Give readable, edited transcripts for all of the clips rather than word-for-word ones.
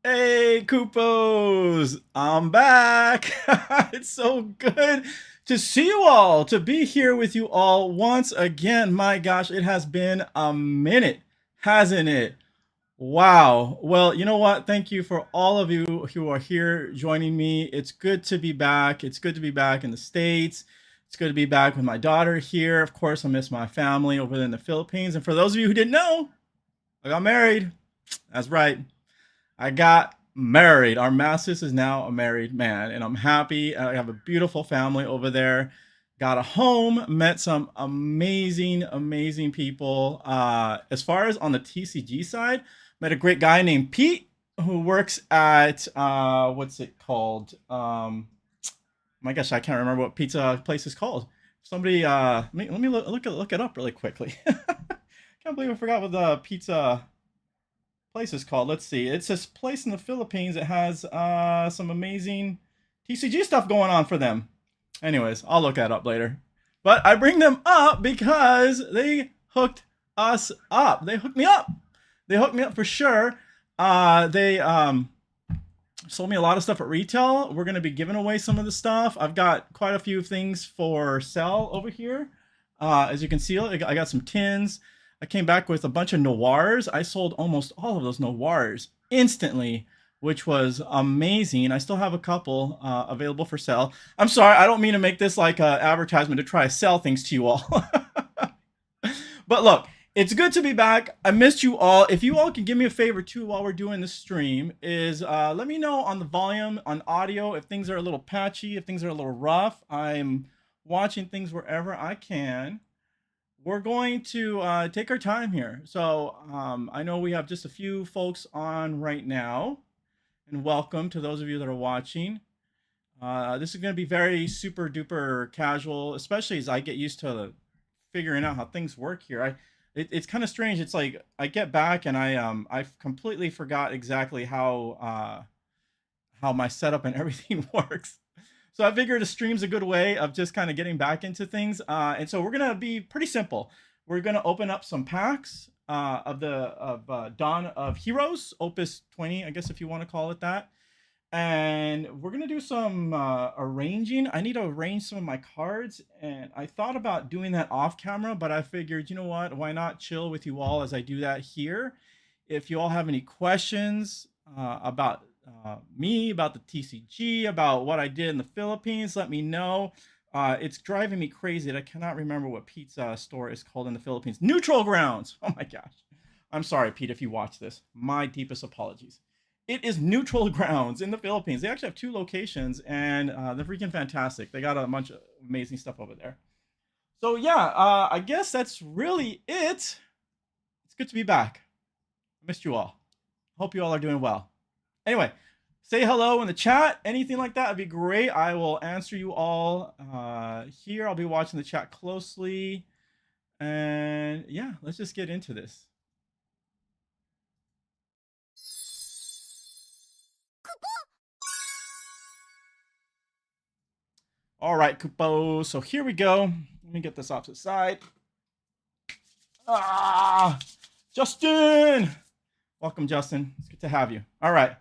Hey, Koopos! I'm back! It's so good to see you all, to be here with you all once again. My gosh, it has been a minute, hasn't it? Wow. Well, you know what? Thank you for all of you who are here joining me. It's good to be back. It's good to be back in the States. It's good to be back with my daughter here. Of course, I miss my family over there in the Philippines. And for those of you who didn't know, I got married. That's right. I got married. Our Masses is now a married man, and I'm happy. I have a beautiful family over there. Got a home, met some amazing, amazing people. As far as on the TCG side, met a great guy named Pete who works at what's it called? My gosh, I can't remember what pizza place is called. Somebody, let me look it up really quickly. Can't believe I forgot what the pizza place is called. Let's see. It's this place in the Philippines. It has some amazing TCG stuff going on for them. Anyways, I'll look that up later. But I bring them up because they hooked us up. They hooked me up. They hooked me up for sure. They sold me a lot of stuff at retail. We're going to be giving away some of the stuff. I've got quite a few things for sale over here. As you can see, I got some tins. I came back with a bunch of noirs. I sold almost all of those noirs instantly, which was amazing. I still have a couple available for sale. I'm sorry, I don't mean to make this like an advertisement to try to sell things to you all. But look, it's good to be back. I missed you all. If you all can give me a favor too while we're doing this stream is let me know on the volume, on audio, if things are a little patchy, if things are a little rough. I'm watching things wherever I can. We're going to take our time here. So I know we have just a few folks on right now. And welcome to those of you that are watching. This is going to be very super duper casual, especially as I get used to figuring out how things work here. It's kind of strange. It's like I get back and I've completely forgot exactly how my setup and everything works. So I figured a stream's a good way of just kind of getting back into things. And so we're gonna be pretty simple. We're gonna open up some packs of Dawn of Heroes, Opus 20, I guess if you want to call it that. And we're gonna do some arranging. I need to arrange some of my cards, and I thought about doing that off camera, but I figured, you know what? Why not chill with you all as I do that here? If you all have any questions about me, about the TCG, about what I did in the Philippines, let me know. It's driving me crazy that I cannot remember what pizza store is called in the Philippines. Neutral Grounds. Oh my gosh. I'm sorry, Pete, if you watch this. My deepest apologies. It is Neutral Grounds in the Philippines. They actually have 2 locations, and they're freaking fantastic. They got a bunch of amazing stuff over there. So yeah, I guess that's really it. It's good to be back. I missed you all. Hope you all are doing well. Anyway, say hello in the chat. Anything like that would be great. I will answer you all here. I'll be watching the chat closely. And yeah, let's just get into this. All right, Kupo. So here we go. Let me get this off to the side. Justin! Welcome, Justin. It's good to have you. All right.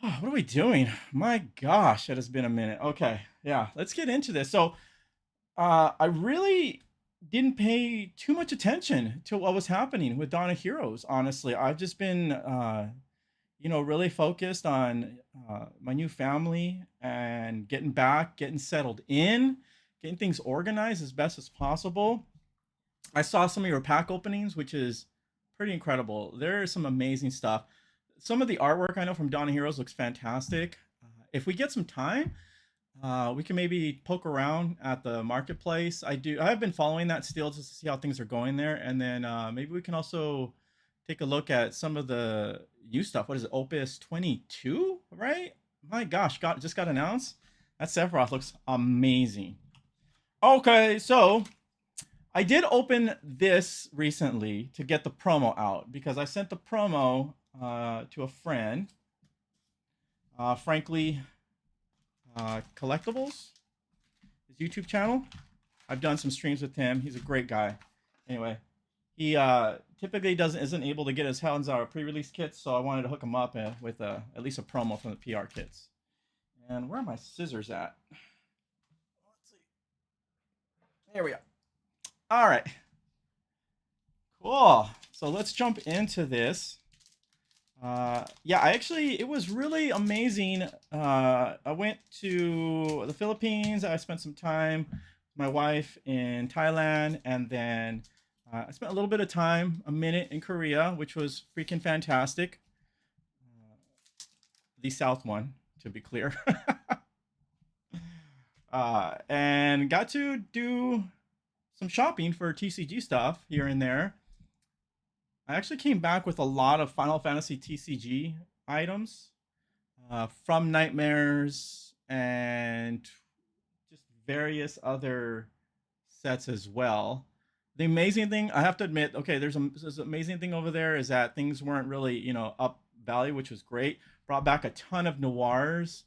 What are we doing? My gosh, it has been a minute. Okay, yeah, let's get into this. So, I really didn't pay too much attention to what was happening with Dawn of Heroes. Honestly, I've just been, really focused on my new family and getting back, getting settled in, getting things organized as best as possible. I saw some of your pack openings, which is pretty incredible. There's some amazing stuff. Some of the artwork I know from Dawn of Heroes looks fantastic. If we get some time, we can maybe poke around at the marketplace. I've been following that still just to see how things are going there, and then maybe we can also take a look at some of the new stuff. What is it, Opus 22? Right? My gosh, just got announced. That Sephiroth looks amazing. Okay, so I did open this recently to get the promo out because I sent the promo to a friend. Frankly, Collectibles, his YouTube channel. I've done some streams with him. He's a great guy. Anyway, he typically isn't able to get his hands on our pre-release kits, so I wanted to hook him up with at least a promo from the PR kits. And where are my scissors at? Let's see. There we go. All right. Cool. So let's jump into this. Yeah, it was really amazing. I went to the Philippines. I spent some time with my wife in Thailand, and then I spent a little bit of time, a minute in Korea, which was freaking fantastic. The South one, to be clear. And got to do some shopping for TCG stuff here and there. I actually came back with a lot of Final Fantasy TCG items from Nightmares and just various other sets as well. The amazing thing, I have to admit, okay, there's this amazing thing over there is that things weren't really, up value, which was great. Brought back a ton of noirs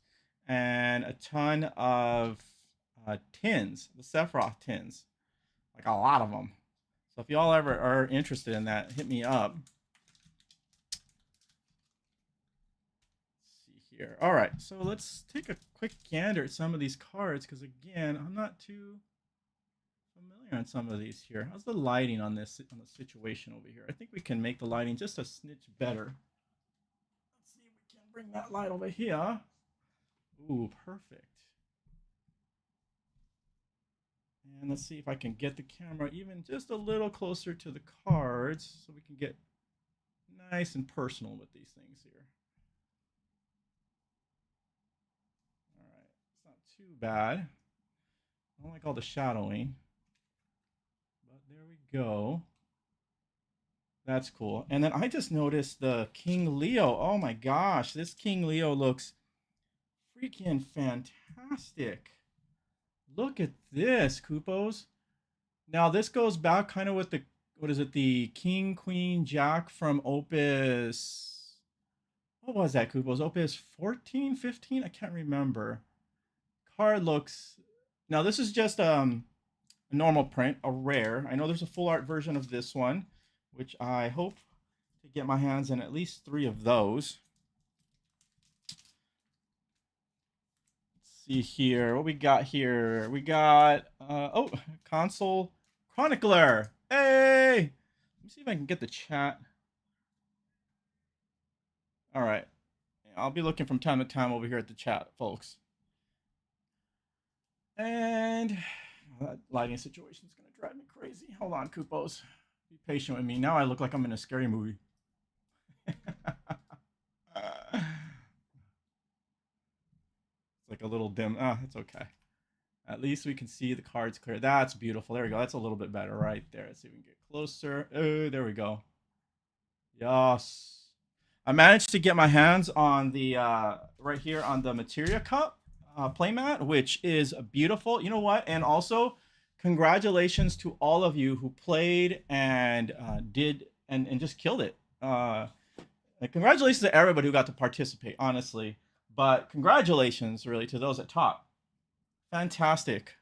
and a ton of tins, the Sephiroth tins, like a lot of them. So if y'all ever are interested in that, hit me up. Let's see here. All right, so let's take a quick gander at some of these cards because again, I'm not too familiar on some of these here. How's the lighting on this on the situation over here? I think we can make the lighting just a snitch better. Let's see if we can bring that light over here. Ooh, perfect. And let's see if I can get the camera even just a little closer to the cards so we can get nice and personal with these things here. All right, it's not too bad. I don't like all the shadowing, but there we go. That's cool. And then I just noticed the King Leo. Oh my gosh, this King Leo looks freaking fantastic. Look at this, Kupos. Now this goes back kind of with the, what is it, the King, Queen, Jack from Opus, what was that, Kupos? Opus 14, 15? I can't remember. Card looks, now this is just a normal print, a rare. I know there's a full art version of this one, which I hope to get my hands on at least 3 of those. See here what we got here. We got oh, console chronicler. Hey, let me see if I can get the chat. All right, I'll be looking from time to time over here at the chat, folks. And that lighting situation is gonna drive me crazy. Hold on, Kupos, be patient with me. Now I look like I'm in a scary movie. Like a little dim. Oh, it's okay. At least we can see the cards clear. That's beautiful. There we go. That's a little bit better right there. Let's see if we can get closer. Oh, there we go. Yes. I managed to get my hands on the right here on the Materia Cup playmat, which is beautiful. You know what? And also, congratulations to all of you who played and did and just killed it. Congratulations to everybody who got to participate, honestly. But congratulations, really, to those at top. Fantastic.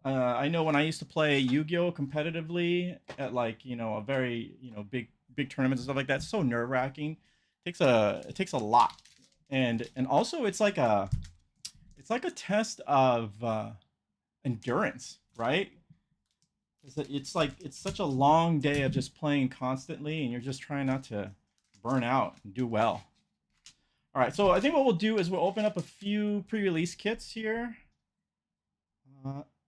I know when I used to play Yu-Gi-Oh competitively at a very big tournaments and stuff like that, it's so nerve-wracking. It takes a lot, and also it's like a test of endurance, right? It's such a long day of just playing constantly, and you're just trying not to burn out and do well. All right, so I think what we'll do is we'll open up a few pre-release kits here.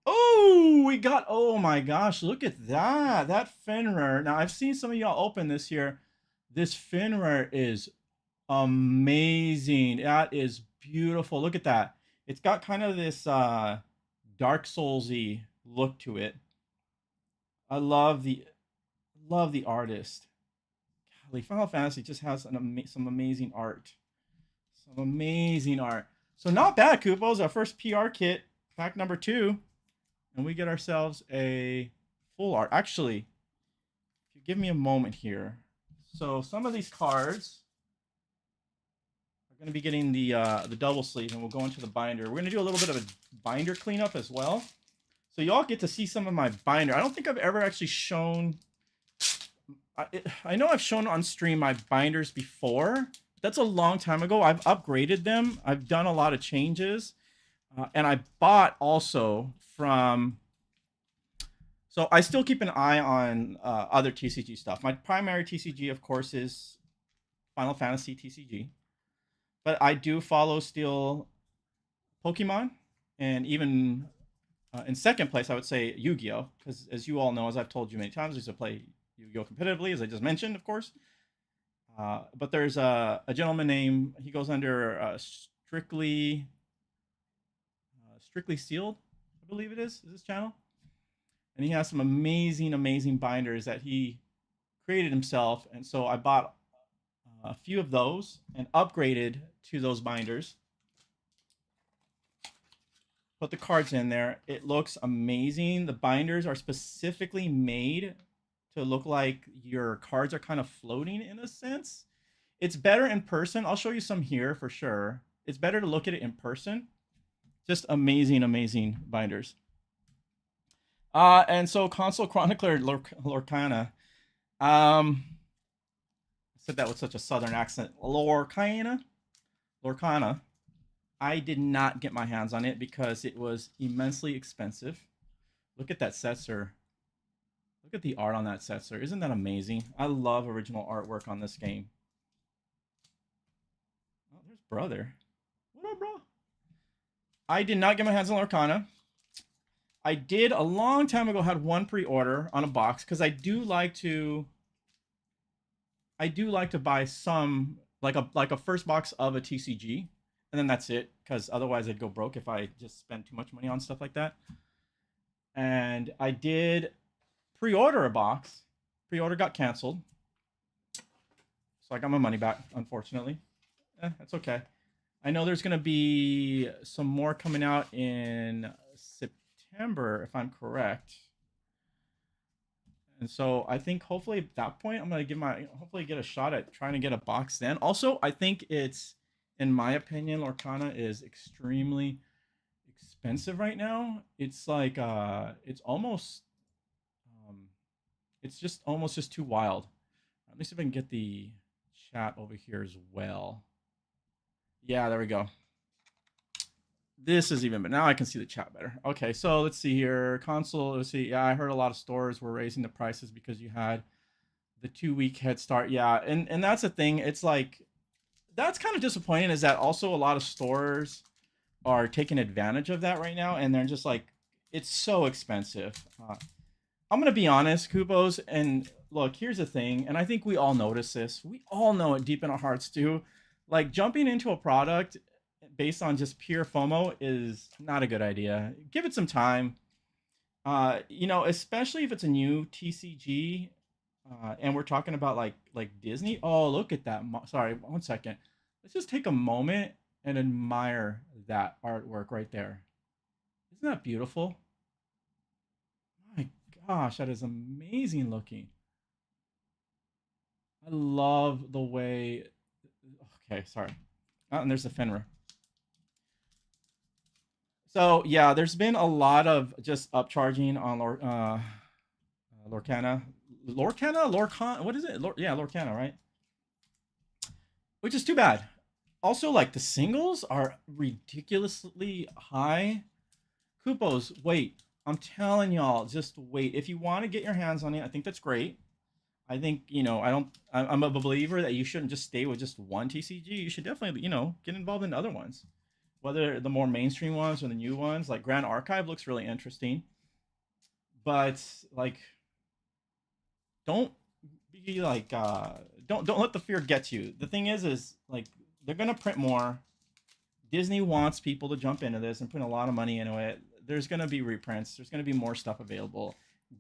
Oh, we got, oh my gosh, look at that. That Fenrir. Now, I've seen some of y'all open this here. This Fenrir is amazing. That is beautiful. Look at that. It's got kind of this Dark Souls-y look to it. I love the artist. Golly, Final Fantasy just has some amazing art. Some amazing art. So not bad, Kupos. Our first PR kit, pack number 2. And we get ourselves a full art. Actually, if you give me a moment here. So some of these cards are We're gonna be getting the double sleeve, and we'll go into the binder. We're gonna do a little bit of a binder cleanup as well, so y'all get to see some of my binder. I don't think I've ever actually shown. I know I've shown on stream my binders before. That's a long time ago. I've upgraded them. I've done a lot of changes, and I bought also from. So I still keep an eye on other TCG stuff. My primary TCG, of course, is Final Fantasy TCG, but I do follow still Pokemon, and even in second place, I would say Yu-Gi-Oh, because as you all know, as I've told you many times, I used to play Yu-Gi-Oh competitively, as I just mentioned, of course. But there's a gentleman named, he goes under Strictly Sealed, I believe it is his channel. And he has some amazing binders that he created himself. And so I bought a few of those and upgraded to those binders. Put the cards in there. It looks amazing. The binders are specifically made to look like your cards are kind of floating in a sense. It's better in person. I'll show you some here for sure. It's better to look at it in person. Just amazing binders. And so Console Chronicler Lorcana. I said that with such a southern accent. Lorcana. I did not get my hands on it because it was immensely expensive. Look at that Setzer. Look at the art on that Setzer. Isn't that amazing? I love original artwork on this game. Oh, there's brother. What up, bro? I did not get my hands on Lorcana. I did a long time ago had one pre-order on a box because I do like to buy some like a first box of a TCG, and then that's it, because otherwise I'd go broke if I just spent too much money on stuff like that. And I did pre-order a box. Pre-order got canceled, so I got my money back, unfortunately. That's okay. I know there's gonna be some more coming out in September, if I'm correct. And so I think hopefully at that point I'm gonna hopefully get a shot at trying to get a box then. Also, I think it's, in my opinion, Lorcana is extremely expensive right now. It's like it's almost it's just almost just too wild. Let me see if I can get the chat over here as well. Yeah, there we go. This is even, but now I can see the chat better. Okay, so let's see here. Console, let's see. Yeah, I heard a lot of stores were raising the prices because you had the 2-week head start. Yeah, and that's the thing. It's like, that's kind of disappointing, is that also a lot of stores are taking advantage of that right now, and they're just like, it's so expensive. I'm gonna be honest, Kupos, and look, here's the thing, and I think we all notice this. We all know it deep in our hearts too. Like, jumping into a product based on just pure FOMO is not a good idea. Give it some time. Especially if it's a new TCG, and we're talking about like Disney. Oh, look at that! Sorry, 1 second. Let's just take a moment and admire that artwork right there. Isn't that beautiful? My gosh, that is amazing looking. I love the way. Okay, sorry. Oh, and there's the Fenrir. So yeah, there's been a lot of just upcharging on Lorcana. What is it? Lorcana, right? Which is too bad. Also, like, the singles are ridiculously high. Kupos, wait. I'm telling y'all, just wait. If you want to get your hands on it, I think that's great. I think, I'm a believer that you shouldn't just stay with just one TCG. You should definitely, get involved in other ones. Whether the more mainstream ones or the new ones. Like Grand Archive looks really interesting. But, like, don't be like, don't let the fear get you. The thing is like, they're gonna print more. Disney wants people to jump into this and put a lot of money into it. There's gonna be reprints. There's gonna be more stuff available.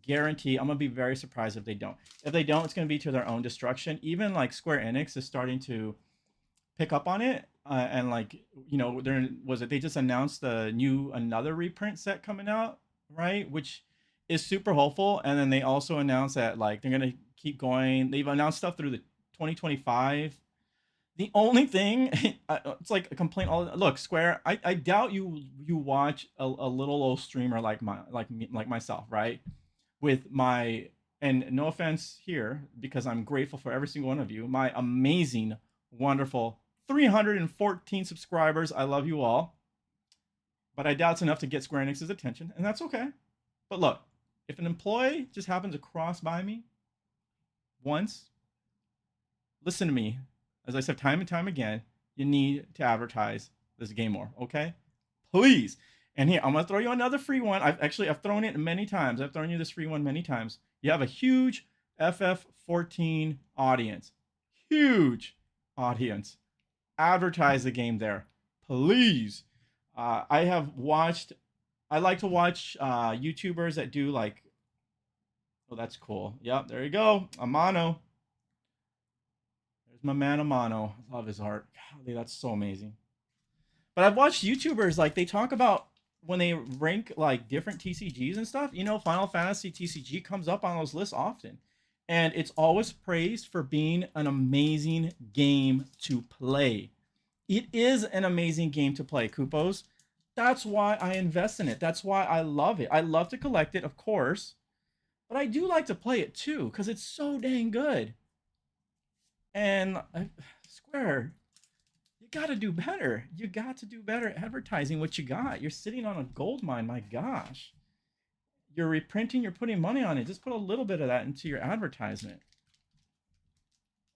Guarantee. I'm gonna be very surprised if they don't. If they don't, it's gonna be to their own destruction. Even like Square Enix is starting to pick up on it, and like, they just announced another reprint set coming out, right? Which is super hopeful. And then they also announced that, like, they're gonna keep going. They've announced stuff through the 2025. The only thing, it's like a complaint. All look, Square. I doubt you watch a little old streamer like like myself, right? With my, and no offense here, because I'm grateful for every single one of you. My amazing, wonderful 314 subscribers. I love you all, but I doubt it's enough to get Square Enix's attention, and that's okay. But look, if an employee just happens to cross by me once, listen to me. As I said time and time again, you need to advertise this game more, okay? Please. And here, I'm gonna throw you another free one. I've thrown it many times. I've thrown you this free one many times. You have a huge FF14 audience. Huge audience. Advertise the game there. Please. I have watched, I like to watch YouTubers that do like, oh, that's cool. Yep, there you go. Amano. There's my man Amano. I love his art. Golly, that's so amazing. But I've watched YouTubers like they talk about when they rank like different TCGs and stuff. You know, Final Fantasy TCG comes up on those lists often, and it's always praised for being an amazing game to play. It is an amazing game to play, Kupos. That's why I invest in it. That's why I love it. I love to collect it, of course, but I do like to play it too because it's so dang good. And Square, you got to do better. You got to do better advertising what you got. You're sitting on a gold mine. My gosh. You're reprinting, you're putting money on it. Just put a little bit of that into your advertisement.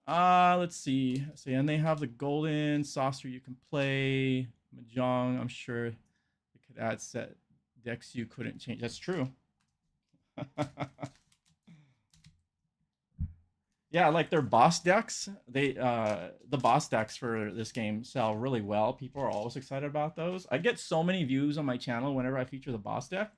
Let's see. And they have the golden saucer you can play. Mahjong, I'm sure they could add set decks you couldn't change. That's true. Yeah, like their boss decks. The boss decks for this game sell really well. People are always excited about those. I get so many views on my channel whenever I feature the boss deck.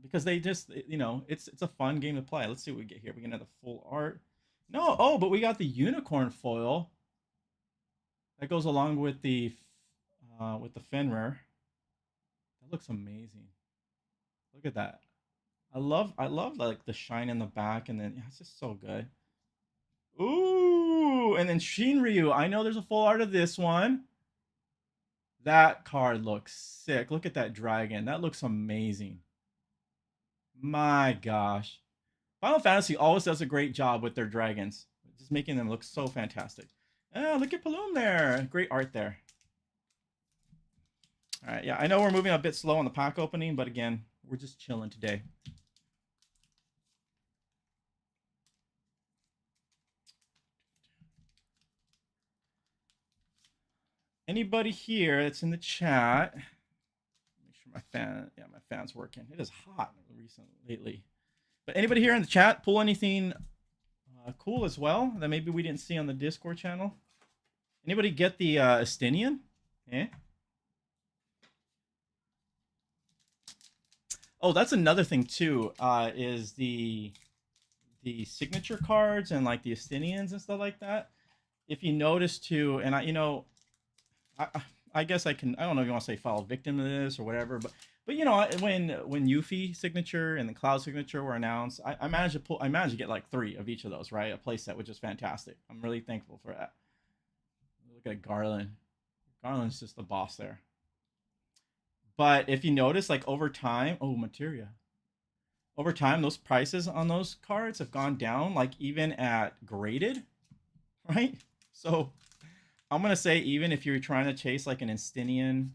Because they just, it's a fun game to play. Let's see what we get here. We can have the full art. No, oh, but we got the unicorn foil that goes along with the Fenrir. That looks amazing. Look at that. I love like the shine in the back, and then yeah, it's just so good. Ooh, and then Shinryu. I know there's a full art of this one. That card looks sick. Look at that dragon. That looks amazing. My gosh. Final Fantasy always does a great job with their dragons, just making them look so fantastic. Oh, look at Paloom there. Great art there. All right, yeah, I know we're moving a bit slow on the pack opening, but again, we're just chilling today. Anybody here that's in the chat? Make sure my fan's working. It is hot lately. But anybody here in the chat pull anything cool as well that maybe we didn't see on the Discord channel? Anybody get the Estinian? Eh? Oh, that's another thing too. Is the signature cards and like the Estinians and stuff like that. If you notice too, and I guess I can. I don't know if you want to say fall victim to this or whatever, but when Yuffie signature and the Cloud signature were announced, I managed to get like 3 of each of those, right? A playset, which is fantastic. I'm really thankful for that. Look at Garland. Garland's just the boss there. But if you notice, like over time, oh, materia. Over time, those prices on those cards have gone down, like even at graded, right? So I'm gonna say even if you're trying to chase like an Estinian,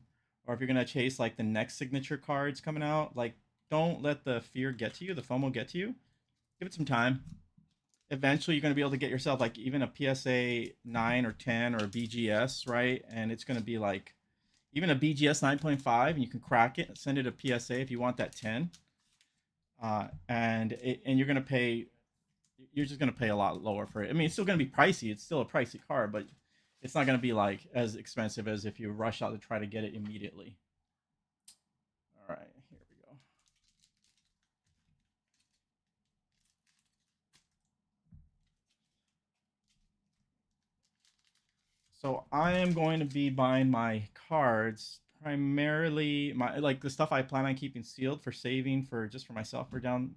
or if you're gonna chase like the next signature cards coming out, like don't let the fear get to you, the FOMO get to you. Give it some time. Eventually, you're gonna be able to get yourself like even a PSA 9 or 10 or a BGS, right? And it's gonna be like even a BGS 9.5, and you can crack it, send it a PSA if you want that 10. And you're gonna pay. You're just gonna pay a lot lower for it. I mean, it's still gonna be pricey. It's still a pricey card, but it's not going to be like as expensive as if you rush out to try to get it immediately. All right, here we go. So I am going to be buying my cards primarily like the stuff I plan on keeping sealed for saving for just for myself for down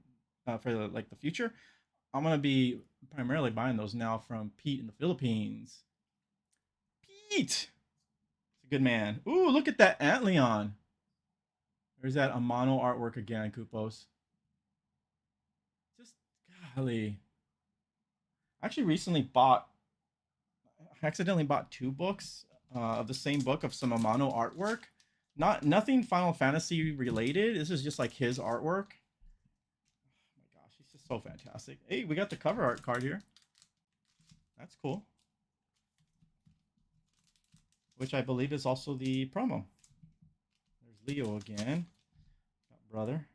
for the future. I'm gonna be primarily buying those now from Pete in the Philippines. Pete, it's a good man. Ooh, look at that Antleon. There's that Amano artwork again, Kupos. Just golly. I actually recently accidentally bought two books of the same book of some Amano artwork. Nothing Final Fantasy related. This is just like his artwork. Oh my gosh, he's just so fantastic. Hey, we got the cover art card here. That's cool. Which I believe is also the promo. There's Leo again. Got brother.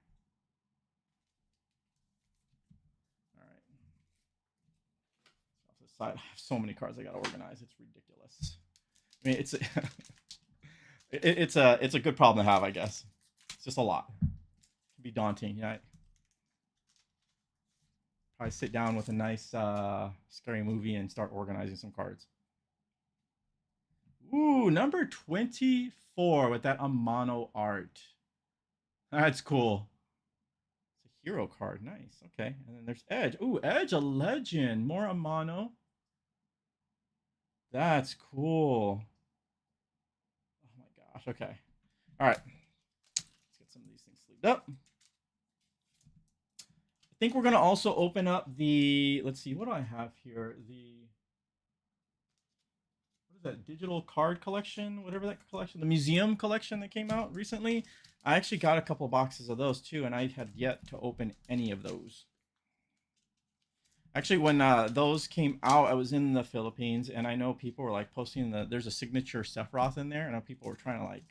All right. Off the side, I have so many cards I gotta organize. It's ridiculous. I mean, it's a good problem to have, I guess. It's just a lot. It can be daunting, yeah. Probably sit down with a nice scary movie and start organizing some cards. Ooh, number 24 with that Amano art. That's cool. It's a hero card. Nice. Okay. And then there's Edge. Ooh, Edge, a legend. More Amano. That's cool. Oh my gosh. Okay. All right. Let's get some of these things sleeved up. I think we're going to also open up the, let's see, what do I have here? What is that, digital card collection, whatever that collection, the museum collection that came out recently. I actually got a couple boxes of those too, and I had yet to open any of those. Actually, when those came out, I was in the Philippines, and I know people were like posting there's a signature Sephiroth in there, and I know people were trying to like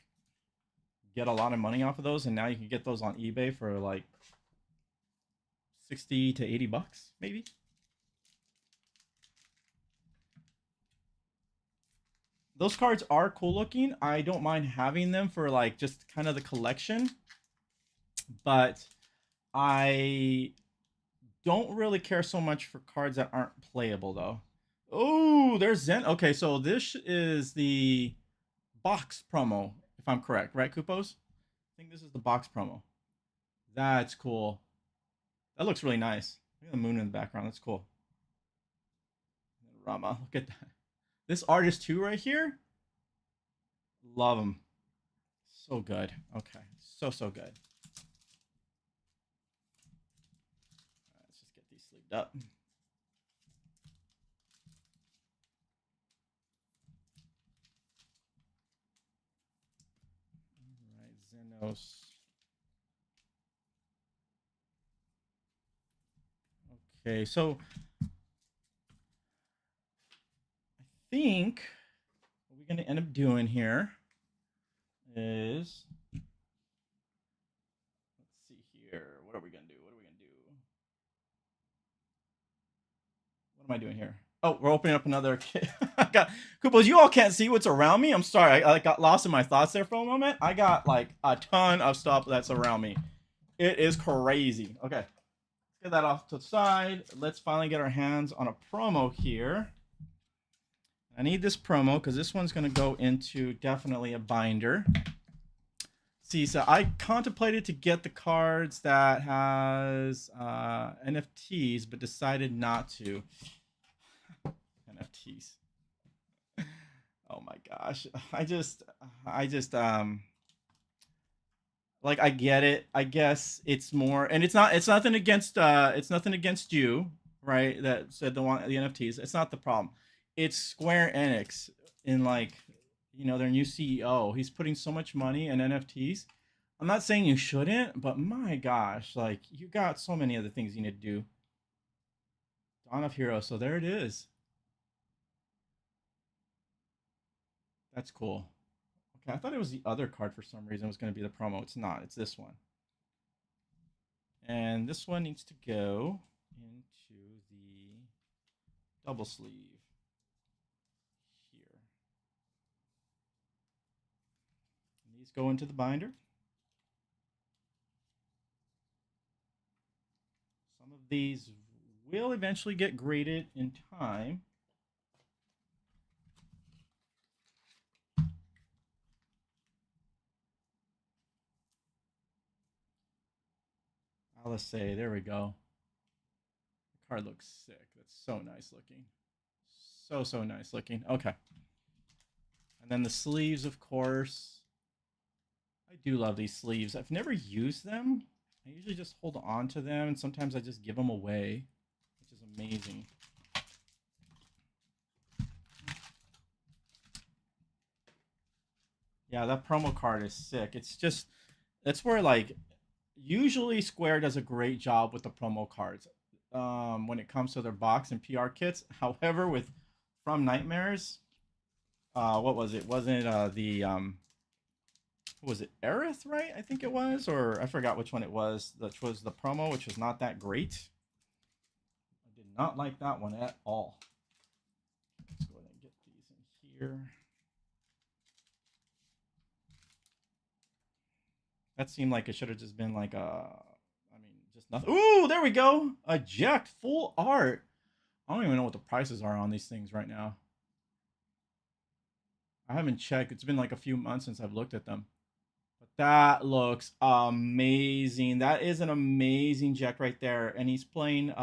get a lot of money off of those, and now you can get those on eBay for like 60 to 80 bucks, maybe. Those cards are cool looking. I don't mind having them for like just kind of the collection, but I don't really care so much for cards that aren't playable though. Oh, there's Zen. Okay, so this is the box promo, if I'm correct, right, Kupos? I think this is the box promo. That's cool. That looks really nice. Look at the moon in the background. That's cool. Rama, look at that. This artist too right here. Love him. So good. Okay. So good. Let's just get these sleeved up. All right, Xenos. Okay, so I think what we're going to end up doing here is, let's see here. What are we going to do? What am I doing here? Oh, we're opening up another. I got Kooples. You all can't see what's around me. I'm sorry. I got lost in my thoughts there for a moment. I got like a ton of stuff that's around me. It is crazy. Okay, let's get that off to the side. Let's finally get our hands on a promo here. I need this promo because this one's going to go into definitely a binder. See, so I contemplated to get the cards that has NFTs, but decided not to. NFTs. Oh my gosh. I just like, I get it. I guess it's more, and it's nothing against you, right? That said the NFTs. It's not the problem. It's Square Enix in like, their new CEO. He's putting so much money in NFTs. I'm not saying you shouldn't, but my gosh, like, you got so many other things you need to do. Dawn of Heroes. So there it is. That's cool. Okay, I thought it was the other card for some reason. It was going to be the promo. It's not. It's this one. And this one needs to go into the double sleeve here. And these go into the binder. Some of these will eventually get graded in time. Let's say, there we go. The card looks sick. That's so nice looking. So nice looking. Okay. And then the sleeves, of course. I do love these sleeves. I've never used them. I usually just hold on to them, and sometimes I just give them away, which is amazing. Yeah, that promo card is sick. It's just, that's where, like, usually Square does a great job with the promo cards when it comes to their box and PR kits. However, with From Nightmares, what was it? Wasn't what was it, Aerith, right? I think it was, or I forgot which one it was. Which was the promo, which was not that great. I did not like that one at all. Let's go ahead and get these in here. That seemed like it should have just been like I mean, just nothing. Ooh, there we go. Eject full art. I don't even know what the prices are on these things right now. I haven't checked. It's been like a few months since I've looked at them. But that looks amazing. That is an amazing Jack right there. And he's playing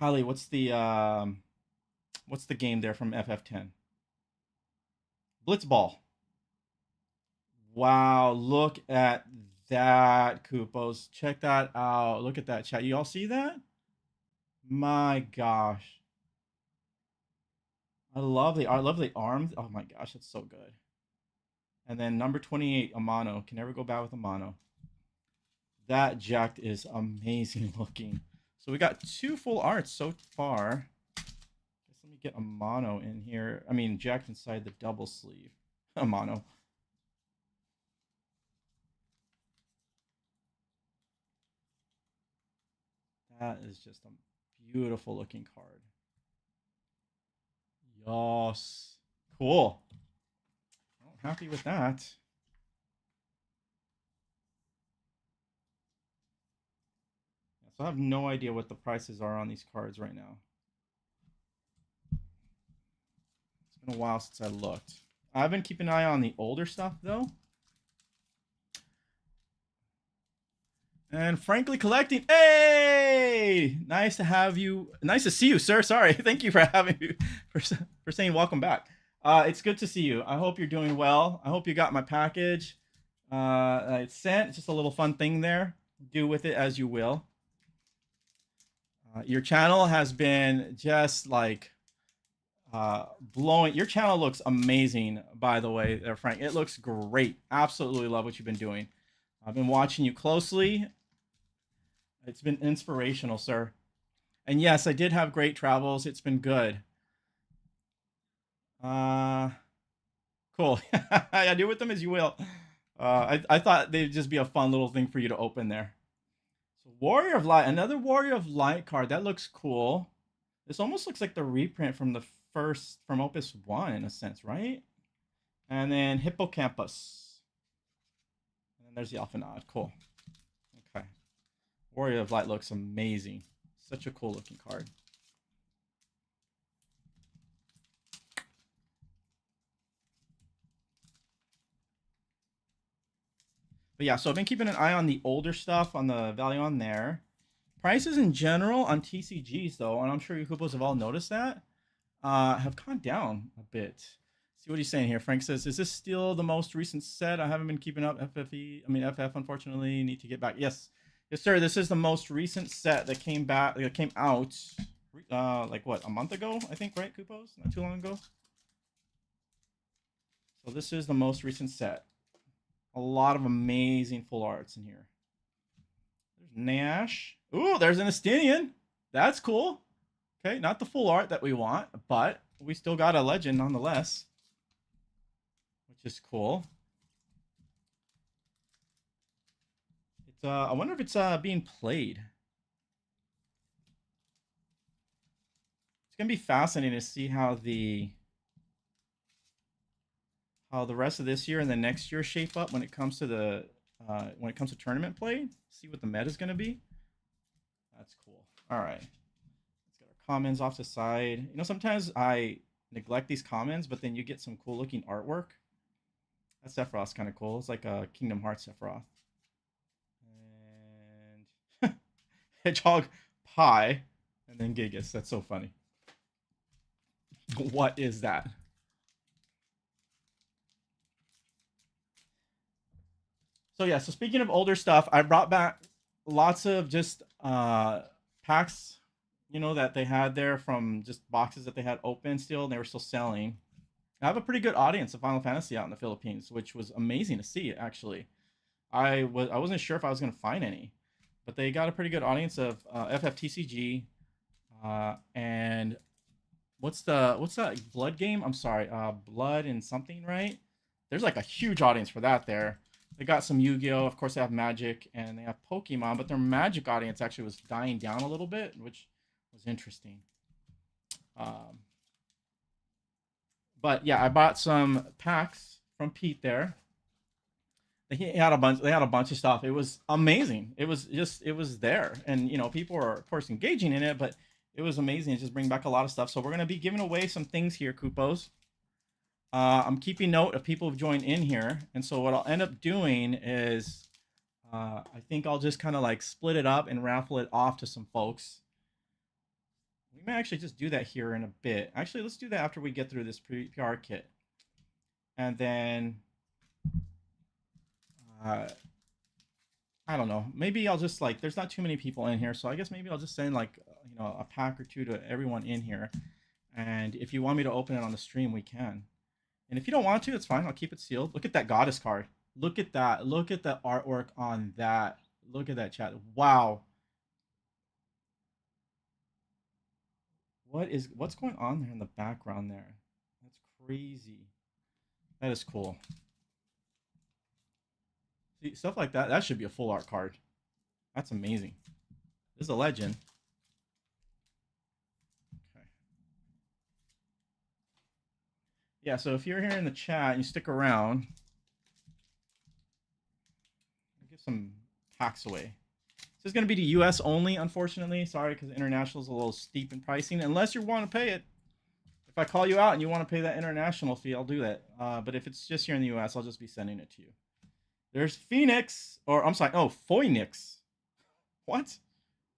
Golly, what's the game there from FF10? Blitzball. Wow, look at that, Koopos. Check that out. Look at that, chat. You all see that? My gosh. I love the arms. Oh my gosh, that's so good. And then number 28, Amano. Can never go bad with Amano. That Jack is amazing looking. So we got 2 full arts so far. Guess let me get Amano in here. I mean, Jack inside the double sleeve. Amano. That is just a beautiful looking card. Yes. Cool. Well, happy with that. So I have no idea what the prices are on these cards right now. It's been a while since I looked. I've been keeping an eye on the older stuff, though. And frankly collecting. Hey! Nice to have you. Nice to see you, sir. Sorry. Thank you for having me, for saying welcome back. It's good to see you. I hope you're doing well. I hope you got my package. It's sent. Just a little fun thing there. Do with it as you will. Your channel has been just like blowing. Your channel looks amazing, by the way, there, Frank. It looks great. Absolutely love what you've been doing. I've been watching you closely. It's been inspirational, sir. And yes, I did have great travels. It's been good. Cool. Yeah, do with them as you will. I thought they'd just be a fun little thing for you to open there. So Warrior of Light, another Warrior of Light card. That looks cool. This almost looks like the reprint from the first, from Opus 1 in a sense, right? And then Hippocampus. And then there's the Alphanod. Cool. Okay. Warrior of Light looks amazing. Such a cool looking card. But yeah, so I've been keeping an eye on the older stuff, on the value on there. Prices in general on TCGs, though, and I'm sure you Kupos have all noticed that, have gone down a bit. See what he's saying here. Frank says, is this still the most recent set? I haven't been keeping up FF, unfortunately. Need to get back. Yes. Yes, sir. This is the most recent set that came out, like what, a month ago, I think, right, Kupos? Not too long ago. So this is the most recent set. A lot of amazing full arts in here. There's Nash. Ooh, there's an Estinian. That's cool. Okay, not the full art that we want, but we still got a legend nonetheless, which is cool. It's I wonder if it's being played. It's gonna be fascinating to see how the rest of this year and the next year shape up when it comes to tournament play. See what the meta is going to be. That's cool. All right, let's get our commons off the side. You know, sometimes I neglect these commons, but then you get some cool looking artwork. That Sephiroth's kind of cool. It's like a Kingdom Hearts Sephiroth. And Hedgehog Pie. And then Gigas. That's so funny. What is that? So yeah, so speaking of older stuff, I brought back lots of just packs, you know, that they had there from just boxes that they had open still, and they were still selling. I have a pretty good audience of Final Fantasy out in the Philippines, which was amazing to see. Actually, I wasn't sure if I was gonna find any, but they got a pretty good audience of FFTCG, and what's that Blood game? I'm sorry, Blood and something, right? There's like a huge audience for that there. They got some Yu-Gi-Oh, of course they have Magic, and they have Pokemon, but their Magic audience actually was dying down a little bit, which was interesting. Um, but yeah, I bought some packs from Pete there. He had a bunch. They had a bunch of stuff. It was amazing. It was there, and you know, people were of course engaging in it, but it was amazing. It just bring back a lot of stuff. So we're gonna be giving away some things here, Kupos. I'm keeping note of people who've joined in here, and so what I'll end up doing is, I think I'll just kind of like split it up and raffle it off to some folks. We may actually just do that here in a bit. Actually, let's do that after we get through this PR kit, and then uh, I don't know. Maybe I'll just like. There's not too many people in here, so I guess maybe I'll just send like you know a pack or two to everyone in here, and if you want me to open it on the stream, we can. And if you don't want to, it's fine. I'll keep it sealed. Look at that goddess card. Look at that. Look at the artwork on that. Look at that, chat. Wow. What's going on there in the background there? That's crazy. That is cool. See, stuff like that. That should be a full art card. That's amazing. This is a legend. Yeah, so if you're here in the chat and you stick around, I'll give some packs away. This is going to be the US only, unfortunately. Sorry, because international is a little steep in pricing, unless you want to pay it. If I call you out and you want to pay that international fee, I'll do that. But if it's just here in the US, I'll just be sending it to you. There's Phoenix, or I'm sorry, oh, Phoenix. What?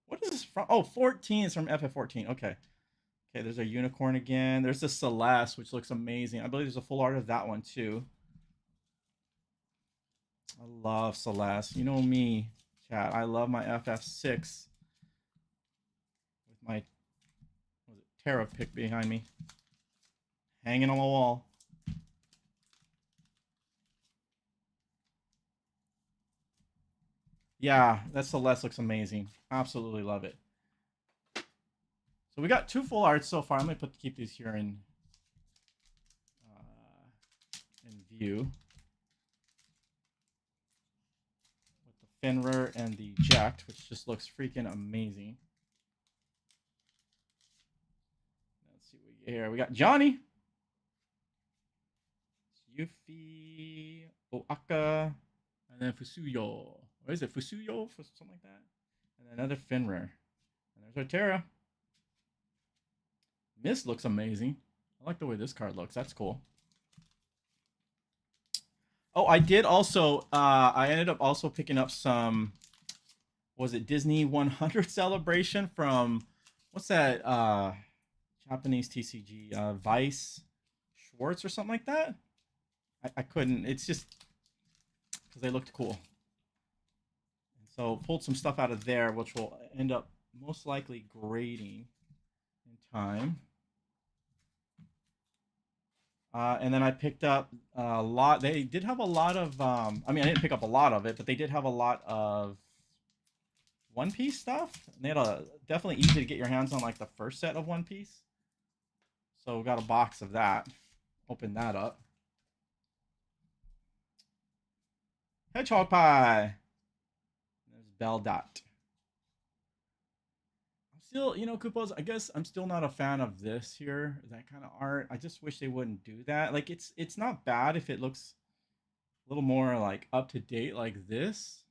What is this from? Oh, 14 is from FF14. Okay. Okay, there's a unicorn again. There's the Celeste, which looks amazing. I believe there's a full art of that one, too. I love Celeste. You know me, chat. I love my FF6 with my Terra pick behind me. Hanging on the wall. Yeah, that Celeste looks amazing. Absolutely love it. So we got 2 full arts so far. I'm gonna keep these here in view with the Fenrir and the Jacked, which just looks freaking amazing. Let's see what we get here. We got Johnny, Yuffie, Oaka, and then Fusuyo. What is it? Fusuyo? Something like that. And another Fenrir. And there's our Terra. Mist looks amazing. I like the way this card looks. That's cool. Oh, I did also, I ended up also picking up some, was it Disney 100 celebration from, what's that, Japanese TCG, Vice Schwartz or something like that? I couldn't, it's just, because they looked cool. And so pulled some stuff out of there, which will end up most likely grading in time. And then I picked up a lot. They did have a lot of, I mean, I didn't pick up a lot of it, but they did have a lot of One Piece stuff. And they had a, definitely easy to get your hands on like the first set of One Piece. So we got a box of that. Open that up. Hedgehog Pie. There's Bell Dot. Still, you know, Kupos, I guess I'm still not a fan of this here, that kind of art. I just wish they wouldn't do that. Like, it's not bad if it looks a little more, like, up to date like this.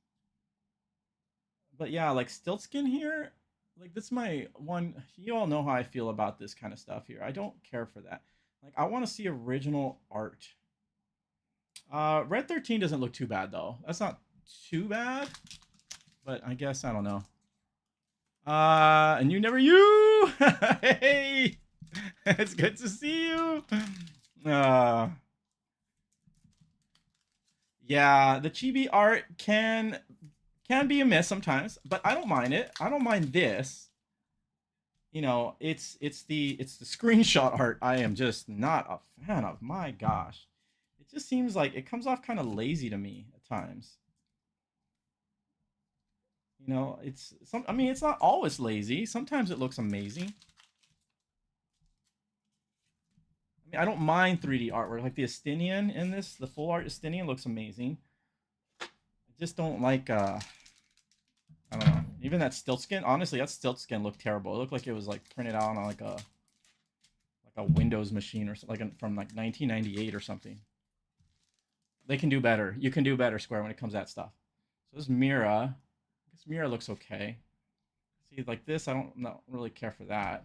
But yeah, like, Stilt Skin here, like, this is my one, you all know how I feel about this kind of stuff here. I don't care for that. Like, I want to see original art. Red 13 doesn't look too bad, though. That's not too bad, but I guess, I don't know. And you never use you. Hey, it's good to see you. Yeah, the chibi art can be a miss sometimes, but I don't mind it. I don't mind this. You know, it's the screenshot art I am just not a fan of. My gosh. It just seems like it comes off kind of lazy to me at times. You know, I mean, it's not always lazy. Sometimes it looks amazing. I mean, I don't mind 3D artwork. Like the Estinian in this, the full art Estinian looks amazing. I just don't like I don't know. Even that stilt skin, honestly, that stilt skin looked terrible. It looked like it was like printed out on like a Windows machine or something, like from like 1998 or something. They can do better. You can do better, Square, when it comes to that stuff. So this Mira, I guess Mira looks okay. See, like this, I don't really care for that.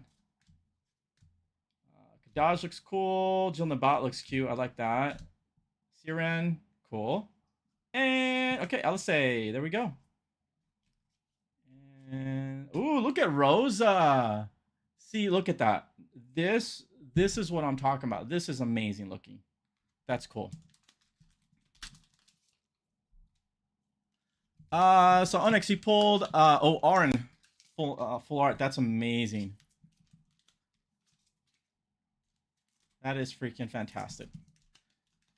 Kadaj looks cool. Jill Nabat looks cute. I like that. Siren, cool. And okay, Alice, there we go. And ooh, look at Rosa. See, look at that. This is what I'm talking about. This is amazing looking. That's cool. So Onyx, he pulled Arin full art. That's amazing. That is freaking fantastic.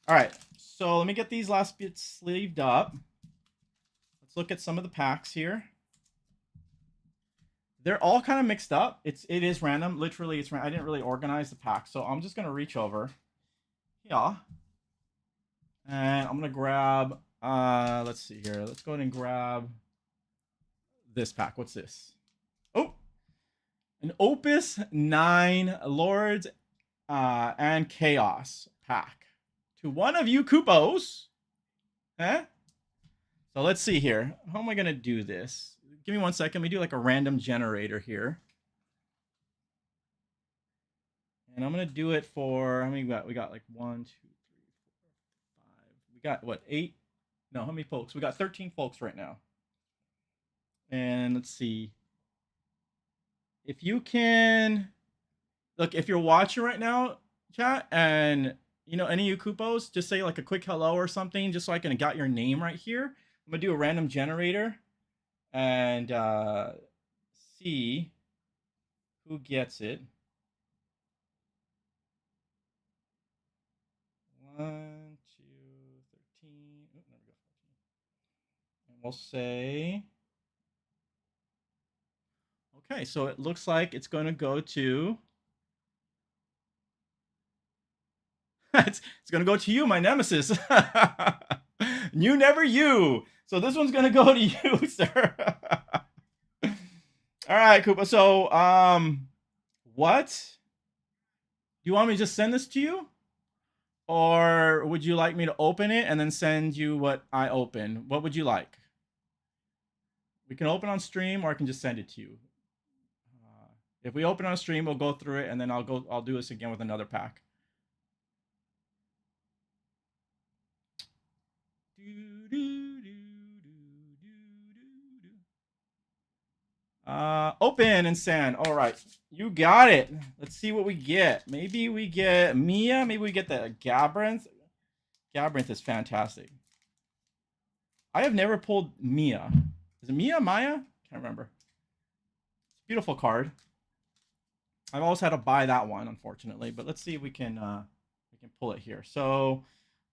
All right, so let me get these last bits sleeved up. Let's look at some of the packs here. They're all kind of mixed up. It is random. Literally, it's random. I didn't really organize the pack, so I'm just gonna reach over. Yeah. And I'm gonna grab. Let's see here. Let's go ahead and grab this pack. What's this? Oh, an Opus 9 Lords and Chaos pack to one of you Koopos. Eh? So let's see here. How am I gonna do this? Give me 1 second. We do like a random generator here. And I'm gonna do it for how many we got? We got like 1, 2, 3, 4, 5. We got what, 8? No, how many folks? We got 13 folks right now. And let's see. If you can look, if you're watching right now, chat, and you know any of you Koopos, just say like a quick hello or something, just so I can got your name right here. I'm gonna do a random generator and see who gets it. 1, 2, 13. Oh, there we go. 14. And we'll say, okay, so it looks like it's going to go to. it's going to go to you, my nemesis. You never you. So this one's going to go to you, sir. All right, Koopa. So, what? Do you want me to just send this to you? Or would you like me to open it and then send you what I open? What would you like? We can open on stream, or I can just send it to you. If we open on stream, we'll go through it, and then I'll do this again with another pack. Open and send. All right, you got it. Let's see what we get. Maybe we get Mia. Maybe we get the Gabbrinth. Gabbrinth is fantastic. I have never pulled Mia. Is it Mia? Maya? Can't remember. Beautiful card. I've always had to buy that one, unfortunately. But let's see if we can pull it here. So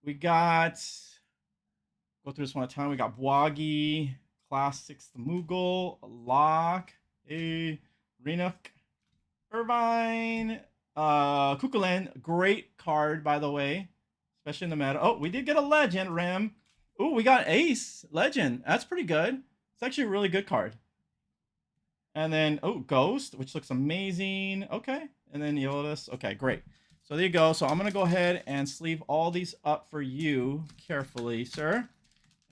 we got, go through this one at a time. We got Bwagi, Classics, the Moogle, Locke, a Renuk, Irvine, Kukulin. Great card, by the way, especially in the meta. Oh, we did get a Legend, Rim. Oh, we got Ace, Legend. That's pretty good. It's actually a really good card. And then, oh, Ghost, which looks amazing. Okay. And then Yodis. Okay, great. So there you go. So I'm going to go ahead and sleeve all these up for you carefully, sir.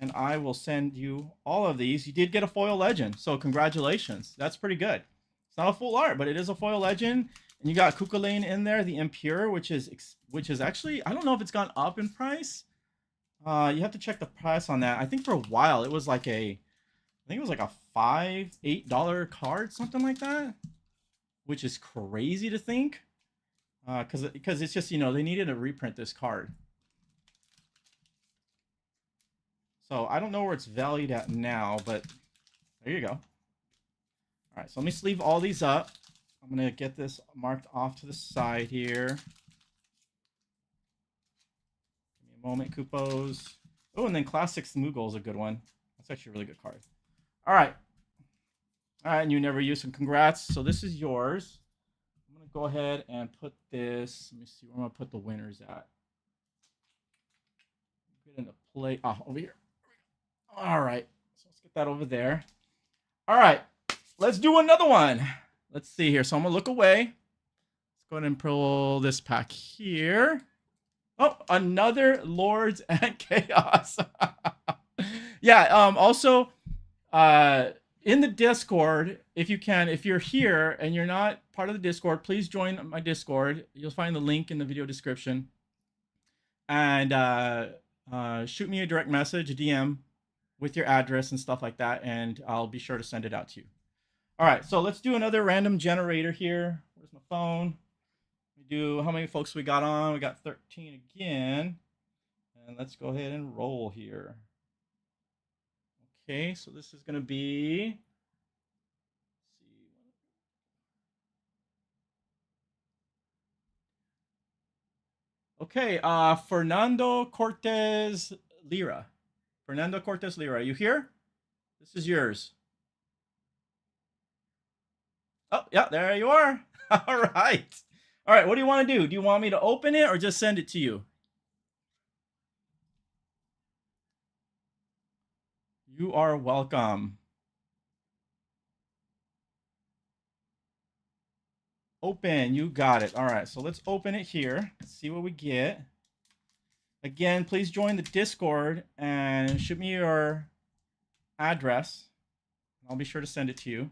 And I will send you all of these. You did get a foil legend, so congratulations. That's pretty good. It's not a full art, but it is a foil legend. And you got Kukulane in there, the Impure, which is actually, I don't know if it's gone up in price. You have to check the price on that. I think for a while it was like a $5, $8 card, something like that. which is crazy to think. Because it's just, they needed to reprint this card. So I don't know where it's valued at now, but there you go. All right, so let me sleeve all these up. I'm going to get this marked off to the side here. Give me a moment, Kupos. Oh, and then Classic Smoogle is a good one. That's actually a really good card. All right. All right, and you never use them. Congrats. So this is yours. I'm going to go ahead and put this. Let me see where I'm going to put the winners at. Get into play. Oh, over here. All right. So let's get that over there. All right. Let's do another one. Let's see here. So I'm going to look away. Let's go ahead and pull this pack here. Oh, another Lords and Chaos. Yeah. Also, in the Discord, if you can, if you're here and you're not part of the Discord, please join my Discord. You'll find the link in the video description. And shoot me a direct message, a DM, with your address and stuff like that, and I'll be sure to send it out to you. All right, so let's do another random generator here. Where's my phone? We do, how many folks we got on? We got 13 again. And let's go ahead and roll here. Okay, so this is going to be, okay, Fernando Cortez Lira. Fernando Cortez Lira, are you here? This is yours. Oh, yeah, there you are. All right. All right, what do you want to do? Do you want me to open it or just send it to you? You are welcome. Open, you got it. All right, so let's open it here. Let's see what we get. Again, please join the Discord and shoot me your address. I'll be sure to send it to you.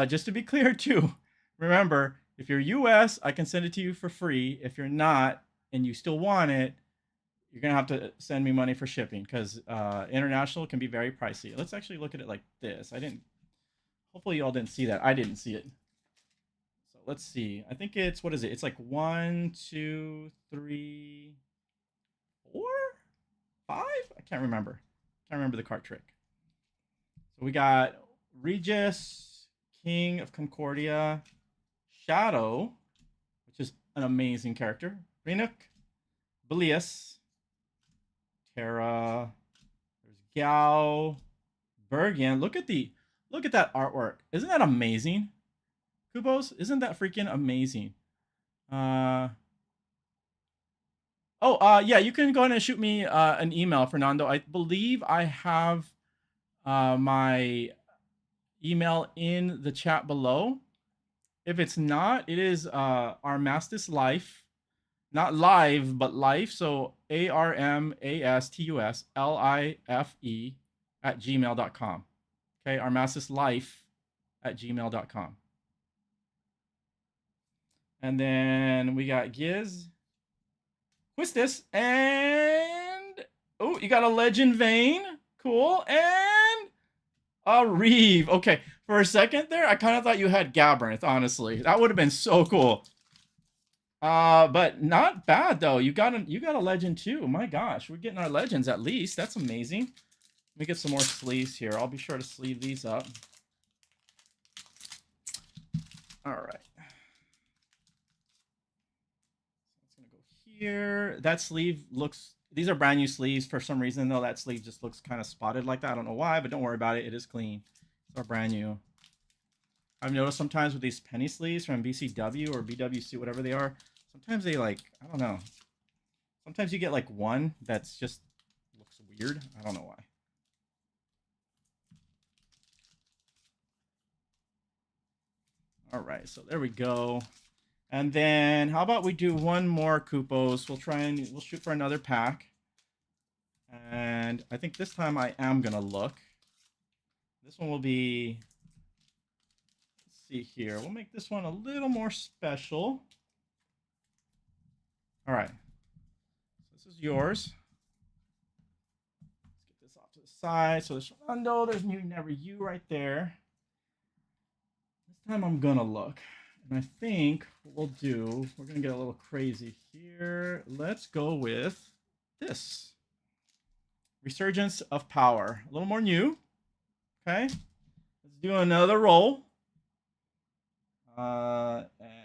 Just to be clear, too, remember, if you're US, I can send it to you for free. If you're not and you still want it, you're going to have to send me money for shipping because international can be very pricey. Let's actually look at it like this. Hopefully you all didn't see that. I didn't see it. So let's see. I think it's, what is it? It's like 1, 2, 3, 4, 5? I can't remember. Can't remember the card trick. So we got Regis, King of Concordia, Shadow, which is an amazing character, Renuk, Belias, Terra, there's Gao, Bergen. Look at that artwork. Isn't that amazing? Kubos, isn't that freaking amazing? Yeah, you can go ahead and shoot me an email, Fernando. I believe I have my email in the chat below. If it's not, it is Armastus Life, not live, but life. So ARMASTUSLIFE at gmail.com. Okay, armastuslife@gmail.com. And then we got Giz, Quistis, and oh, you got a Legend Vein. Cool. And a Reeve. Okay, for a second there, I kind of thought you had Gabbrinth, honestly. That would have been so cool. But not bad though. You got a legend too. My gosh, we're getting our legends at least. That's amazing. Let me get some more sleeves here. I'll be sure to sleeve these up. All right. It's gonna go here. That sleeve looks, these are brand new sleeves for some reason though. That sleeve just looks kind of spotted like that. I don't know why, but don't worry about it. It is clean. These are brand new. I've noticed sometimes with these penny sleeves from BCW or BWC, whatever they are, sometimes they like, I don't know. Sometimes you get like one that's just looks weird. I don't know why. All right, so there we go. And then how about we do one more Kupos? We'll shoot for another pack. And I think this time I am gonna look. This one will be, see here, we'll make this one a little more special. All right, this is yours. Let's get this off to the side. So there's Fernando, there's You Never You right there. time I'm gonna look. And I think what we'll do, we're gonna get a little crazy here. Let's go with this. Resurgence of Power. A little more new. Okay. Let's do another roll. And I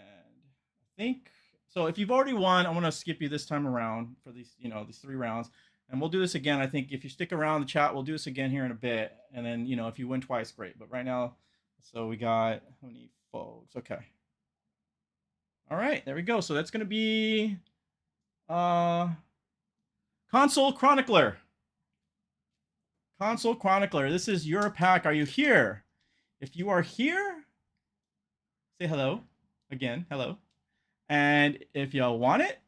think so. If you've already won, I'm gonna skip you this time around for these, these 3 rounds. And we'll do this again. I think if you stick around the chat, we'll do this again here in a bit. And then, if you win twice, great. But right now, so we got how many folks? Okay. All right, there we go. So that's gonna be Console Chronicler. Console Chronicler, this is your pack. Are you here? If you are here, say hello. Again, hello. And if you want it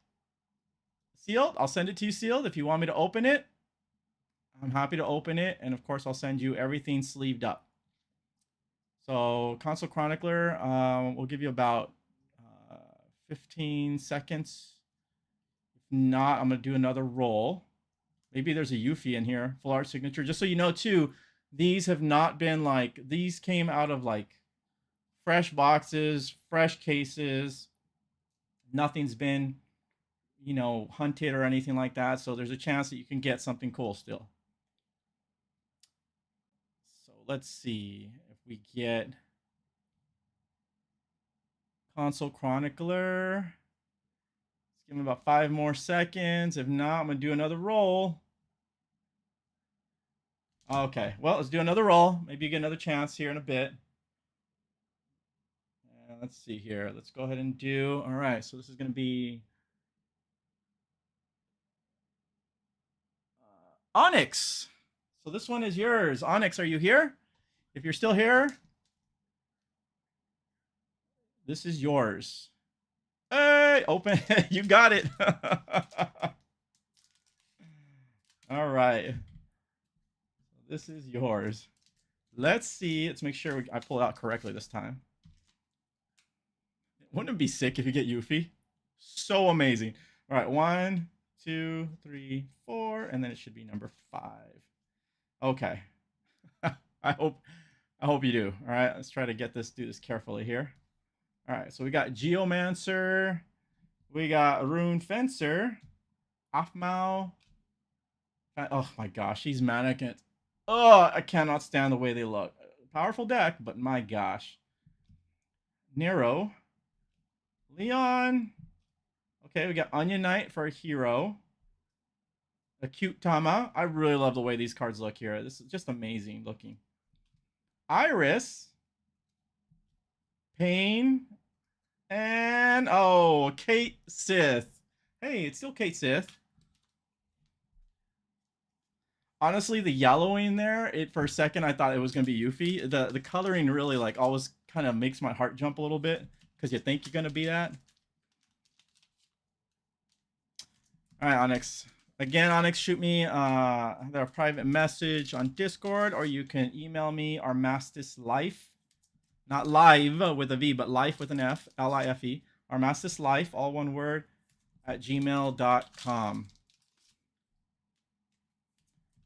sealed, I'll send it to you sealed. If you want me to open it, I'm happy to open it. And of course, I'll send you everything sleeved up. So Console Chronicler, we'll give you about 15 seconds. If not, I'm going to do another roll. Maybe there's a Yuffie in here, full art signature. Just so you know, too, these have not been these came out of fresh boxes, fresh cases. Nothing's been, hunted or anything like that. So there's a chance that you can get something cool still. So let's see if we get Console Chronicler. Let's give him about 5 more seconds. If not, I'm going to do another roll. Okay, well, let's do another roll. Maybe you get another chance here in a bit. And let's see here. Let's go ahead and do. All right, so this is going to be Enix. So this one is yours. Enix, are you here? If you're still here, this is yours. Hey, open. You got it. All right. This is yours. Let's see. Let's make sure I pull it out correctly this time. Wouldn't it be sick if you get Yuffie? So amazing. All right, 1, 2, 3, 4, and then it should be number 5. Okay. I hope you do. All right, let's try to do this carefully here. All right, so we got Geomancer, we got Rune Fencer, Afmao. Oh my gosh, he's manic. Oh, I cannot stand the way they look. Powerful deck, but my gosh. Nero, Leon. Okay, we got Onion Knight for a hero. Acute Tama. I really love the way these cards look here. This is just amazing looking. Iris, Pain, and Kate Sith. Hey, it's still Kate Sith. Honestly, the yellowing there, for a second I thought it was gonna be Yuffie. The coloring really always kind of makes my heart jump a little bit because you think you're gonna be that. All right, Onyx. Again, Onyx, shoot me a private message on Discord, or you can email me Armastis Life, not live with a V, but life with an F, Life, Armastis Life, all one word, at gmail.com.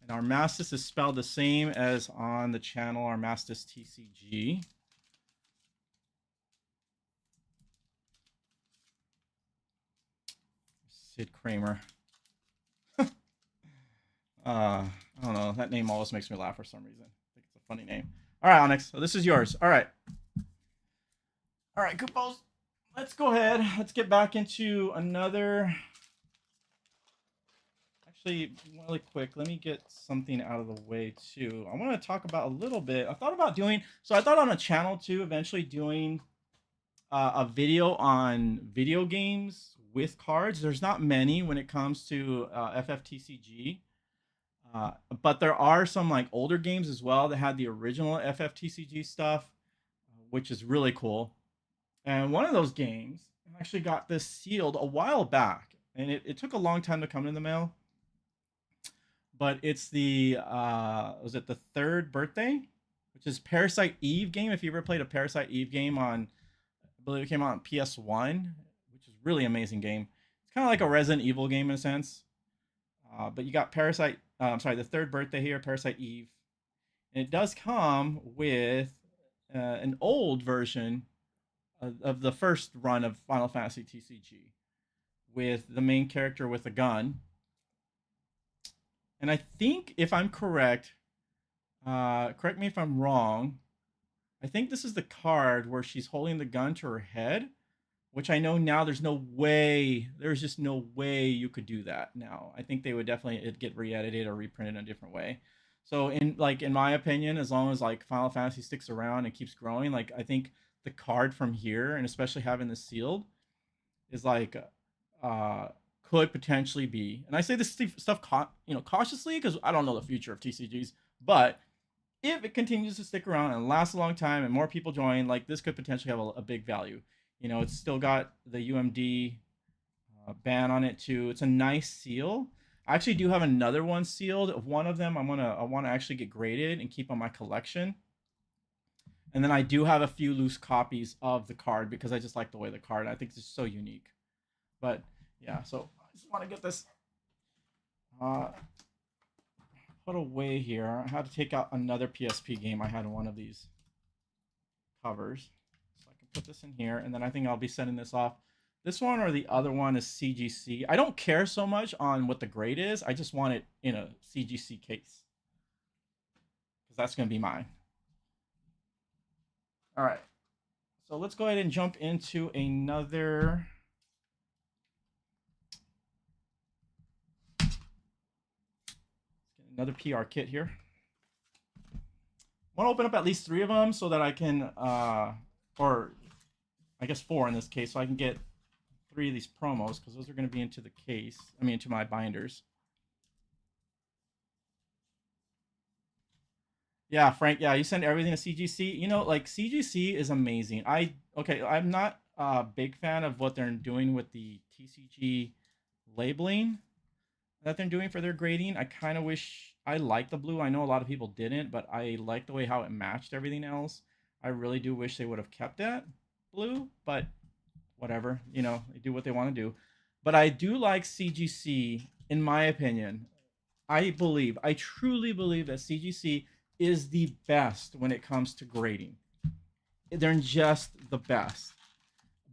And Armastis is spelled the same as on the channel, Armastis TCG. Sid Kramer. I don't know. That name always makes me laugh for some reason. I think it's a funny name. All right, Onyx. So this is yours. All right. All right, Coupos. Let's go ahead. Let's get back into another. Actually, really quick, let me get something out of the way too. I want to talk about a little bit. I thought about doing. So I thought on a channel too, eventually doing a video on video games with cards. There's not many when it comes to FFTCG. But there are some older games as well that had the original FFTCG stuff, which is really cool. And one of those games, I actually got this sealed a while back, and it took a long time to come in the mail. But it's the was it the third birthday, which is Parasite Eve game. If you ever played a Parasite Eve game I believe it came out on PS1, which is a really amazing game. It's kind of like a Resident Evil game in a sense. But you got Parasite. I'm sorry, the third birthday here, Parasite Eve, and it does come with an old version of the first run of Final Fantasy TCG with the main character with a gun. And I think, if I'm correct, correct me if I'm wrong, I think this is the card where she's holding the gun to her head, which I know now there's just no way you could do that now. I think they would definitely get re-edited or reprinted in a different way. So in my opinion, as long as like Final Fantasy sticks around and keeps growing, like I think the card from here, and especially having this sealed, is like uh could potentially be, and I say this stuff cautiously because I don't know the future of TCGs, but if it continues to stick around and last a long time and more people join, like this could potentially have a big value. It's still got the UMD ban on it too. It's a nice seal. I actually do have another one sealed. Of one of them, I want to actually get graded and keep on my collection. And then I do have a few loose copies of the card because I just like the way the card. I think it's just so unique. But yeah, so I just want to get this put away here. I had to take out another PSP game I had in one of these covers. So I can put this in here, and then I think I'll be sending this off. This one or the other one is CGC. I don't care so much on what the grade is. I just want it in a CGC case, because that's going to be mine. All right. So let's go ahead and jump into another PR kit here. I want to open up at least 3 of them so that I can, or I guess 4 in this case, so I can get 3 of these promos, because those are going to be into the case. Into my binders. Yeah, Frank. Yeah, you send everything to CGC. Like CGC is amazing. I'm not a big fan of what they're doing with the TCG labeling that they're doing for their grading. I kind of wish I liked the blue. I know a lot of people didn't, but I like the way how it matched everything else. I really do wish they would have kept that blue, but whatever. They do what they want to do. But I do like CGC, in my opinion. I truly believe that CGC is the best when it comes to grading. They're just the best.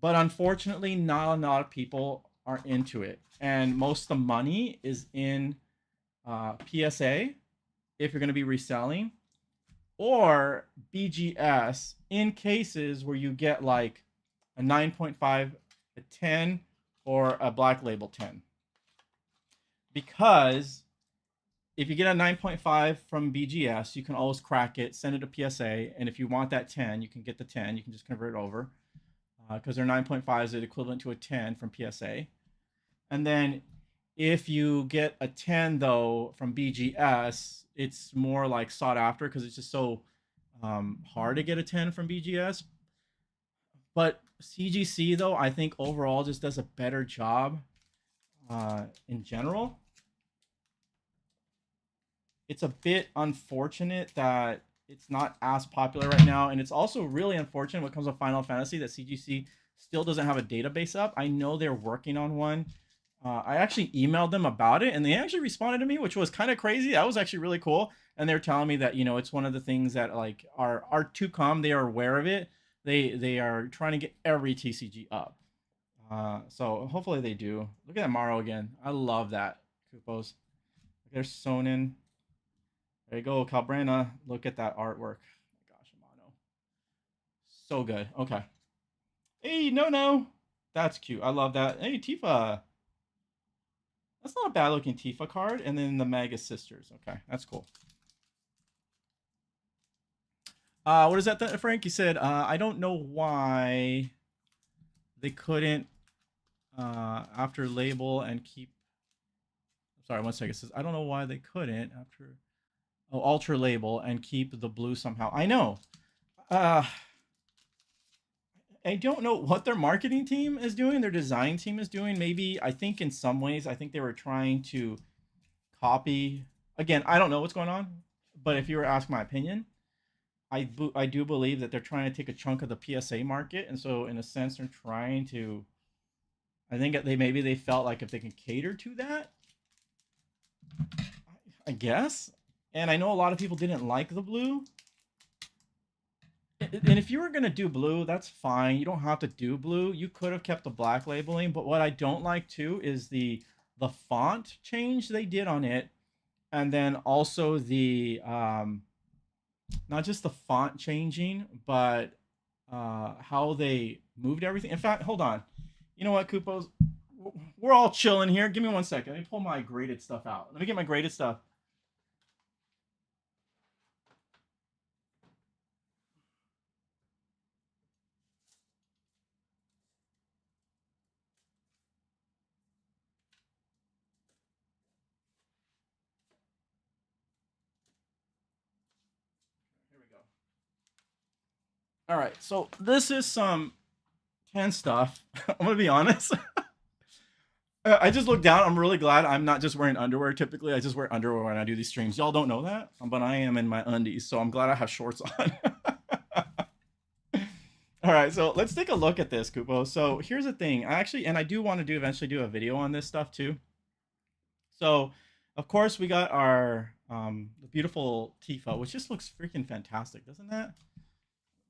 But unfortunately, not a lot of people are into it. And most of the money is in PSA, if you're going to be reselling, or BGS in cases where you get like a 9.5, a 10, or a black label 10. Because if you get a 9.5 from BGS, you can always crack it, send it to PSA, and if you want that 10, you can get the 10. You can just convert it over, because their 9.5 is equivalent to a 10 from PSA. And then if you get a 10, though, from BGS, it's more like sought after because it's just so hard to get a 10 from BGS. But CGC, though, I think overall just does a better job in general. It's a bit unfortunate that it's not as popular right now, and it's also really unfortunate when it comes to Final Fantasy that CGC still doesn't have a database up. I know they're working on one. I actually emailed them about it, and they actually responded to me, which was kind of crazy. That was actually really cool. And they're telling me that it's one of the things that like are to come. They are aware of it. They are trying to get every TCG up. So hopefully they do. Look at that Maro again. I love that. Kupos. There's Sonin. There you go, Calbrena. Look at that artwork. Oh my gosh, Amano. So good. Okay. Hey, no. That's cute. I love that. Hey, Tifa. That's not a bad looking Tifa card. And then the Magus Sisters. Okay, that's cool. What is that, Frank? You said, I don't know why they couldn't after label and keep. Sorry, 1 second. It says, I don't know why they couldn't after alter label and keep the blue somehow. I know. I don't know what their marketing team is doing, their design team is doing. Maybe, I think in some ways, I think they were trying to copy. Again, I don't know what's going on, but if you were asked my opinion, I do believe that they're trying to take a chunk of the PSA market, and so in a sense, they're trying to. I think they felt like if they can cater to that, I guess. And I know a lot of people didn't like the blue. And if you were gonna do blue, that's fine. You don't have to do blue. You could have kept the black labeling, but what I don't like too is the font change they did on it, and then also the not just the font changing, but how they moved everything. In fact, hold on. You know what, Kupos? We're all chilling here. Give me 1 second. Let me pull my graded stuff out. Let me get my graded stuff. Here we go. All right. So this is some 10 stuff. I'm gonna be honest. I just looked down. I'm really glad I'm not just wearing underwear. Typically, I just wear underwear when I do these streams. Y'all don't know that, but I am in my undies, so I'm glad I have shorts on. All right, so let's take a look at this, Kupo. So here's the thing. I actually, and I do want to do eventually do a video on this stuff too. So, of course, we got our the beautiful Tifa, which just looks freaking fantastic, doesn't that?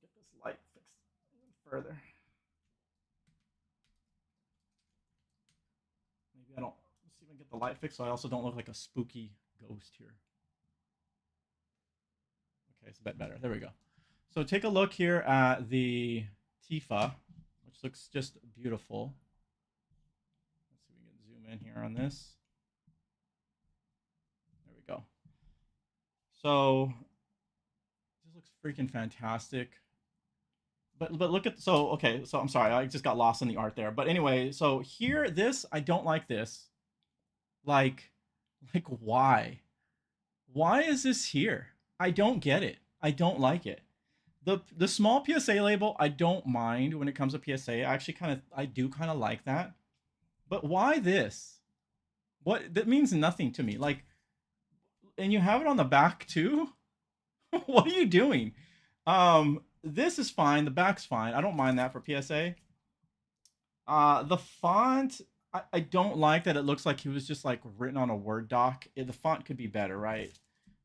Get this light fixed further. Maybe I don't. Let's see if I can get the light fixed, so I also don't look like a spooky ghost here. Okay, it's a bit better. There we go. So take a look here at the Tifa, which looks just beautiful. Let's see if we can zoom in here on this. There we go. So this looks freaking fantastic. But look at, so okay, so I'm sorry, I just got lost in the art there. But anyway, so here, this, I don't like this. Like why? Why is this here? I don't get it. I don't like it. The small PSA label, I don't mind when it comes to PSA. I actually I do kind of like that. But why this? What, that means nothing to me. Like, and you have it on the back too? What are you doing? This is fine. The back's fine. I don't mind that for PSA. The font, I don't like that it looks like he was just like written on a Word doc. The font could be better, right?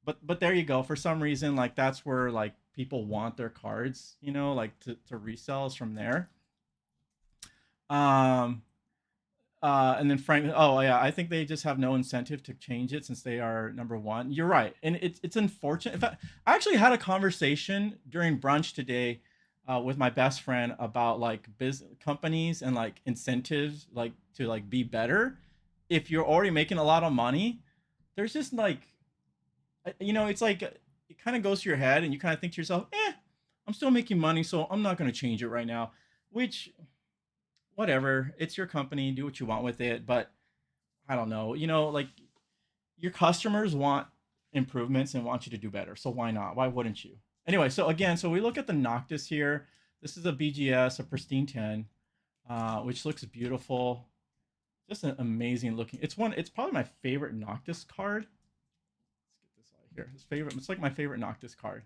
But there you go. For some reason, like that's where like people want their cards, you know, like to resell is from there. Um, and then Frank, oh yeah, I think they just have no incentive to change it since they are number one. You're right, and it's unfortunate. In fact, I actually had a conversation during brunch today with my best friend about like business companies and like incentives, like to like be better. If you're already making a lot of money, there's just like, you know, it's like it kind of goes to your head, and you kind of think to yourself, I'm still making money, so I'm not going to change it right now. Which, whatever, it's your company, do what you want with it. But I don't know, you know, like your customers want improvements and want you to do better, so why not? Why wouldn't you? Anyway, so again, so we look at the Noctis here. This is a BGS, a pristine 10, which looks beautiful. Just an amazing looking. It's probably my favorite Noctis card. Let's get this out of here. It's like my favorite Noctis card.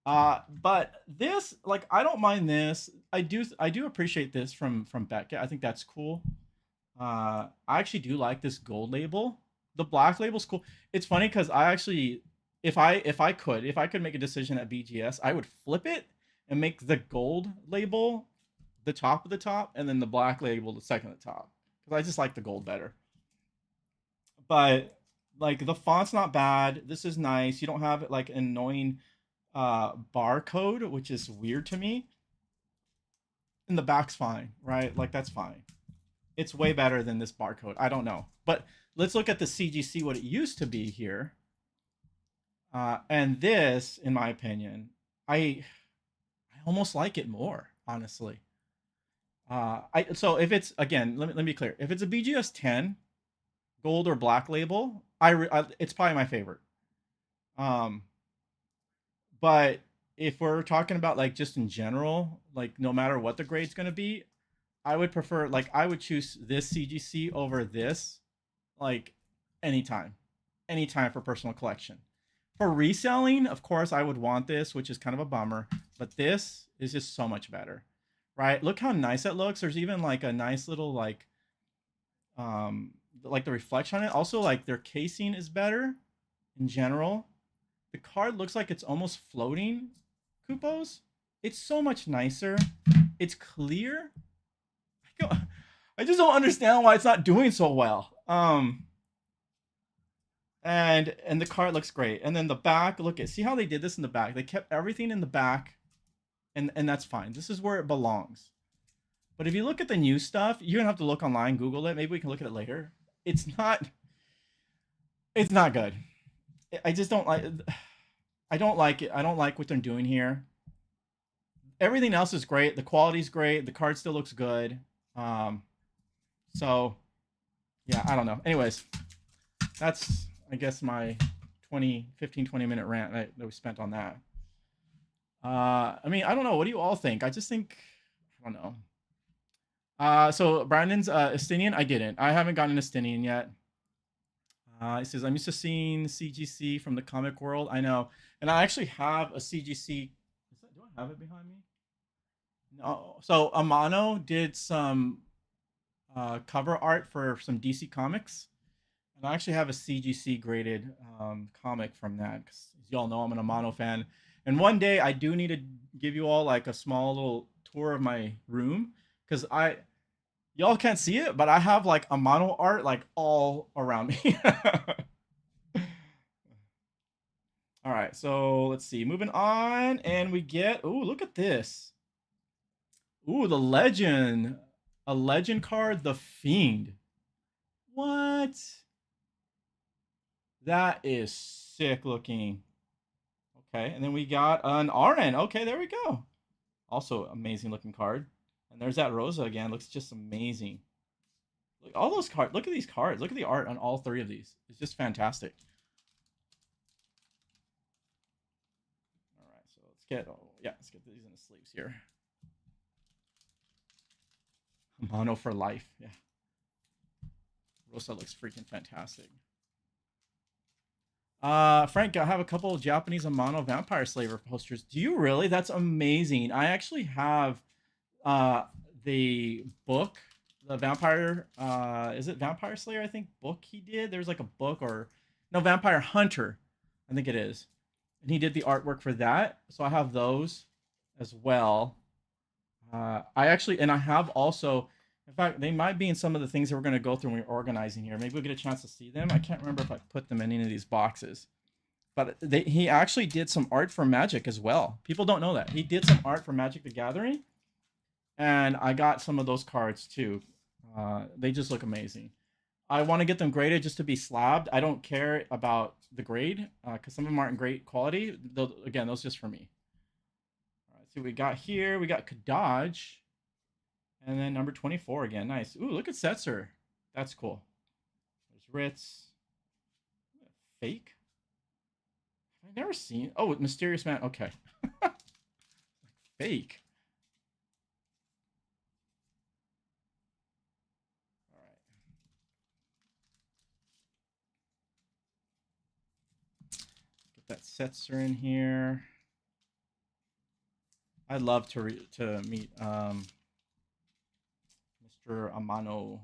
But this, like, I don't mind this. I do appreciate this from Beckett. I think that's cool. I actually do like this gold label. The black label's cool. It's funny because I actually, if I could make a decision at BGS, I would flip it and make the gold label the top of the top, and then the black label the second at the top. Because I just like the gold better. But like the font's not bad. This is nice. You don't have like an annoying barcode, which is weird to me. And the back's fine, right? Like that's fine. It's way better than this barcode. I don't know. But let's look at the CGC, what it used to be here. And this, in my opinion, I almost like it more, honestly. So if it's, again, let me be clear. If it's a BGS 10 gold or black label, it's probably my favorite. Um, but if we're talking about like just in general, like no matter what the grade's going to be, I would prefer, like I would choose this CGC over this, like anytime, anytime for personal collection. For reselling, of course, I would want this, which is kind of a bummer, but this is just so much better, right? Look how nice it looks. There's even like a nice little like the reflection on it. Also, like their casing is better in general. The card looks like it's almost floating. Kupos. It's so much nicer. It's clear. I just don't understand why it's not doing so well. And the card looks great. And then the back, look at see how they did this in the back. They kept everything in the back, and that's fine. This is where it belongs. But if you look at the new stuff, you're gonna have to look online, Google it. Maybe we can look at it later. It's not good. I just don't like I don't like it. I don't like what they're doing here. Everything else is great. The quality's great. The card still looks good. So yeah, I don't know. Anyways, that's I guess my 20 minute rant that we spent on that. I mean, I don't know. What do you all think? I just think I don't know. So Brandon's Estinian. I didn't. I haven't gotten an Estinian yet. He says I'm used to seeing CGC from the comic world. I know, and I actually have a CGC. Do I have it behind me? No. So Amano did some cover art for some DC comics, and I actually have a CGC graded comic from that. Because as y'all know, I'm an Amano fan, and one day I do need to give you all like a small little tour of my room because y'all can't see it, but I have like Amano art like all around me. All right, so let's see. Moving on, and we get look at this. The legend. A legend card, the Fiend. What? That is sick looking. Okay, and then we got an RN. Okay, there we go. Also amazing looking card. And there's that Rosa again. Looks just amazing. Look, all those cards. Look at these cards. Look at the art on all three of these. It's just fantastic. All right, so let's get these in the sleeves here. Mono for life. Yeah. Rosa looks freaking fantastic. Frank, I have a couple of Japanese Amano Vampire Slayer posters. Do you really? That's amazing. I actually have the book, the Vampire, is it Vampire Slayer, I think, book he did? There's like a book Vampire Hunter, I think it is. And he did the artwork for that. So I have those as well. I have also, in fact, they might be in some of the things that we're going to go through when we're organizing here. Maybe we'll get a chance to see them. I can't remember if I put them in any of these boxes. But he actually did some art for Magic as well. People don't know that. He did some art for Magic the Gathering. And I got some of those cards too. They just look amazing. I want to get them graded just to be slabbed. I don't care about the grade because some of them aren't great quality. Again, those just for me. See what we got here. We got Kadaj. And then number 24 again. Nice. Ooh, look at Setzer. That's cool. There's Ritz. Fake? I've never seen. Oh, Mysterious Man. Okay. Fake. All right. Get that Setzer in here. I'd love to meet Mr. Amano.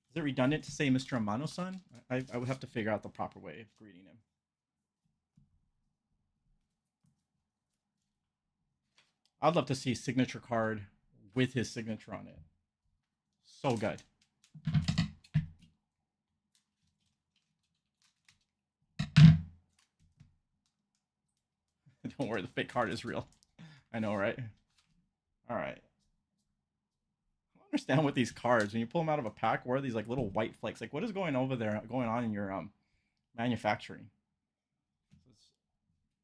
Is it redundant to say Mr. Amano-san? I would have to figure out the proper way of greeting him. I'd love to see a signature card with his signature on it. So good. Don't worry, the fake card is real. I know, right? All right. I don't understand what these cards, when you pull them out of a pack, where are these like little white flakes? Like, what is going on in your manufacturing?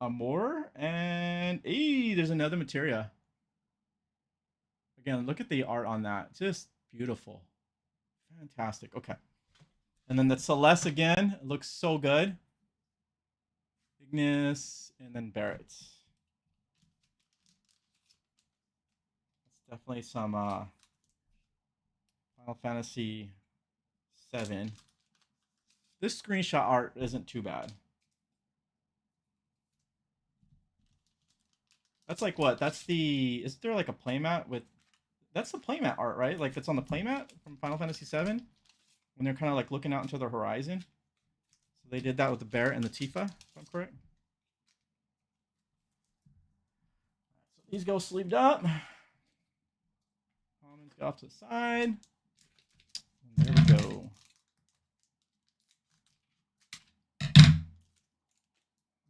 Amor, and there's another materia. Again, look at the art on that. Just beautiful. Fantastic. Okay. And then the Celeste again. It looks so good. Ignis, and then Barrett. Definitely some Final Fantasy 7. This screenshot art isn't too bad. That's like what? Is there like a playmat with... That's the playmat art, right? Like it's on the playmat from Final Fantasy 7 when they're kind of like looking out into the horizon. So they did that with the Barrett and the Tifa, if I'm correct. These go sleeved up. Commons go off to the side. And there we go.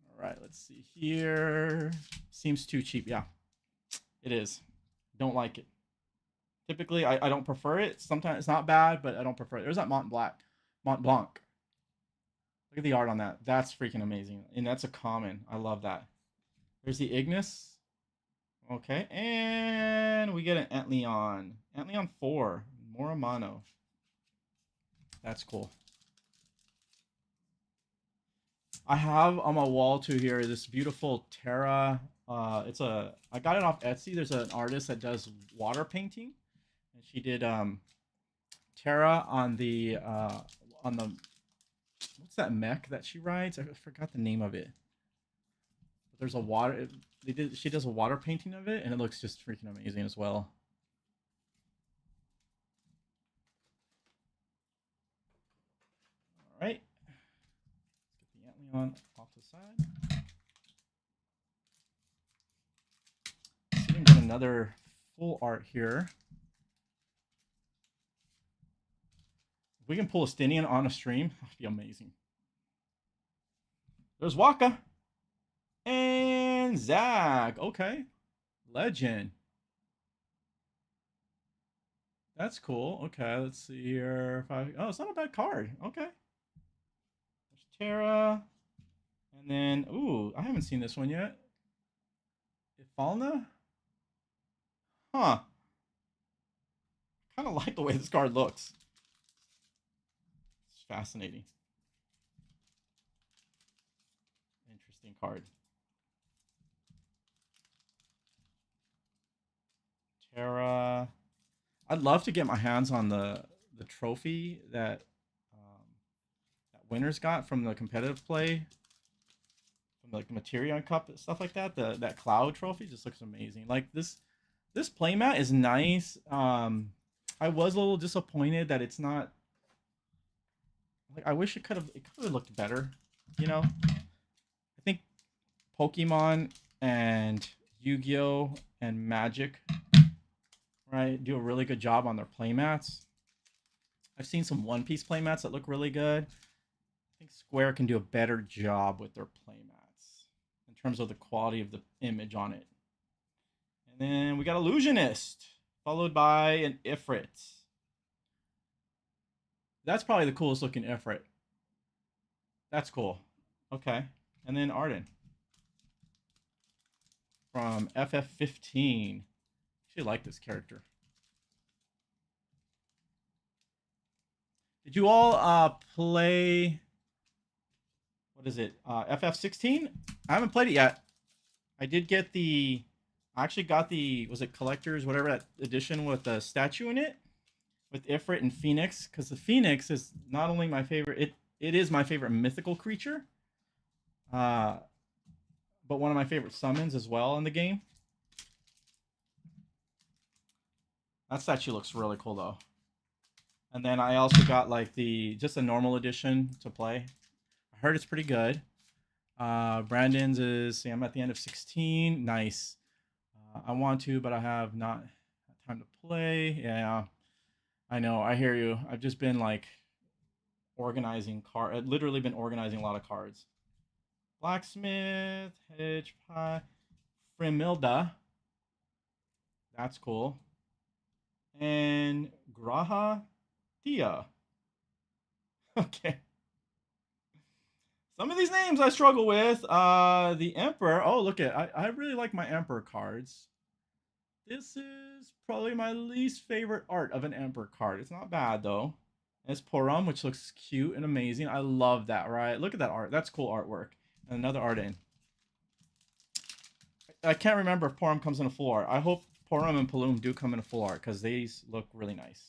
All right, let's see here. Seems too cheap. Yeah, it is. Don't like it. Typically, I don't prefer it. Sometimes it's not bad, but I don't prefer it. There's that Mont Blanc. Look at the art on that. That's freaking amazing. And that's a common. I love that. There's the Ignis. Okay. And we get an Antleon. Antleon 4. Moramano. That's cool. I have on my wall too here this beautiful Terra. I got it off Etsy. There's an artist that does water painting. And she did Terra on the what's that mech that she rides? I forgot the name of it. But there's a water. She does a water painting of it, and it looks just freaking amazing as well. All right, let's get the Antleon off the side. Let's see if we can get another full art here. If we can pull a Stinian on a stream, that'd be amazing. There's Waka. And Zag. Okay. Legend. That's cool. Okay, let's see here. Oh, it's not a bad card. Okay. There's Terra. And then, ooh, I haven't seen this one yet. Ifalna? Huh. Kind of like the way this card looks. It's fascinating. Interesting card. Terra. I'd love to get my hands on the trophy that that winners got from the competitive play, from like the Materion Cup and stuff like that. That Cloud trophy just looks amazing. Like this playmat is nice. I was a little disappointed that it's not. Like I wish it could have looked better. You know, I think Pokemon and Yu-Gi-Oh and Magic, right, do a really good job on their playmats. I've seen some One Piece playmats that look really good. I think Square can do a better job with their playmats in terms of the quality of the image on it. And then we got Illusionist, followed by an Ifrit. That's probably the coolest looking Ifrit. That's cool. Okay. And then Arden from FF15. Actually like this character. Did you all play, what is it, FF16? I haven't played it yet. I did get I actually got the, was it Collector's, whatever that edition with the statue in it, with Ifrit and Phoenix, because the Phoenix is not only my favorite, it is my favorite mythical creature, but one of my favorite summons as well in the game. That statue looks really cool though. And then I also got like just a normal edition to play. I heard it's pretty good. Brandon's is, see, I'm at the end of 16. Nice. I want to, but I have not had time to play. Yeah, I know. I hear you. I've just been like organizing I've literally been organizing a lot of cards. Blacksmith, Hedge Pie, Frimilda. That's cool. And Graha Tia. Okay. Some of these names I struggle with. The Emperor. Oh, look at I really like my Emperor cards. This is probably my least favorite art of an Emperor card. It's not bad though. It's Porum, which looks cute and amazing. I love that, right? Look at that art. That's cool artwork. And another art in. I can't remember if Porum comes in a full art. I hope Porum and Paloom do come in a full art because these look really nice.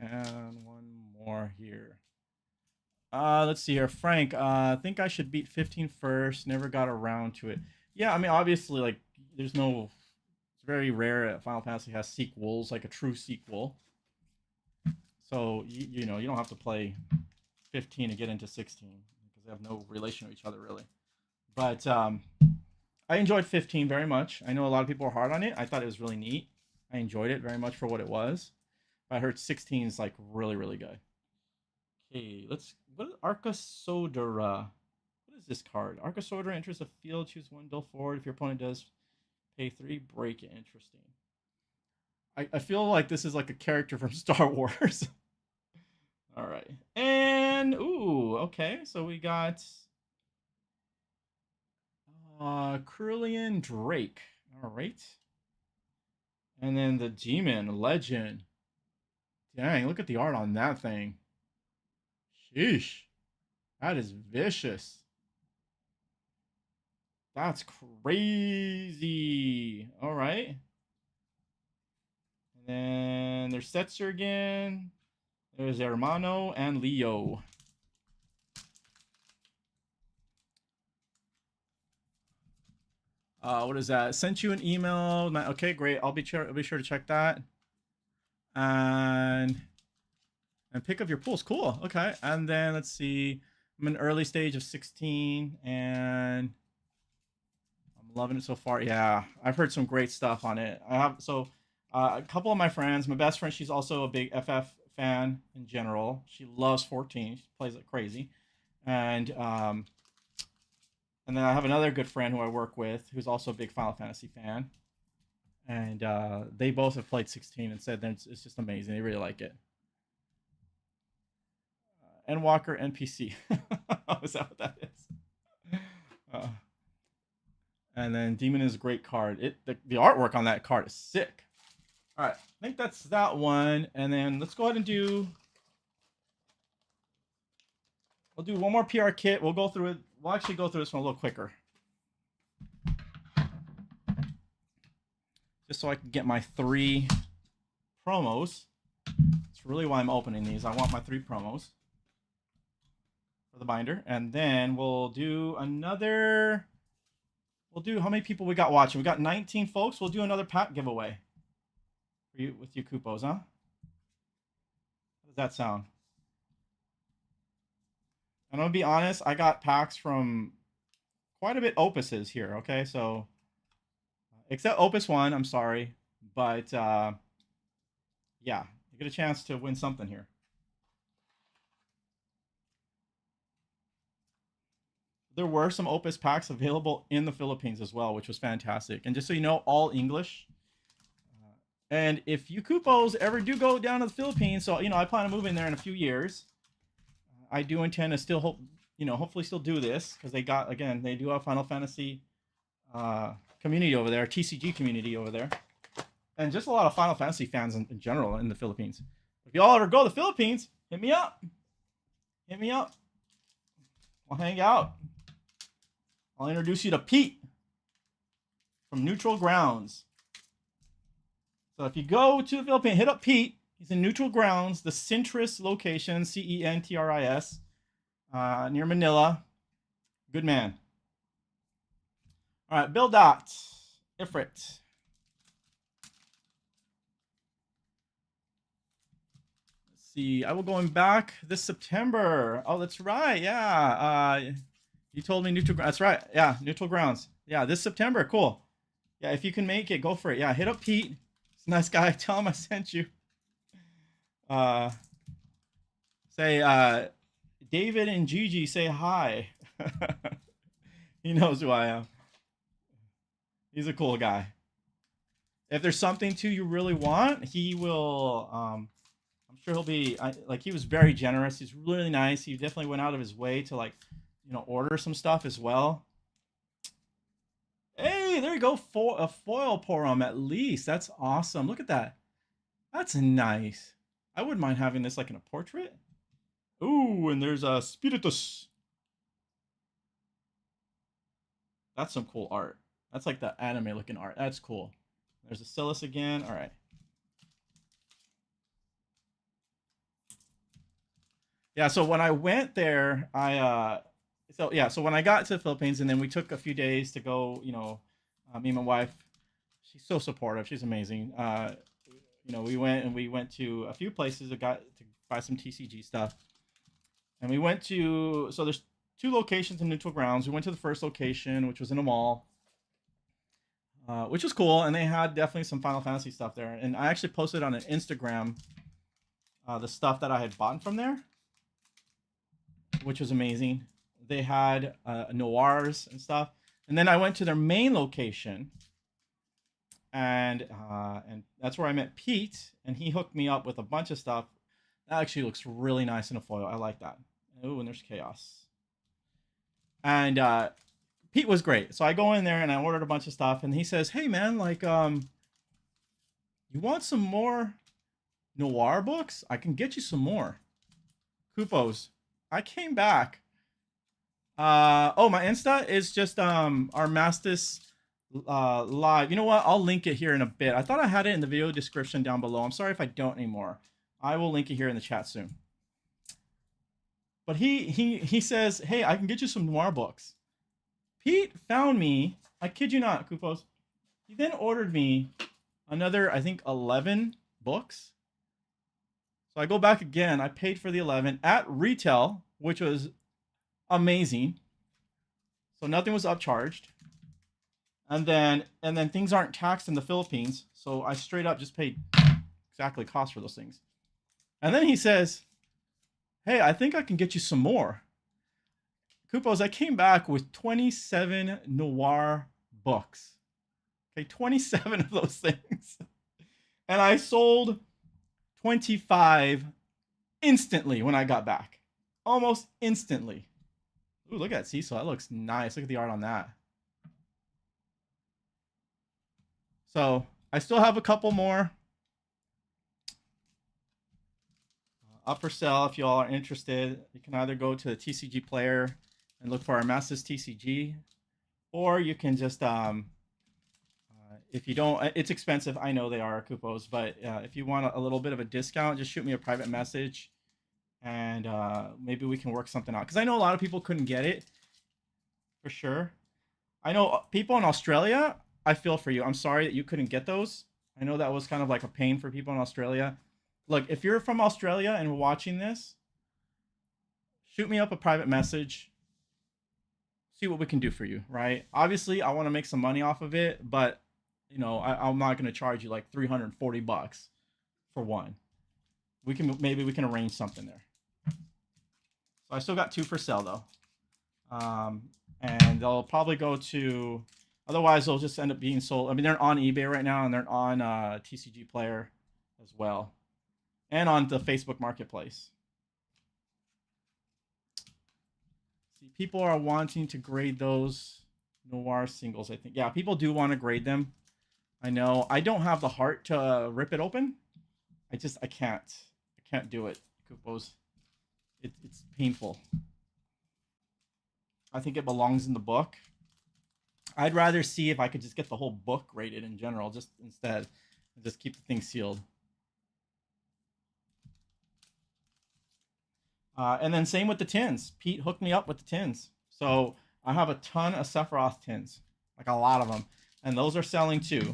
And one more here. Let's see here. Frank, I think I should beat 15 first. Never got around to it. Yeah, I mean, obviously, like, it's very rare that Final Fantasy has sequels, like a true sequel. So you know you don't have to play 15 to get into 16 because they have no relation to each other really. But I enjoyed 15 very much. I know a lot of people are hard on it. I thought it was really neat. I enjoyed it very much for what it was. But I heard 16 is like really really good. Okay, let's. What is Arca Sodera? What is this card? Arca Sodera enters the field. Choose one, deal forward. If your opponent does, pay 3. Break it. Interesting. I feel like this is like a character from Star Wars. All right, and ooh, okay. So we got Curlian Drake. All right, and then the Demon Legend. Dang, look at the art on that thing. Sheesh. That is vicious. That's crazy. All right. And then there's Setzer again. There's Hermano and Leo. What is that? Sent you an email. Okay, great. I'll be sure to check that. And pick up your pools. Cool. Okay. And then let's see. I'm in early stage of 16 and I'm loving it so far. Yeah, I've heard some great stuff on it. I have a couple of my friends, my best friend, she's also a big FF fan in general. She loves 14. She plays it crazy. And then I have another good friend who I work with who's also a big Final Fantasy fan. And they both have played 16 and said that it's just amazing. They really like it. Endwalker NPC. Is that what that is? And then Demon is a great card. The artwork on that card is sick. All right, I think that's that one. And then let's go ahead and we'll do one more PR kit. We'll go through it. We'll actually go through this one a little quicker. Just so I can get my 3 promos. That's really why I'm opening these. I want my 3 promos for the binder. And then we'll do another. We'll do how many people we got watching? We got 19 folks. We'll do another pack giveaway for you with you Kupos, huh? How does that sound? I'm gonna be honest, I got packs from quite a bit opuses here, okay? So except Opus 1, I'm sorry. But yeah, you get a chance to win something here. There were some Opus packs available in the Philippines as well, which was fantastic. And just so you know, all English. And if you Kupos ever do go down to the Philippines, so I plan on moving there in a few years. I do intend to still hopefully still do this because they do have Final Fantasy community over there, TCG community over there, and just a lot of Final Fantasy fans in general in the Philippines. If y'all ever go to the Philippines, hit me up. Hit me up. We'll hang out. I'll introduce you to Pete from Neutral Grounds. So if you go to the Philippines, hit up Pete. He's in Neutral Grounds, the Centris location, Centris, near Manila. Good man. All right, Bill Dot, Ifrit. Let's see, I will going back this September. Oh, that's right. Yeah. You told me Neutral Grounds. That's right. Yeah, Neutral Grounds. Yeah, this September. Cool. Yeah, if you can make it, go for it. Yeah, hit up Pete. He's a nice guy. Tell him I sent you. Say David and Gigi say hi. He knows who I am. He's a cool guy. If there's something you really want, he will. I'm sure he'll be he was very generous. He's really nice. He definitely went out of his way to order some stuff as well. Hey, there you go. A foil Porom at least. That's awesome. Look at that. That's nice. I wouldn't mind having this in a portrait. Ooh, and there's a Spiritus. That's some cool art. That's like the anime looking art. That's cool. There's a Silas again. All right. Yeah, so when I went there, so when I got to the Philippines and then we took a few days to go, me and my wife, she's so supportive. She's amazing. We went to a few places that got to buy some TCG stuff. And we went to, so there's 2 locations in Neutral Grounds. We went to the first location, which was in a mall, which was cool. And they had definitely some Final Fantasy stuff there. And I actually posted on an Instagram the stuff that I had bought from there, which was amazing. They had noirs and stuff. And then I went to their main location, and that's where I met Pete, and he hooked me up with a bunch of stuff. That actually looks really nice in a foil. I like that. Oh, and there's chaos. And Pete was great. So I go in there and I ordered a bunch of stuff, and he says, "Hey man, like you want some more noir books? I can get you some more." Kupos, I came back. Oh, my Insta is just our Mastis live. You know what? I'll link it here in a bit. I thought I had it in the video description down below. I'm sorry if I don't anymore. I will link it here in the chat soon. But he says, "Hey, I can get you some noir books." Pete found me. I kid you not, Kupos. He then ordered me another, I think, 11 books. So I go back again. I paid for the 11 at retail, which was amazing. So nothing was upcharged. And then things aren't taxed in the Philippines. So I straight up just paid exactly cost for those things. And then he says, "Hey, I think I can get you some more." Kupos, I came back with 27 noir books. Okay, 27 of those things. And I sold 25 instantly when I got back. Almost instantly. Ooh, look at that Cecil. That looks nice. Look at the art on that. So I still have a couple more up for sale. If you all are interested, you can either go to the TCG player and look for our Masters TCG, or you can just if you don't, it's expensive. I know they are, Kupos, but if you want a little bit of a discount, just shoot me a private message, and maybe we can work something out. Because I know a lot of people couldn't get it, for sure. I know people in Australia, I feel for you. I'm sorry that you couldn't get those. I know that was kind of like a pain for people in Australia. Look, if you're from Australia and watching this, shoot me up a private message. See what we can do for you, right? Obviously, I want to make some money off of it, but you know, I'm not going to charge you like $340 for one. Maybe we can arrange something there. So I still got 2 for sale though, and they'll probably go to. Otherwise, they'll just end up being sold. I mean, they're on eBay right now, and they're on TCG Player as well, and on the Facebook Marketplace. See, people are wanting to grade those noir singles, I think. Yeah, people do want to grade them. I know. I don't have the heart to rip it open. I can't. I can't do it, Kupos. It's painful. I think it belongs in the book. I'd rather see if I could just get the whole book graded in general, just instead, and just keep the thing sealed. And then same with the tins. Pete hooked me up with the tins. So I have a ton of Sephiroth tins, like a lot of them. And those are selling too.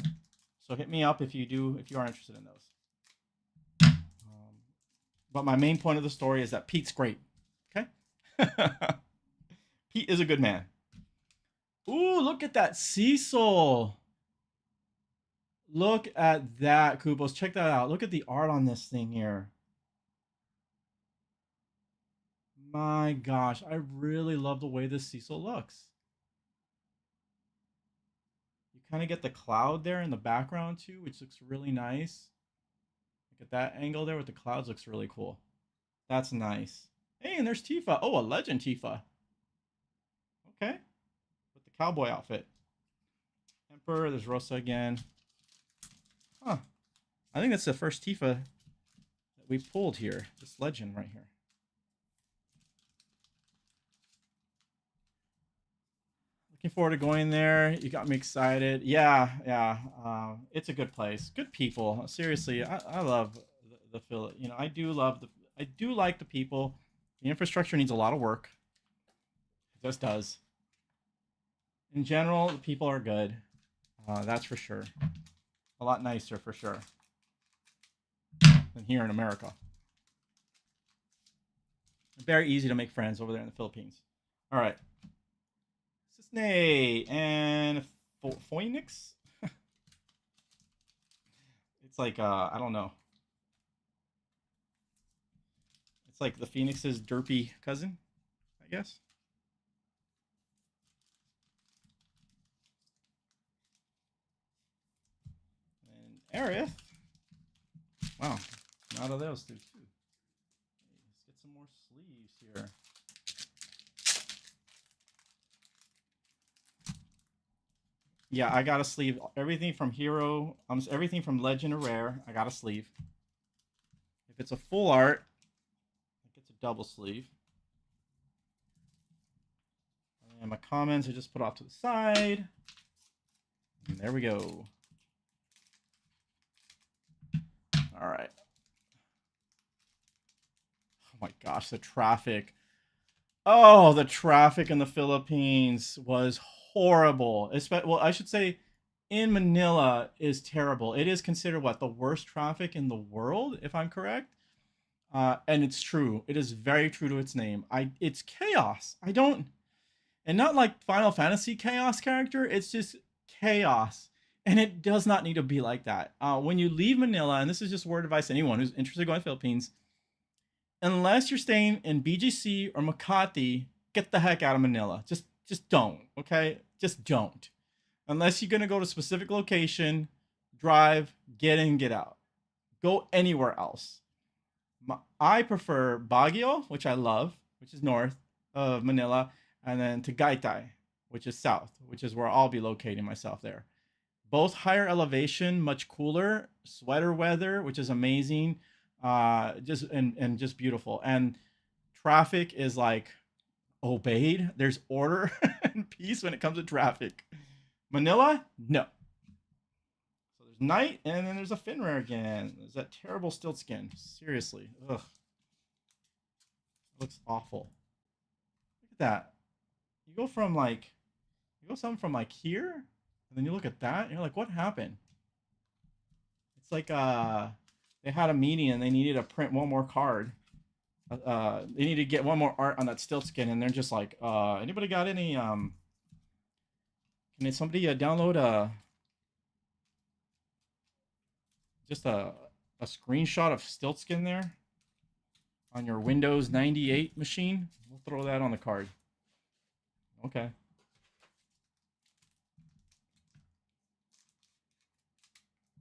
So hit me up if you are interested in those. But my main point of the story is that Pete's great. Okay? Pete is a good man. Ooh, look at that Cecil. Look at that, Kupos. Check that out. Look at the art on this thing here. My gosh, I really love the way this Cecil looks. You kind of get the cloud there in the background too, which looks really nice. Look at that angle there with the clouds, looks really cool. That's nice. Hey, and there's Tifa. Oh, a legend Tifa. Okay. With the cowboy outfit. Emperor, there's Rosa again. Huh. I think that's the first Tifa that we pulled here. This legend right here. Looking forward to going there. You got me excited. Yeah. It's a good place. Good people. Seriously, I love the Philly. You know, I do like the people. The infrastructure needs a lot of work. It just does. In general, the people are good. That's for sure. A lot nicer for sure than here in America. Very easy to make friends over there in the Philippines. All right. Cisne and Phoenix. It's like I don't know. It's like the Phoenix's derpy cousin, I guess. And Aerith. Wow, out of those two too. Let's get some more sleeves here. Yeah, I got a sleeve. Everything from Hero, everything from Legend to Rare, I got a sleeve. If it's a full art, it gets a double sleeve. And my comments are just put off to the side. And there we go. All right. Oh my gosh, the traffic. Oh, the traffic in the Philippines was horrible. Well, I should say in Manila is terrible. It is considered what, the worst traffic in the world, if I'm correct. And it's true. It is very true to its name. It's chaos. I don't, and not like Final Fantasy chaos character. It's just chaos, and it does not need to be like that. When you leave Manila, and this is just word advice to anyone who's interested in going to the Philippines, unless you're staying in BGC or Makati, get the heck out of Manila. Just don't. Okay, just don't. Unless you're gonna go to a specific location, drive, get in, get out. Go anywhere else. I prefer Baguio, which I love, which is north of Manila, and then Tagaytay, which is south, which is where I'll be locating myself there. Both higher elevation, much cooler, sweater weather, which is amazing, and just beautiful. And traffic is like obeyed. There's order and peace when it comes to traffic. Manila, no. So there's night, and then there's a Finrare again. There's that terrible stilt skin. Seriously, ugh, it looks awful. Look at that. You go from like, you go something from like here, and then you look at that, and you're like, what happened? It's like they had a meeting and they needed to print one more card. They need to get one more art on that stilt skin, and they're just like, anybody got any can somebody download just a screenshot of stilt skin there on your Windows 98 machine? We'll throw that on the card. Okay.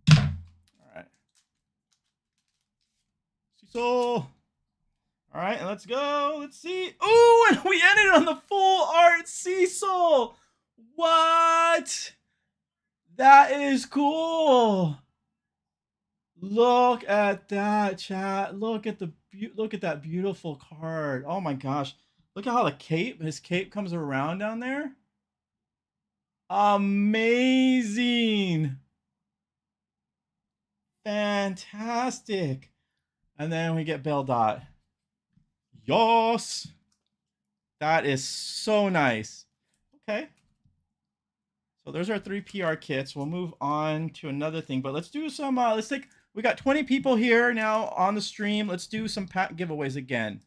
All right. So all right, and let's go. Let's see. Ooh, and we ended on the full art Cecil. What? That is cool. Look at that, chat. Look at that beautiful card. Oh my gosh. Look at how his cape comes around down there. Amazing. Fantastic. And then we get Bell Dot. Yos. That is so nice. Okay. So there's our 3 PR kits. We'll move on to another thing, but let's do some, we got 20 people here now on the stream. Let's do some pack giveaways again.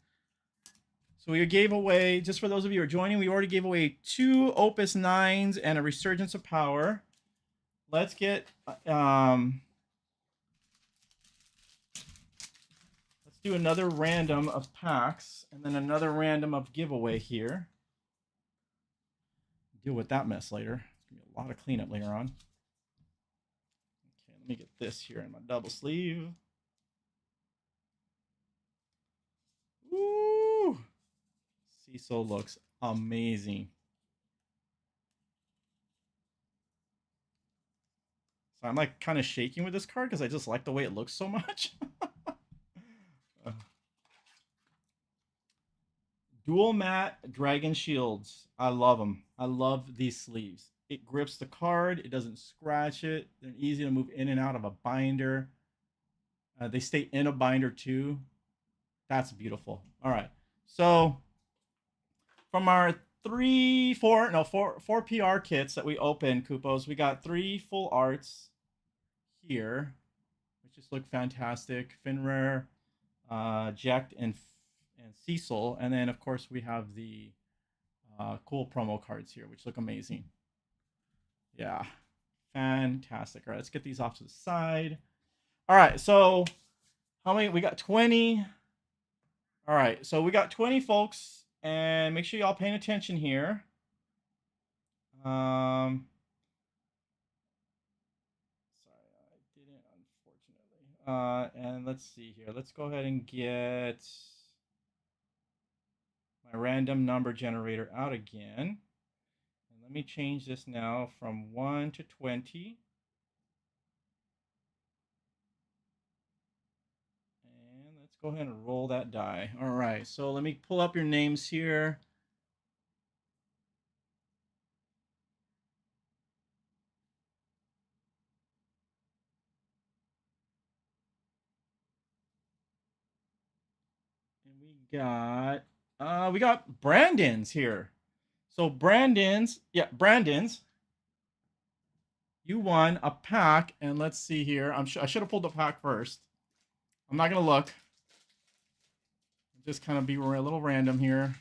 So we gave away, just for those of you who are joining, we already gave away 2 Opus 9s and a Resurgence of Power. Let's get, let's do another random of packs and then another random of giveaway here. Deal with that mess later. It's gonna be a lot of cleanup later on. Okay, let me get this here in my double sleeve. Woo! Cecil looks amazing. So I'm like kind of shaking with this card because I just like the way it looks so much. Dual matte dragon shields. I love them. I love these sleeves. It grips the card. It doesn't scratch it. They're easy to move in and out of a binder. They stay in a binder too. That's beautiful. All right. So from our four PR kits that we opened, Kupos, we got 3 full arts here, which just look fantastic. Finrare, Jekt, and and Cecil. And then, of course, we have the cool promo cards here, which look amazing. Yeah, fantastic. All right, let's get these off to the side. All right, so how many? We got 20. All right, so we got 20 folks, and make sure y'all paying attention here. Sorry, I didn't, unfortunately. And let's see here. Let's go ahead and get my random number generator out again. And let me change this now from 1 to 20. And let's go ahead and roll that die. All right, so let me pull up your names here. And we got Brandon's here. So Brandon's, you won a pack, and let's see here. I should have pulled the pack first. I'm not gonna look. Just kind of be a little random here.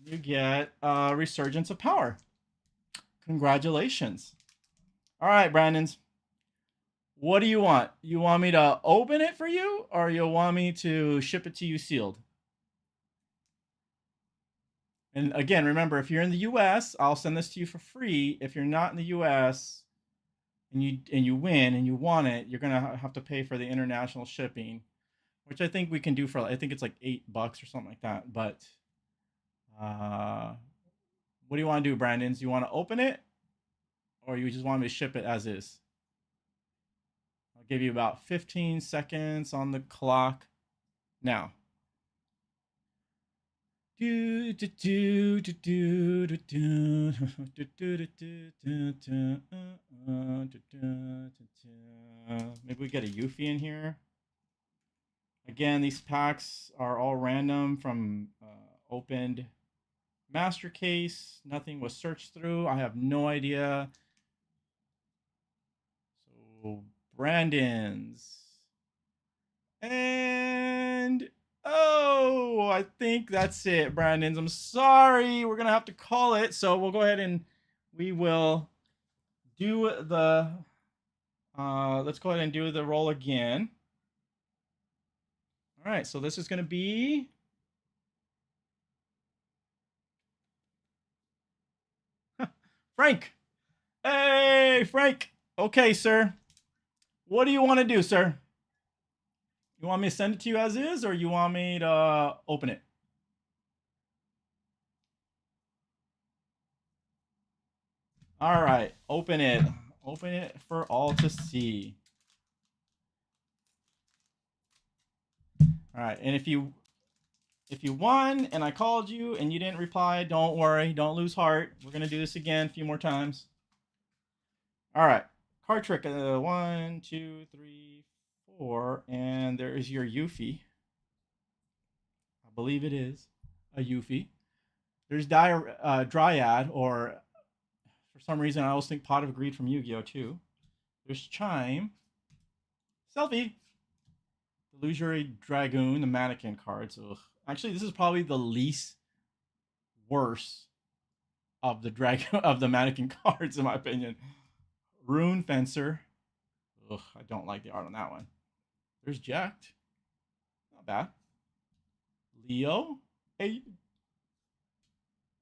You get Resurgence of Power. Congratulations. All right, Brandon's. What do you want? You want me to open it for you, or you want me to ship it to you sealed? And again, remember, if you're in the U.S., I'll send this to you for free. If you're not in the U.S. and you win and you want it, you're gonna have to pay for the international shipping, which I think we can do for. I think it's like $8 or something like that. But what do you want to do, Brandon? Do you want to open it, or you just want me to ship it as is? I'll give you about 15 seconds on the clock now. Maybe we get a Yuffie in here. Again, these packs are all random from opened master case. Nothing was searched through. I have no idea. So Brandon's. And oh, I think that's it, Brandon's. I'm sorry. We're going to have to call it. So we'll go ahead and we will do the, let's go ahead and do the roll again. All right. So this is going to be Frank. Hey, Frank. Okay, sir. What do you want to do, sir? You want me to send it to you as is, or you want me to open it? All right, open it. Open it for all to see. All right, and if you won and I called you and you didn't reply, don't worry, don't lose heart. We're gonna do this again a few more times. All right, card trick. 1, 2, 3, 4, and there is your Yuffie. I believe it is a Yuffie. There's Dryad, or for some reason I always think Pot of Greed from Yu-Gi-Oh too. There's Chime, Selfie, the Illusory Dragoon, the Mannequin cards. Ugh. Actually, this is probably the least worst of the Mannequin cards in my opinion. Rune Fencer. Ugh, I don't like the art on that one. There's Jacked. Not bad. Leo. Hey.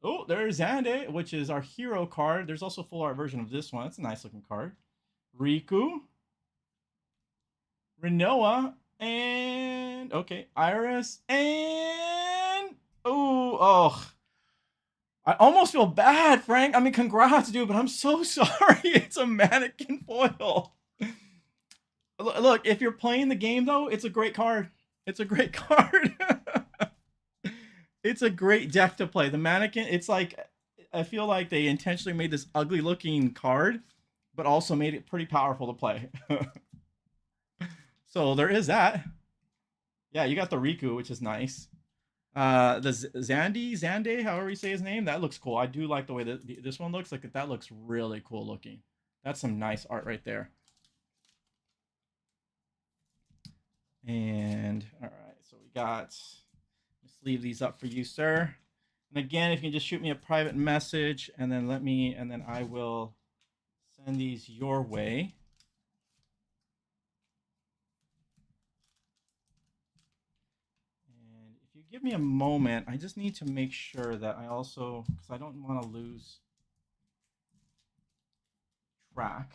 Oh, there's Xande, which is our hero card. There's also a full art version of this one. It's a nice looking card. Riku. Renoa. And okay, Iris. And oh. I almost feel bad, Frank. I mean, congrats, dude, but I'm so sorry. It's a mannequin foil. Look, if you're playing the game, though, it's a great card. It's a great card. It's a great deck to play. The mannequin, it's like, I feel like they intentionally made this ugly looking card, but also made it pretty powerful to play. So there is that. Yeah, you got the Riku, which is nice. The Xande, however you say his name, that looks cool. I do like the way that this one looks. Like that looks really cool looking. That's some nice art right there. And all right, So we got, let's leave these up for you, sir. And again, if you can just shoot me a private message and then and then I will send these your way. And if you give me a moment, I just need to make sure that I also, because I don't want to lose track.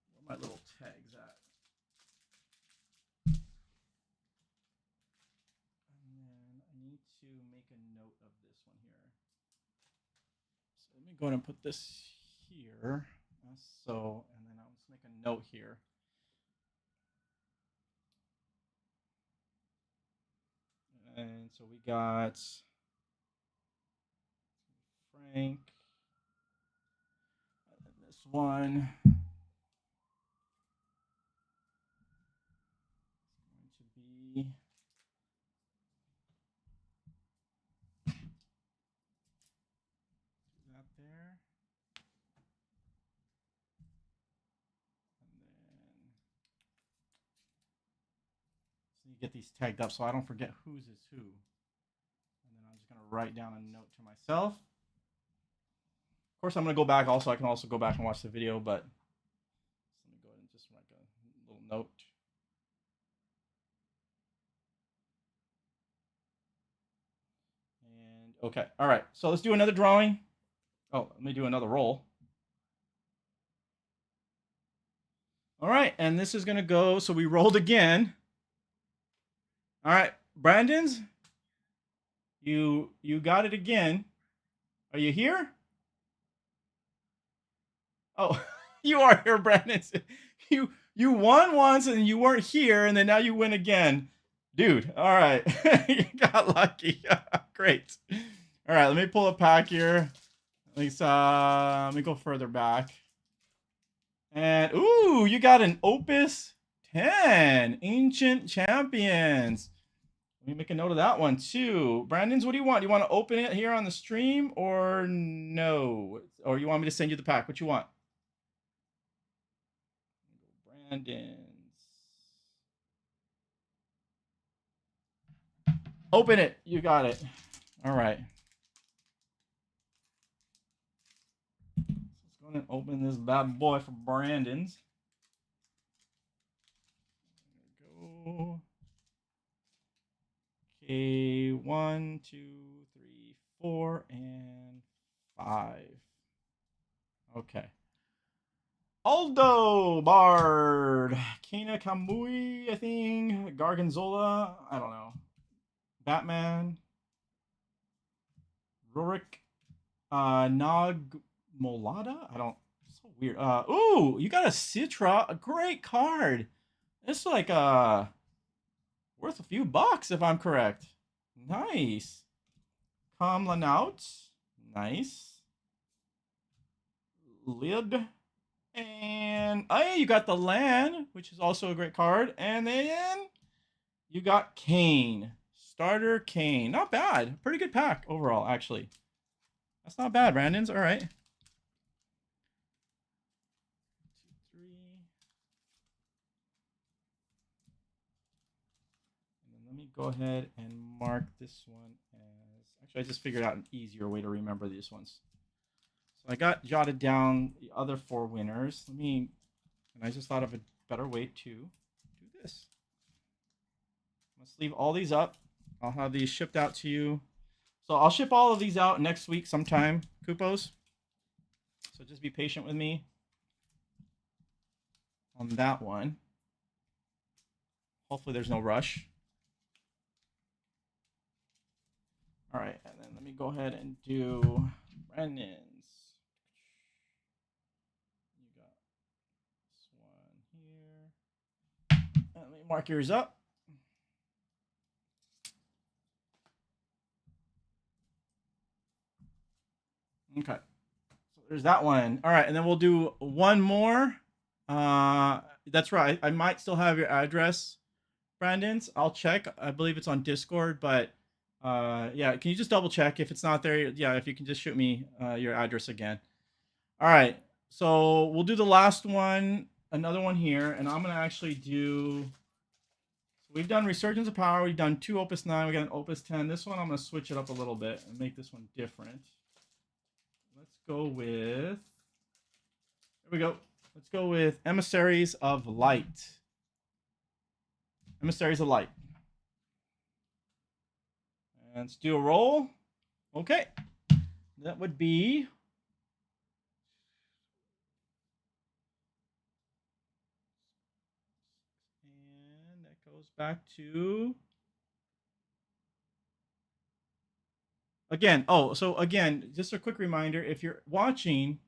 Where are my little tags at? And then I need to make a note of this one here. So let me go ahead and put this here. So, and then I'll just make a note here. And so we got Frank. And this one. It's going to be that there. And then so you get these tagged up so I don't forget whose is who. And then I'm just going to write down a note to myself. Of course, I'm going to go back also. I can also go back and watch the video, but let me go ahead and just write a little note. And okay. All right. So let's do another drawing. Oh, let me do another roll. All right. And this is going to go. So we rolled again. All right. Brandon's. You got it again. Are you here? Oh, you are here, Brandon. You won once and you weren't here, and then now you win again. Dude, all right. You got lucky. Great. All right, let me pull a pack here. Let me go further back. And, ooh, you got an Opus 10, Ancient Champions. Let me make a note of that one, too. Brandon's, what do you want? Do you want to open it here on the stream or no? Or you want me to send you the pack? What you want? Brandon's. Open it. You got it. All right. Let's go ahead and open this bad boy for Brandon's. There we go. Okay, 1, 2, 3, 4, and 5. Okay. Aldo Bard, Kana Kamui, I think, Gargonzola, I don't know. Batman, Rurik, Nog Molada, I don't. So weird. Ooh, you got a Citra, a great card. It's like worth a few bucks if I'm correct. Nice. Comlanout, nice. Lid. And oh, you got the Land, which is also a great card. And then you got Kane. Starter Kane. Not bad. Pretty good pack overall, actually. That's not bad, Brandon's. All right. 2, 3. And then let me go ahead and mark this one as... Actually, I just figured out an easier way to remember these ones. So I got jotted down the other 4 winners. And I just thought of a better way to do this. Let's leave all these up. I'll have these shipped out to you. So I'll ship all of these out next week sometime, Kupos. So just be patient with me on that one. Hopefully there's no rush. All right, and then let me go ahead and do Brandon's. You got this one here. And let me mark yours up. Okay, so there's that one. All right, and then we'll do one more. That's right. I might still have your address, Brandon's. I'll check. I believe it's on Discord, but yeah, can you just double check if it's not there? Yeah, if you can just shoot me your address again. All right, so we'll do the last one, another one here, and I'm gonna actually do. We've done Resurgence of Power. We've done 2 Opus 9. We got an Opus 10. This one, I'm going to switch it up a little bit and make this one different. Let's go with... Here we go. Let's go with Emissaries of Light. Emissaries of Light. And let's do a roll. Okay. That would be... And that goes back to... Again, so again, just a quick reminder, if you're watching,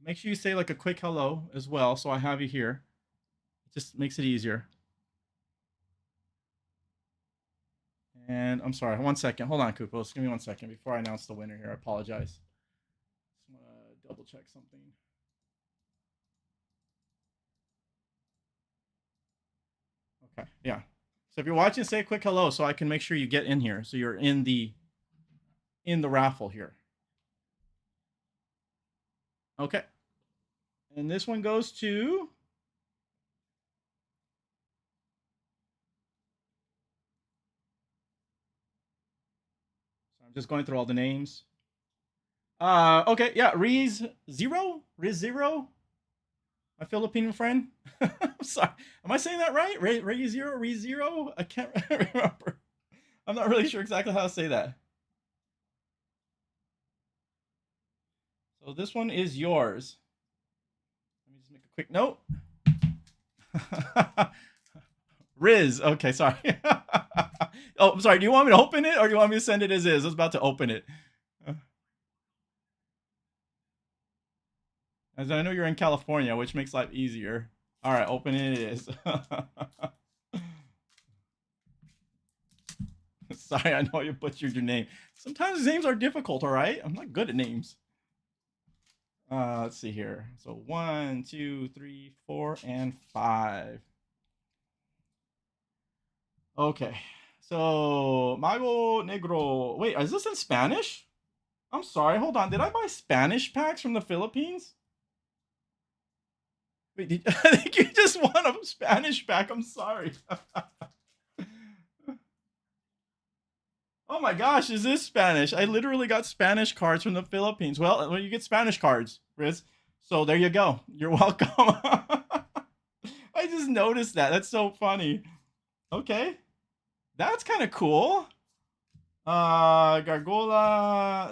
make sure you say like a quick hello as well, so I have you here. It just makes it easier. And I'm sorry, 1 second. Hold on, Kupos. Give me 1 second before I announce the winner here. I apologize. Just want to double check something. Okay, yeah. So if you're watching, say a quick hello so I can make sure you get in here. So you're in the raffle here. Okay. And this one goes to... So I'm just going through all the names. Okay, yeah, Riz Zero? My Filipino friend. I'm sorry. Am I saying that right? Riz Zero? I can't remember. I'm not really sure exactly how to say that. So this one is yours. Let me just make a quick note. Riz. Okay, sorry. Oh, I'm sorry. Do you want me to open it or do you want me to send it as is? I was about to open it. As I know you're in California, which makes life easier. All right, open it is. Sorry, I know you butchered your name. Sometimes names are difficult, all right? I'm not good at names. Let's see here. So 1, 2, 3, 4, and 5. Okay. So Mago Negro. Wait, is this in Spanish? I'm sorry. Hold on. Did I buy Spanish packs from the Philippines? Wait, I think you just won a Spanish pack. I'm sorry. Oh my gosh, is this Spanish? I literally got Spanish cards from the Philippines. Well, you get Spanish cards, Riz. So there you go. You're welcome. I just noticed that. That's so funny. Okay. That's kind of cool. Gargola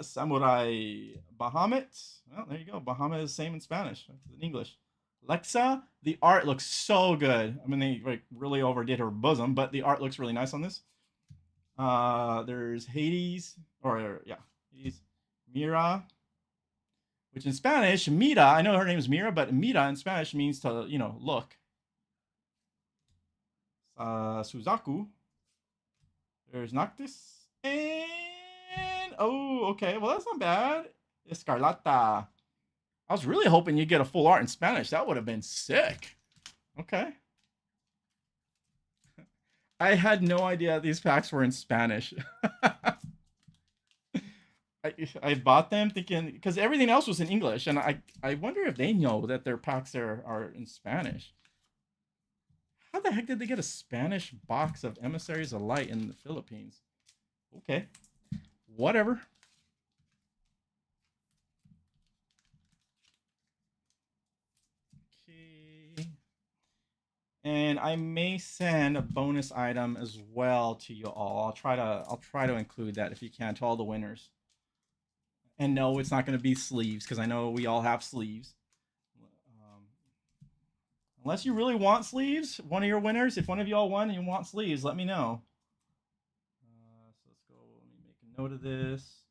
Samurai Bahamut. Well, there you go. Bahamut is the same in Spanish, in English. Lexa, the art looks so good. I mean, they like really overdid her bosom, but the art looks really nice on this. There's Hades, Hades, Mira, which in Spanish, Mira, I know her name is Mira, but Mira in Spanish means to, look. Suzaku. There's Noctis. And, oh, okay, well, that's not bad. Escarlata. I was really hoping you'd get a full art in Spanish. That would have been sick. Okay. I had no idea these packs were in Spanish. I bought them thinking, because everything else was in English, and I wonder if they know that their packs are in Spanish. How the heck did they get a Spanish box of Emissaries of Light in the Philippines? Okay. Whatever. Okay. And I may send a bonus item as well to you all. I'll try to include that if you can to all the winners. And no, it's not going to be sleeves because I know we all have sleeves. Unless you really want sleeves, one of your winners, if one of y'all won and you want sleeves, let me know. So let's go. Let me make a note of this.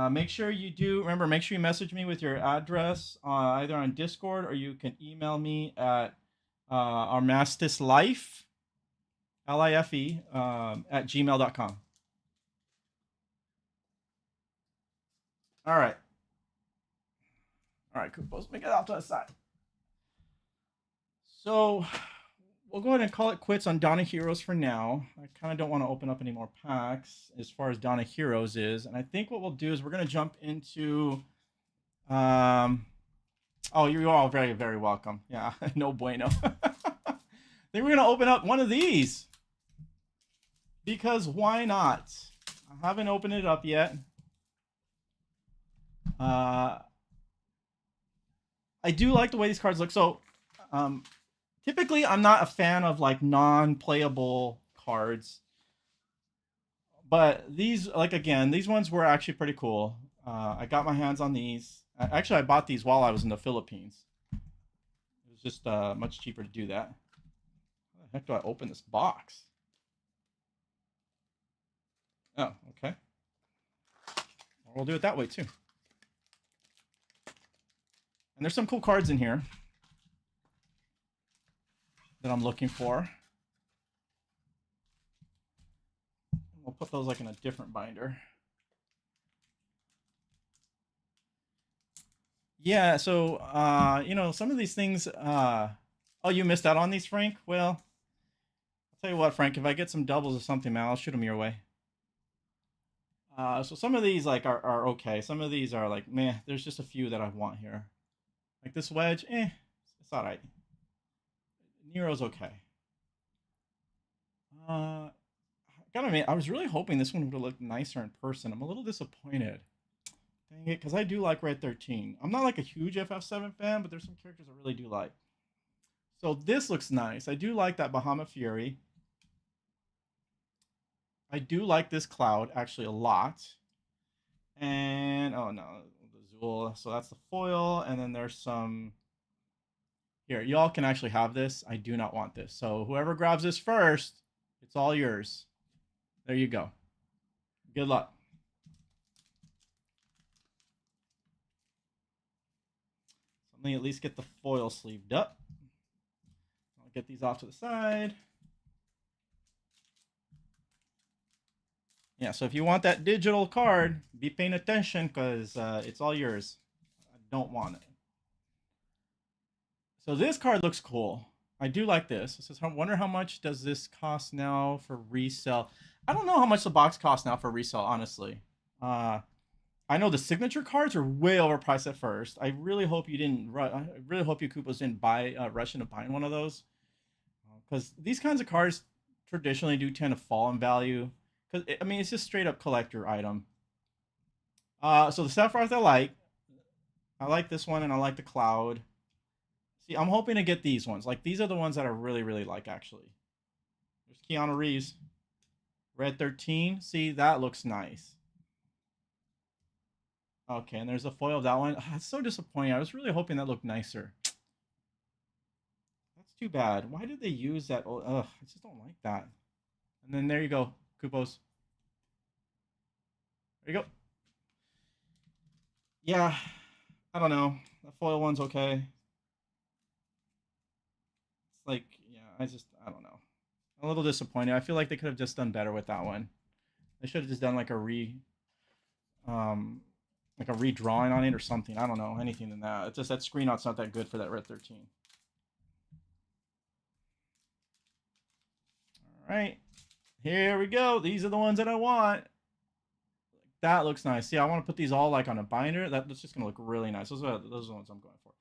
Make sure you do, remember, make sure you message me with your address either on Discord or you can email me at armastislife, L-I-F-E, at gmail.com. All right. All right, cool. Let's make it out to the side. So we'll go ahead and call it quits on Dawn of Heroes for now. I kind of don't want to open up any more packs as far as Dawn of Heroes is. And I think what we'll do is we're going to jump into... oh, you're all very, very welcome. Yeah, no bueno. think we're gonna open up one of these because why not? I haven't opened it up yet. I do like the way these cards look. So, typically, I'm not a fan of like non-playable cards, but these, like again, these ones were actually pretty cool. I got my hands on these. Actually, I bought these while I was in the Philippines. It was just much cheaper to do that. How the heck do I open this box? Oh, okay. We'll do it that way too. And there's some cool cards in here that I'm looking for. We'll put those like in a different binder. Yeah, so you know, some of these things oh, you missed out on these, Frank? Well, I'll tell you what, Frank, if I get some doubles or something, man, I'll shoot them your way. So some of these like are okay. Some of these are like, meh, there's just a few that I want here. Like this wedge, it's alright. Nero's okay. Gotta admit, I was really hoping this one would have looked nicer in person. I'm a little disappointed. Dang it, because I do like Red 13. I'm not like a huge FF7 fan, but there's some characters I really do like. So this looks nice. I do like that Bahamut Fury. I do like this Cloud actually a lot. And oh no, the Zool. So that's the foil, and then there's some. Here, y'all can actually have this. I do not want this. So whoever grabs this first, it's all yours. There you go. Good luck. So let me at least get the foil sleeved up. I'll get these off to the side. Yeah, so if you want that digital card, be paying attention because it's all yours. I don't want it. So this card looks cool. I do like this. It says, I wonder how much does this cost now for resale? I don't know how much the box costs now for resale, honestly. I know the signature cards are way overpriced at first. I really hope you didn't. I really hope you Koopas didn't buy rush into buying one of those, because these kinds of cards traditionally do tend to fall in value. Because I mean, it's just straight up collector item. So the Sapphires I like. I like this one, and I like the Cloud. See, I'm hoping to get these ones. Like, these are the ones that I really, really like, actually. There's Keanu Reeves. Red 13. See, that looks nice. Okay, and there's a foil of that one. It's so disappointing. I was really hoping that looked nicer. That's too bad. Why did they use that? Ugh, I just don't like that. And then there you go, Koopos. There you go. Yeah, I don't know. The foil one's okay. It's like, yeah, I don't know. I'm a little disappointed. I feel like they could have just done better with that one. They should have just done like a redrawing on it or something. I don't know, anything than that. It's just that screen out's not that good for that Red 13. All right, here we go. These are the ones that I want. That looks nice. See, I want to put these all like on a binder. That's just gonna look really nice. Those are the ones I'm going for.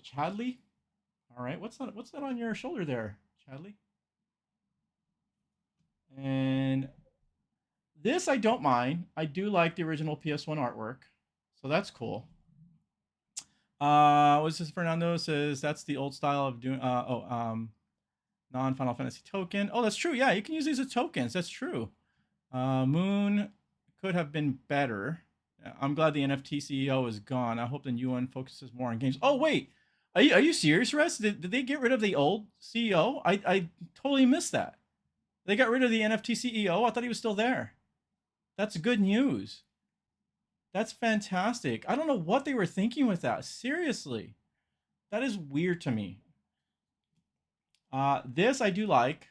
Chadley. All right, what's that on your shoulder there, Chadley? And this I don't mind. I do like the original PS1 artwork, so that's cool. What's this? Fernando says that's the old style of doing. Non-Final Fantasy token. Oh, that's true. Yeah, you can use these as tokens. That's true. Moon could have been better. I'm glad the NFT CEO is gone. I hope the new one focuses more on games. Oh wait, are you serious, Russ? Did they get rid of the old CEO? I totally missed that. They got rid of the NFT CEO. I thought he was still there. That's good news. That's fantastic. I don't know what they were thinking with that. Seriously, that is weird to me. This I do like,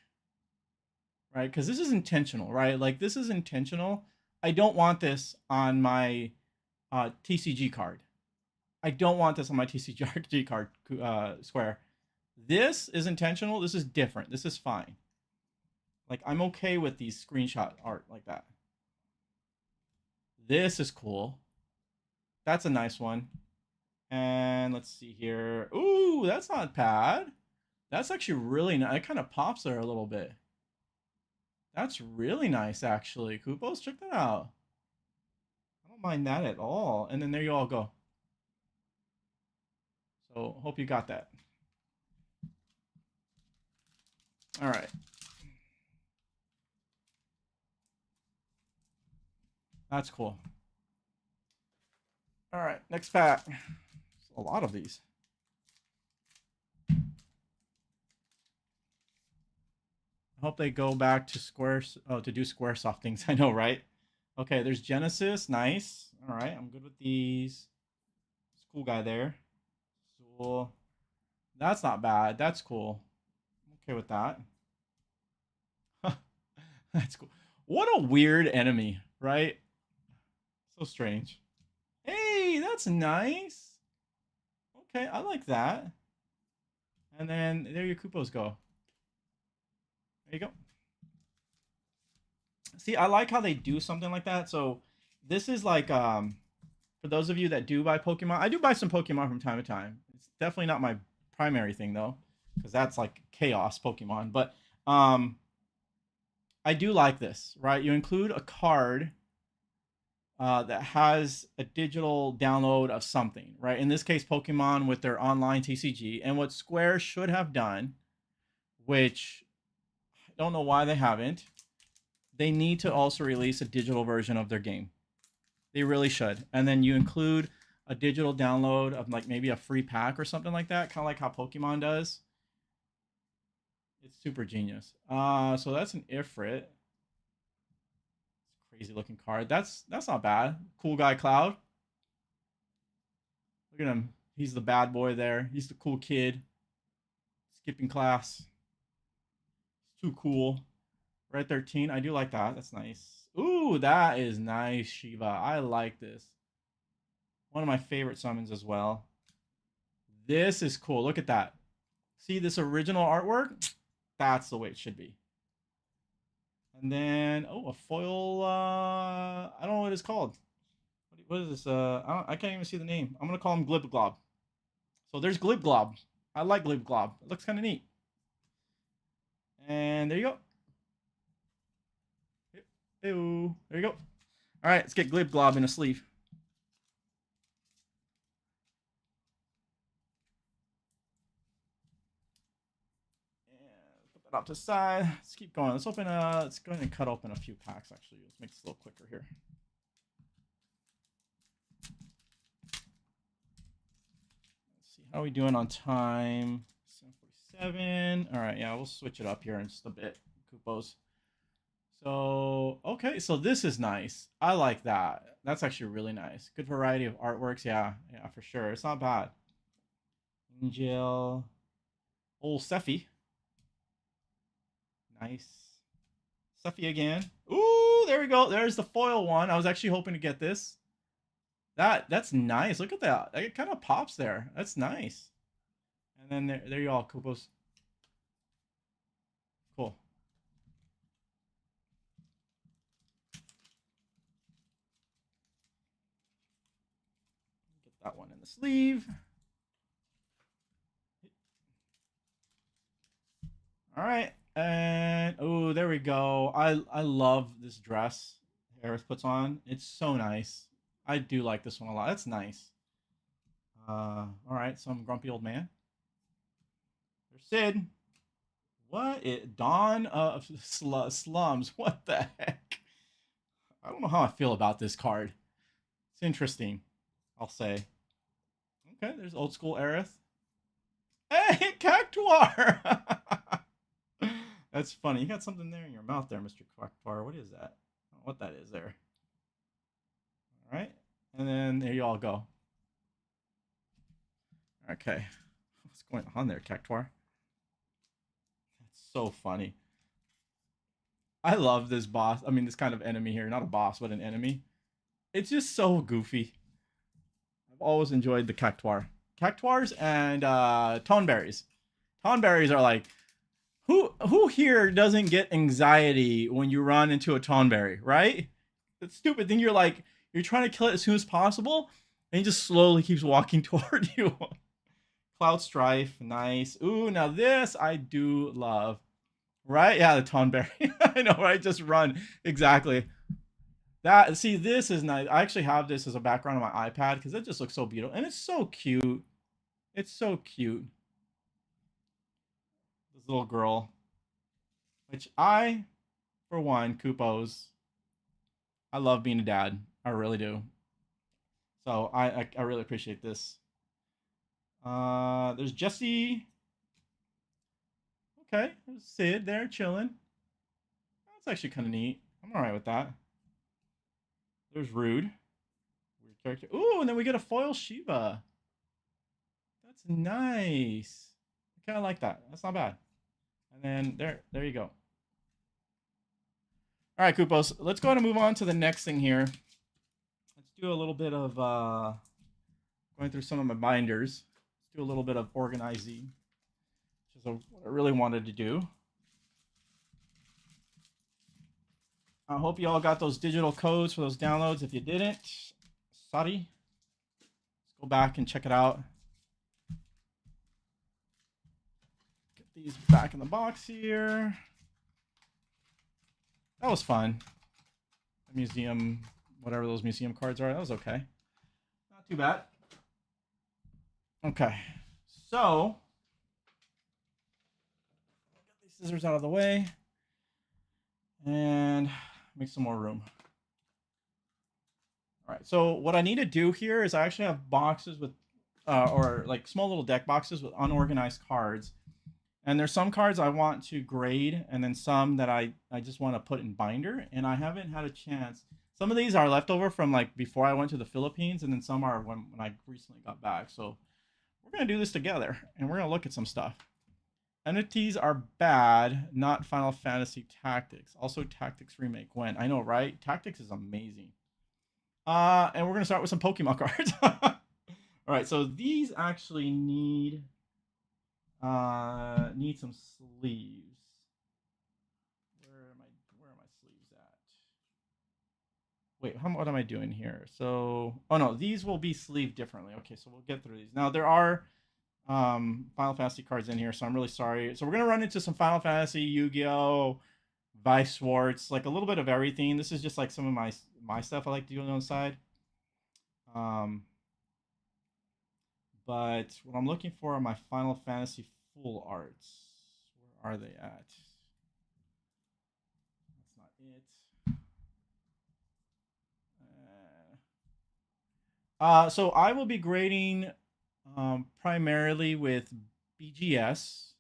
right? Because this is intentional, right? Like, this is intentional. I don't want this on my TCG card. I don't want this on my TCG card, Square. This is intentional. This is different. This is fine. Like, I'm okay with these screenshot art like that. This is cool. That's a nice one. And let's see here. Ooh, that's not bad. That's actually really nice. It kind of pops there a little bit. That's really nice, actually. Koopos, check that out. I don't mind that at all. And then there you all go. So hope you got that. All right. That's cool. All right, next pack. A lot of these. I hope they go back to to do Squaresoft things. I know, right? Okay, there's Genesis. Nice. All right, I'm good with these. This cool guy there. Cool. That's not bad. That's cool. I'm okay with that. That's cool. What a weird enemy, right? So strange. Hey, that's nice. Okay, I like that. And then there your Koopos go. There you go. See, I like how they do something like that. So this is like for those of you that do buy Pokemon, I do buy some Pokemon from time to time. It's definitely not my primary thing though, because that's like chaos Pokemon. But I do like this, right? You include a card that has a digital download of something, right? In this case, Pokemon with their online TCG. And what Square should have done, which I don't know why they haven't, they need to also release a digital version of their game. They really should. And then you include a digital download of like maybe a free pack or something like that, kind of like how Pokemon does. It's super genius. So that's an Ifrit. Crazy looking card. That's not bad. Cool guy Cloud. Look at him. He's the bad boy there. He's the cool kid. Skipping class. He's too cool. Red 13. I do like that. That's nice. Ooh, that is nice, Shiva. I like this. One of my favorite summons as well. This is cool. Look at that. See this original artwork? That's the way it should be. And then, oh, a foil. I don't know what it's called. What is this? I can't even see the name. I'm gonna call him Glib Glob. So there's Glib Glob. I like Glib Glob. It looks kind of neat. And there you go. Ew. There you go. All right, let's get Glib Glob in a sleeve. Up to the side. Let's keep going. Let's open let's go ahead and cut open a few packs actually. Let's make this a little quicker here. Let's see, how are we doing on time? 7:47. All right, yeah, we'll switch it up here in just a bit. Koopos. So, okay, so this is nice. I like that. That's actually really nice. Good variety of artworks. Yeah, for sure. It's not bad. Angel. Old Seffi. Nice. Stuffy again. Ooh, there we go. There's the foil one. I was actually hoping to get this. That's nice. Look at that. It kind of pops there. That's nice. And then there you all, Koopos. Cool. Get that one in the sleeve. All right. And oh, there we go. I love this dress Aerith puts on. It's so nice. I do like this one a lot. That's nice. All right, some grumpy old man. There's Sid. What? Dawn of Slums. What the heck? I don't know how I feel about this card. It's interesting, I'll say. Okay, there's old school Aerith. Hey, Cactuar! That's funny. You got something there in your mouth there, Mr. Cactuar. What is that? I don't know what that is there. All right. And then there you all go. Okay. What's going on there, Cactuar? That's so funny. I love this boss. I mean, this kind of enemy here. Not a boss, but an enemy. It's just so goofy. I've always enjoyed the Cactuar. Cactuars and Toneberries. Toneberries are like, who here doesn't get anxiety when you run into a Toneberry, right? It's stupid. Then you're like, you're trying to kill it as soon as possible, and he just slowly keeps walking toward you. Cloud Strife, nice. Ooh, now this I do love. Right? Yeah, the Tonberry. I know, right? Just run. Exactly. That, see, this is nice. I actually have this as a background on my iPad because it just looks so beautiful. And it's so cute. It's so cute. This little girl. Which I, for one, Kupos, I love being a dad. I really do. So I really appreciate this. There's Jesse. Okay, there's Sid there chilling. That's actually kind of neat. I'm all right with that. There's Rude. Weird character. Ooh, and then we get a foil Shiva. That's nice. I kind of like that. That's not bad. And then there you go. All right, Kupos. Let's go ahead and move on to the next thing here. Let's do a little bit of going through some of my binders. Let's do a little bit of organizing, which is what I really wanted to do. I hope you all got those digital codes for those downloads. If you didn't, sorry. Let's go back and check it out. Get these back in the box here. That was fun. The museum, whatever those museum cards are, that was okay. Not too bad. Okay, so get these scissors out of the way and make some more room. All right, so what I need to do here is I actually have boxes with, or like small little deck boxes with unorganized cards. And there's some cards I want to grade, and then some that I just want to put in binder, and I haven't had a chance. Some of these are leftover from like before I went to the Philippines, and then some are when I recently got back. So we're going to do this together, and we're going to look at some stuff. Entities are bad, not Final Fantasy Tactics. Also, Tactics Remake when? I know, right? Tactics is amazing. And we're going to start with some Pokemon cards. All right, so these actually need some sleeves. Where are my sleeves at? Wait, what am I doing here? So, oh no, these will be sleeved differently. Okay, so we'll get through these. Now there are Final Fantasy cards in here, so I'm really sorry. So we're gonna run into some Final Fantasy, Yu-Gi-Oh, Vice Swords, like a little bit of everything. This is just like some of my stuff I like to do on the side. But what I'm looking for are my Final Fantasy full arts. Where are they at? That's not it. So I will be grading primarily with BGS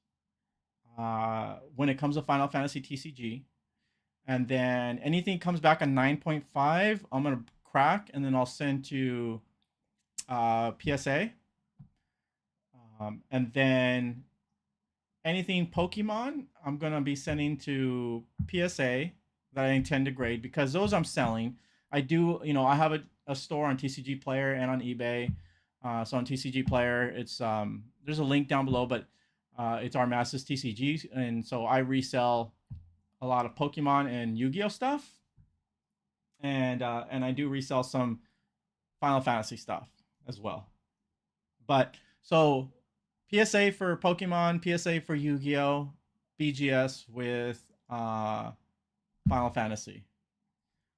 when it comes to Final Fantasy TCG. And then anything comes back on 9.5, I'm going to crack, and then I'll send to PSA. And then anything Pokemon, I'm going to be sending to PSA that I intend to grade because those I'm selling. I do, I have a store on TCG Player and on eBay. So on TCG Player, it's there's a link down below, but it's our Masters TCG. And so I resell a lot of Pokemon and Yu-Gi-Oh stuff. And I do resell some Final Fantasy stuff as well. But so PSA for Pokemon, PSA for Yu-Gi-Oh, BGS with Final Fantasy.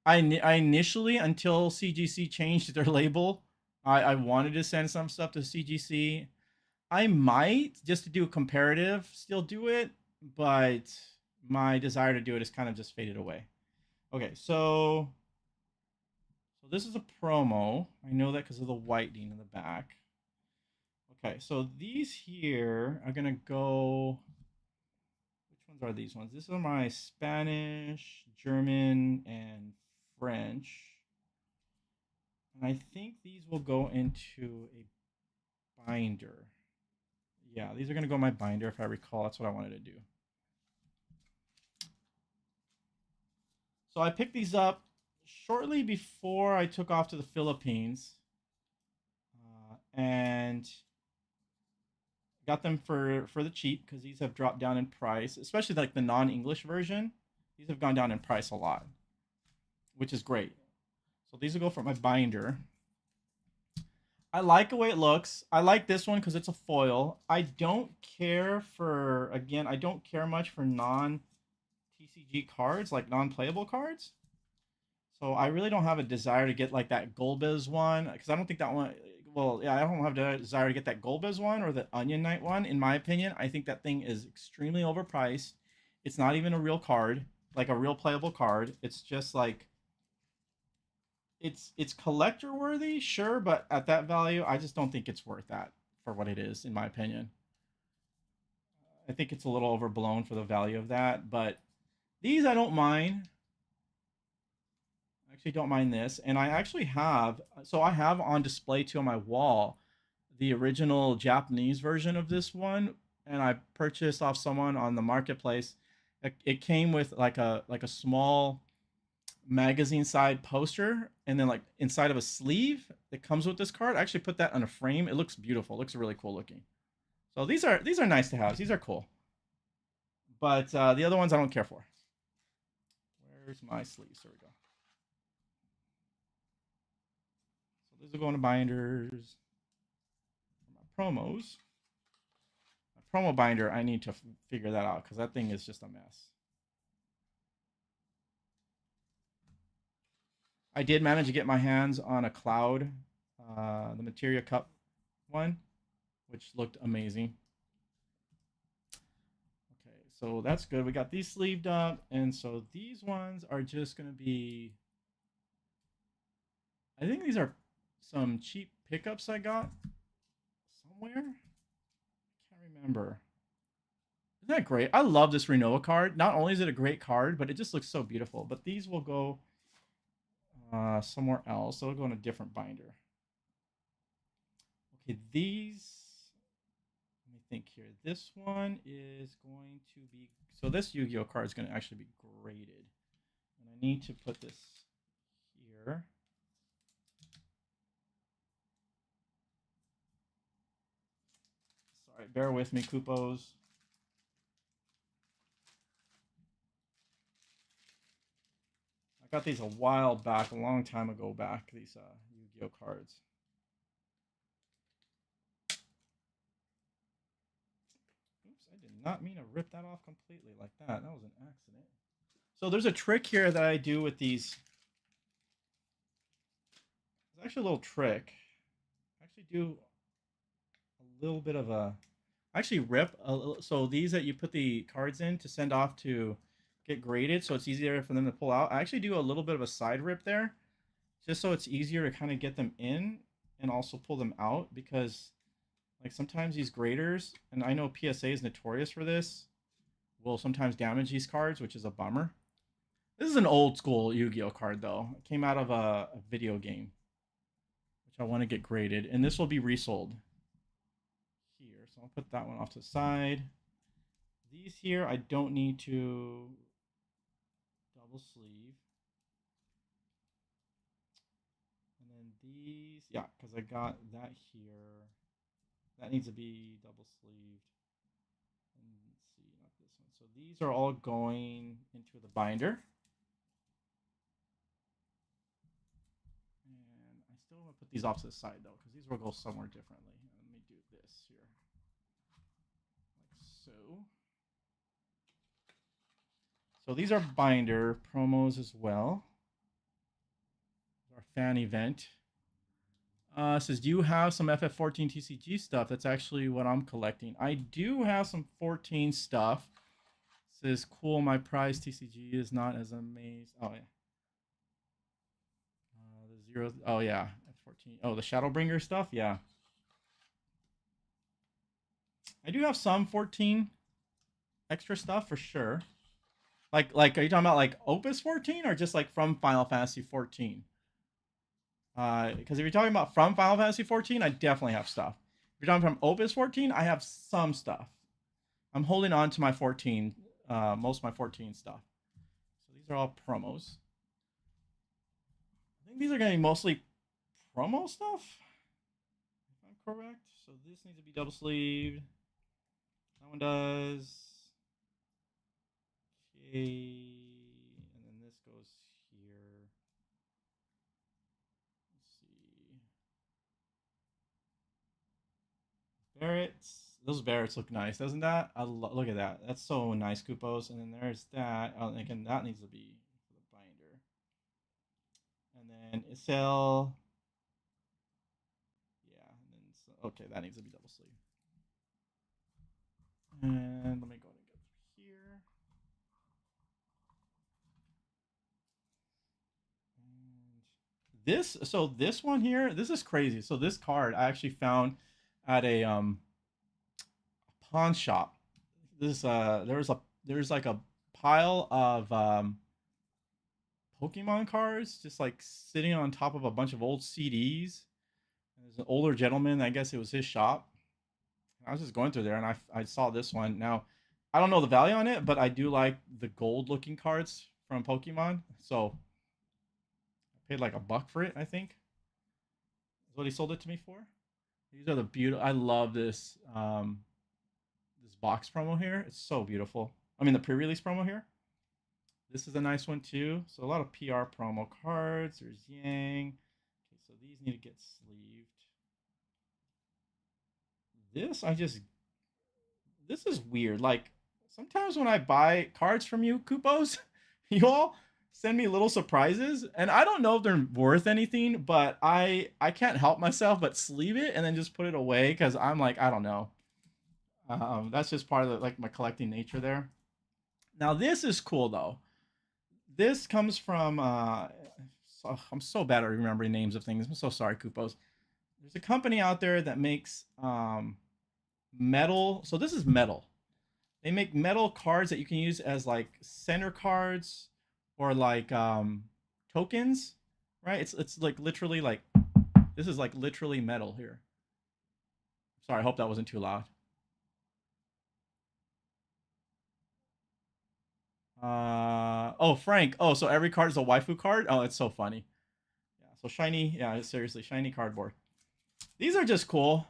I initially, until CGC changed their label, I wanted to send some stuff to CGC. I might, just to do a comparative, still do it, but my desire to do it has kind of just faded away. Okay, so this is a promo. I know that because of the whitening in the back. Okay, so these here are gonna go. Which ones are these ones? These are my Spanish, German, and French. And I think these will go into a binder. Yeah, these are gonna go in my binder if I recall. That's what I wanted to do. So I picked these up shortly before I took off to the Philippines. And got them for the cheap because these have dropped down in price, especially like the non-English version. These have gone down in price a lot, which is great. So these will go for my binder. I like the way it looks. I like this one because it's a foil. I don't care for, again, I don't care much for non TCG cards, like non playable cards. So I really don't have a desire to get like that Golbez one because I don't think that one. Well, yeah, I don't have a desire to get that Golbez one or the Onion Knight one. In my opinion, I think that thing is extremely overpriced. It's not even a real card, like a real playable card. It's just like it's collector worthy, sure, but at that value, I just don't think it's worth that for what it is, in my opinion. I think it's a little overblown for the value of that, but these I don't mind. I actually don't mind this, and I actually have so I have on display too on my wall the original Japanese version of this one, and I purchased off someone on the marketplace. It came with like a small magazine side poster and then like inside of a sleeve that comes with this card. I actually put that on a frame. It looks beautiful. It looks really cool looking. So these are nice to have. These are cool. But the other ones I don't care for. Where's my sleeves? There we go. So these will go into binders. My promos. My promo binder, I need to figure that out because that thing is just a mess. I did manage to get my hands on a Cloud, the Materia Cup one, which looked amazing. Okay, so that's good. We got these sleeved up, and so these ones are just going to be. I think these are some cheap pickups I got somewhere. I can't remember. Isn't that great? I love this Renoa card. Not only is it a great card, but it just looks so beautiful. But these will go somewhere else. So it'll go in a different binder. Okay, these. Let me think here. This one is going to be. So this Yu-Gi-Oh card is going to actually be graded. And I need to put this here. Sorry, bear with me, Kupos. I got these a while back, a long time ago back, these Yu-Gi-Oh cards. Oops, I did not mean to rip that off completely like that. That was an accident. So there's a trick here that I do with these. It's actually a little trick. I actually do a little bit of a. I actually rip so these that you put the cards in to send off to get graded, so it's easier for them to pull out. I actually do a little bit of a side rip there, just so it's easier to kind of get them in and also pull them out because like sometimes these graders, and I know PSA is notorious for this, will sometimes damage these cards, which is a bummer. This is an old school Yu-Gi-Oh card though. It came out of a video game, which I want to get graded, and this will be resold here. So I'll put that one off to the side. These here, I don't need to double sleeve. And then these, yeah, because I got that here. That needs to be double sleeved. And let's see, not this one. So these are all going into the binder. And I still want to put these off to the side though, because these will go somewhere differently. Let me do this here. Like so. So these are binder promos as well. Our fan event. Says, do you have some FF14 TCG stuff? That's actually what I'm collecting. I do have some 14 stuff. Says, cool, my prize TCG is not as amazing. Oh, yeah. The zero. Oh, yeah. F14. Oh, the Shadowbringer stuff? Yeah. I do have some 14 extra stuff for sure. Like, are you talking about like Opus 14 or just like from Final Fantasy 14? Because if you're talking about from Final Fantasy 14, I definitely have stuff. If you're talking from Opus 14, I have some stuff. I'm holding on to my 14, most of my 14 stuff. So these are all promos. I think these are going to be mostly promo stuff, if I'm correct. So this needs to be double sleeved. That one does. Okay, and then this goes here. Let's see. Barretts. Those Barretts look nice, doesn't that? Look at that. That's so nice, Kupos. And then there's that. Oh, and again, that needs to be for the binder. And then Isel. Yeah. And then okay, that needs to be double sleeve. And let me go and get through here. This one here, this is crazy. So this card I actually found at a pawn shop. This there's like a pile of Pokemon cards just like sitting on top of a bunch of old CDs. There's an older gentleman, I guess it was his shop. I was just going through there and I saw this one. Now, I don't know the value on it, but I do like the gold looking cards from Pokemon. So I paid like $1 for it, I think. Is what he sold it to me for. These are the beautiful. I love this this box promo here. It's so beautiful. I mean the pre-release promo here. This is a nice one too. So a lot of PR promo cards. There's Yang. Okay, so these need to get sleeved. This is weird. Like sometimes when I buy cards from you, Kupos, you all send me little surprises, and I don't know if they're worth anything, but I can't help myself but sleeve it and then just put it away because I'm like, I don't know. That's just part of the, like my collecting nature there. Now this is cool though. This comes from I'm so bad at remembering names of things. I'm so sorry, Kupos. There's a company out there that makes metal. So this is metal. They make metal cards that you can use as like center cards or like tokens, right? It's like literally like this is like literally metal here. Sorry, I hope that wasn't too loud. Oh, Frank. Oh, so every card is a waifu card? Oh, it's so funny. Yeah, so shiny, yeah, seriously, shiny cardboard. These are just cool.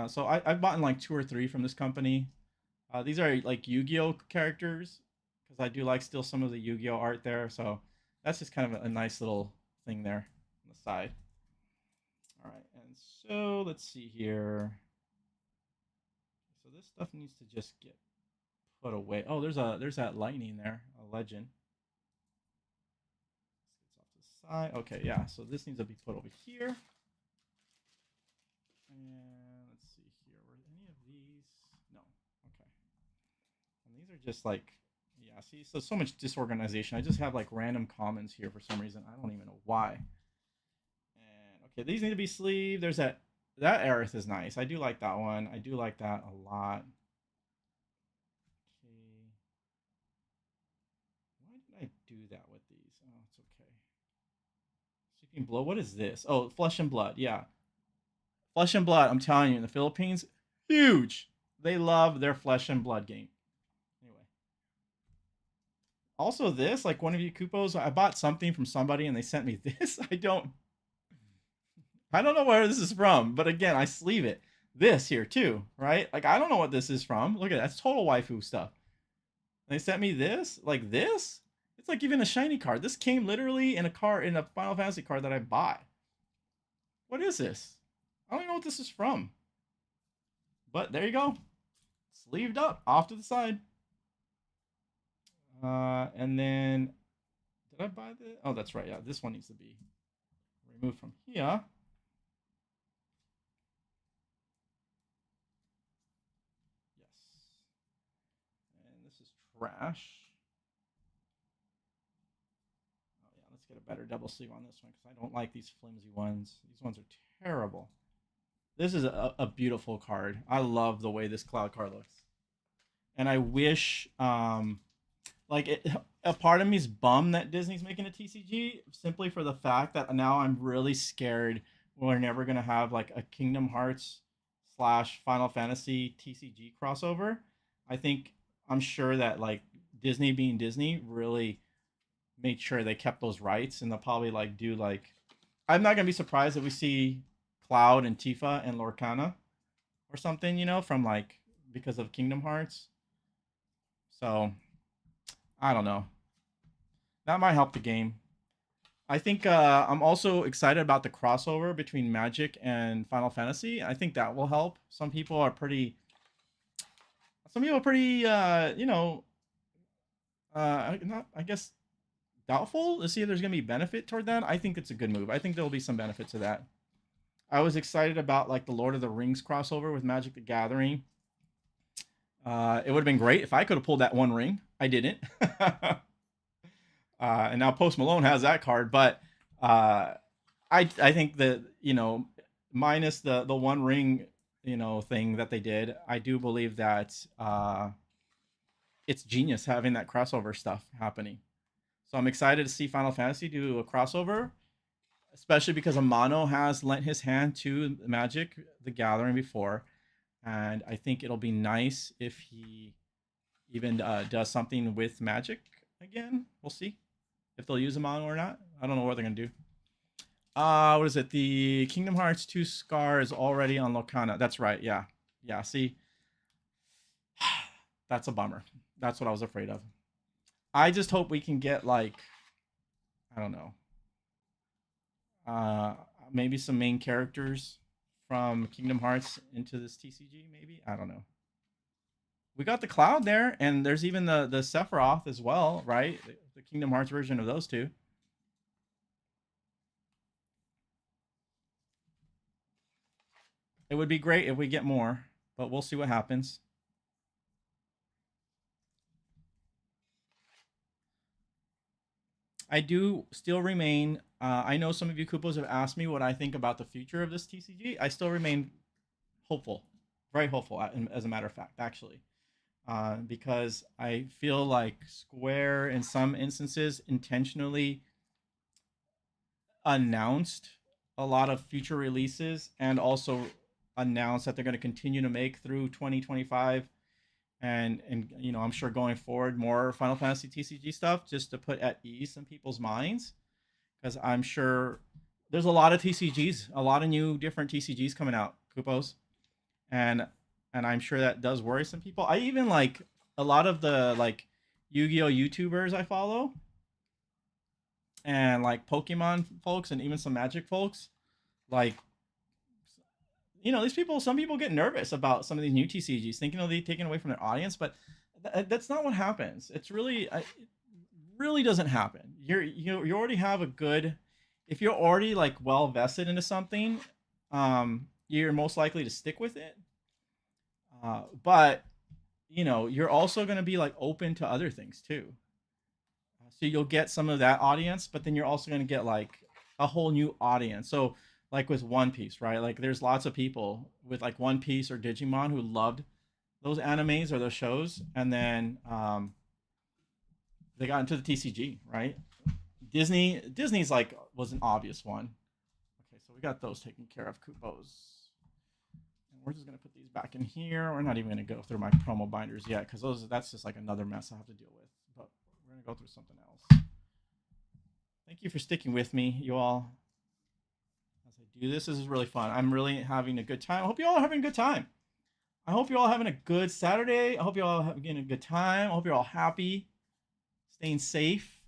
So I've bought like 2 or 3 from this company. These are like Yu-Gi-Oh characters because I do like still some of the Yu-Gi-Oh art there. So that's just kind of a nice little thing there on the side. All right, and so let's see here. So this stuff needs to just get put away. Oh, there's that lightning there, a legend. This gets off to the side. Okay, yeah. So this needs to be put over here. And let's see here. Were any of these? No. Okay. And these are just like, yeah. See, so much disorganization. I just have like random commons here for some reason. I don't even know why. And okay, these need to be sleeved. There's that Aerith is nice. I do like that one. I do like that a lot. I do that with these? Oh, it's okay. Sweeping blow. What is this? Oh, flesh and blood. Yeah, flesh and blood. I'm telling you, in the Philippines, huge. They love their flesh and blood game. Anyway, also this, like one of you Kupos, I bought something from somebody and they sent me this. I don't know where this is from, but again, I sleeve it. This here too, right? Like I don't know what this is from. Look at that. That's total waifu stuff. They sent me this, like this. It's like even a shiny card. This came literally in a card in a Final Fantasy card that I bought. What is this? I don't know what this is from. But there you go. Sleeved up, off to the side. And then did I buy this? Oh, that's right. Yeah, this one needs to be removed from here. Yes. And this is trash. Let's get a better double sleeve on this one because I don't like these flimsy ones. These ones are terrible. This is a beautiful card. I love the way this cloud card looks. And I wish, a part of me is bummed that Disney's making a TCG simply for the fact that now I'm really scared we're never going to have like a Kingdom Hearts / Final Fantasy TCG crossover. I'm sure that like Disney being Disney really made sure they kept those rights, and they'll probably like do like I'm not gonna be surprised if we see Cloud and Tifa and Lorcana or something, from like because of Kingdom Hearts. So I don't know. That might help the game. I think I'm also excited about the crossover between Magic and Final Fantasy. I think that will help. Some people are pretty, not, I guess, doubtful to see if there's going to be benefit toward that. I think it's a good move. I think there'll be some benefit to that. I was excited about like the Lord of the Rings crossover with Magic the Gathering. It would have been great if I could have pulled that one ring. I didn't. And now Post Malone has that card, but I think that minus the one ring thing that they did, I do believe that it's genius having that crossover stuff happening. So I'm excited to see Final Fantasy do a crossover, especially because Amano has lent his hand to Magic the Gathering before, and I think it'll be nice if he even does something with Magic again. We'll see if they'll use Amano or not. I don't know what they're gonna do. What is it? The Kingdom Hearts 2 Scar is already on Locana. That's right. Yeah. Yeah. See, that's a bummer. That's what I was afraid of. I just hope we can get like, I don't know, maybe some main characters from Kingdom Hearts into this TCG. Maybe, I don't know. We got the Cloud there, and there's even the Sephiroth as well, right? The Kingdom Hearts version of those two. It would be great if we get more, but we'll see what happens. I do still remain. I know some of you Kupos have asked me what I think about the future of this TCG. I still remain hopeful, very hopeful, as a matter of fact, actually, because I feel like Square, in some instances, intentionally announced a lot of future releases and also announced that they're going to continue to make through 2025 and I'm sure going forward more Final Fantasy TCG stuff just to put at ease some people's minds, because I'm sure there's a lot of TCGs, a lot of new different TCGs coming out, Kupos, and I'm sure that does worry some people. I even like a lot of the like Yu-Gi-Oh YouTubers I follow, and like Pokemon folks, and even some Magic folks, like these people, some people get nervous about some of these new TCGs, thinking they'll be taken away from their audience, but that's not what happens. It's really, it really doesn't happen. You already have a good, if you're already like well vested into something, you're most likely to stick with it. But you're also going to be like open to other things too. So you'll get some of that audience, but then you're also going to get like a whole new audience. So like with One Piece, right? Like there's lots of people with like One Piece or Digimon who loved those animes or those shows, and then they got into the TCG, right? Disney's like was an obvious one. Okay, so we got those taken care of, Kupos. And we're just gonna put these back in here. We're not even gonna go through my promo binders yet, because that's just like another mess I have to deal with. But we're gonna go through something else. Thank you for sticking with me, you all. As I do this is really fun. I'm really having a good time. I hope you all are having a good time. I hope you're all having a good Saturday. I hope you all having a good time. I hope you're all happy, staying safe.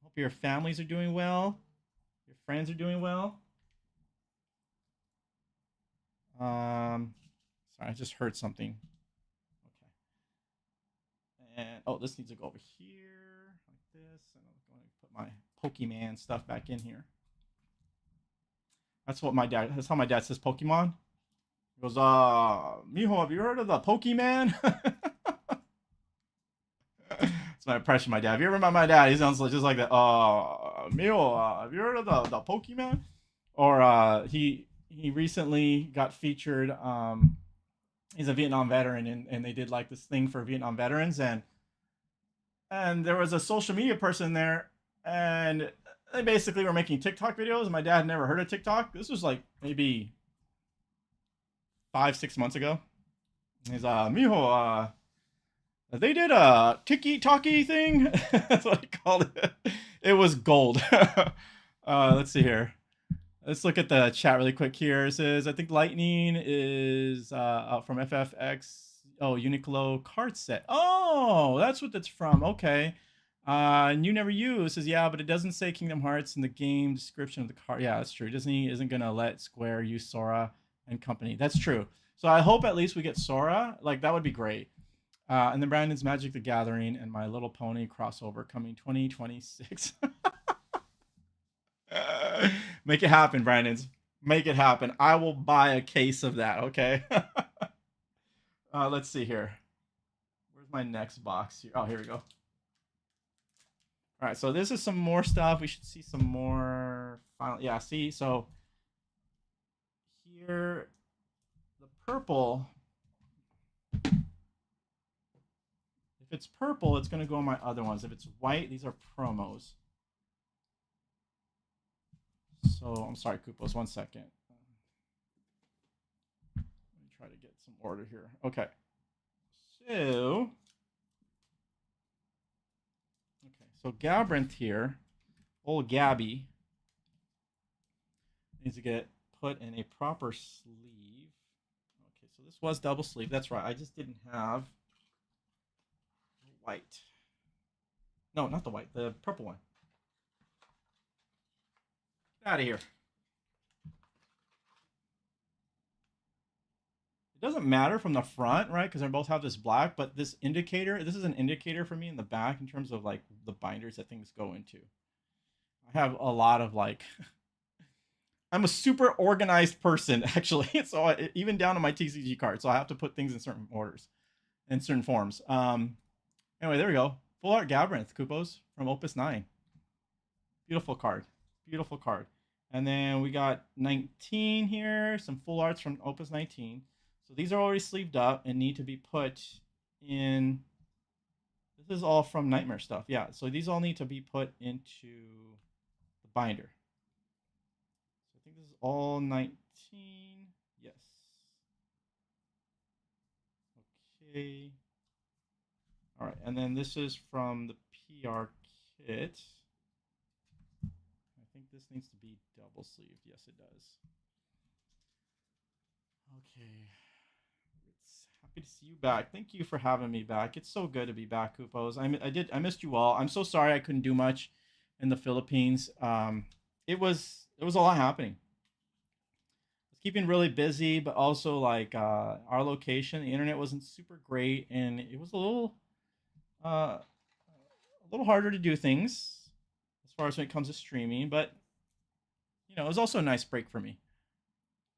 I hope your families are doing well. Your friends are doing well. Sorry, I just heard something. Okay. And oh, this needs to go over here like this. And I'm going to put my Pokemon stuff back in here. That's how my dad says Pokemon. He goes, Mijo, have you heard of the Pokemon? That's my impression of my dad. Have you ever met my dad? He sounds just like that. Mijo, have you heard of the Pokemon? Or he recently got featured. He's a Vietnam veteran, and they did like this thing for Vietnam veterans, and there was a social media person there, and they basically were making TikTok videos. And my dad had never heard of TikTok. This was like maybe 5-6 months ago. He's Mijo, they did a tiki-talkie thing. That's what I called it. It was gold. Let's see here. Let's look at the chat really quick here. It says, I think Lightning is from FFX. Oh, Uniqlo card set. Oh, that's what that's from. Okay. You never use says, yeah, but it doesn't say Kingdom Hearts in the game description of the card. Yeah, that's true. Disney isn't gonna let Square use Sora and company. That's true. So I hope at least we get Sora. Like that would be great. And then Brandon's Magic the Gathering and My Little Pony crossover coming 2026. Make it happen, Brandon's. Make it happen. I will buy a case of that. Okay. Let's see here. Where's my next box here? Oh, here we go. All right, so this is some more stuff. We should see some more. Final, yeah, see, so here, the purple. If it's purple, it's going to go on my other ones. If it's white, these are promos. So I'm sorry, Koopos. 1 second. Let me try to get some order here. Okay. So. So Gabrant here, old Gabby, needs to get put in a proper sleeve. Okay, so this was double sleeve. That's right. I just didn't have white. No, not the white. The purple one. Get out of here. It doesn't matter from the front, right? Because they both have this black, but this indicator, this is an indicator for me in the back in terms of like the binders that things go into. I have a lot of like, I'm a super organized person actually. So even down to my TCG card. So I have to put things in certain orders, in certain forms. Anyway, there we go. Full Art Gabrant, Koopos from Opus 9. Beautiful card. Beautiful card. And then we got 19 here, some full arts from Opus 19. So these are already sleeved up and need to be put in. This is all from Nightmare stuff. Yeah, so these all need to be put into the binder. So I think this is all 19. Yes. Okay. All right, and then this is from the PR kit. I think this needs to be double sleeved. Yes, it does. Okay. Happy to see you back. Thank you for having me back. It's so good to be back, Koopos. I missed you all. I'm so sorry I couldn't do much in the Philippines. It was a lot happening. I was keeping really busy, but also like our location, the internet wasn't super great, and it was a little harder to do things as far as when it comes to streaming. But you know, it was also a nice break for me.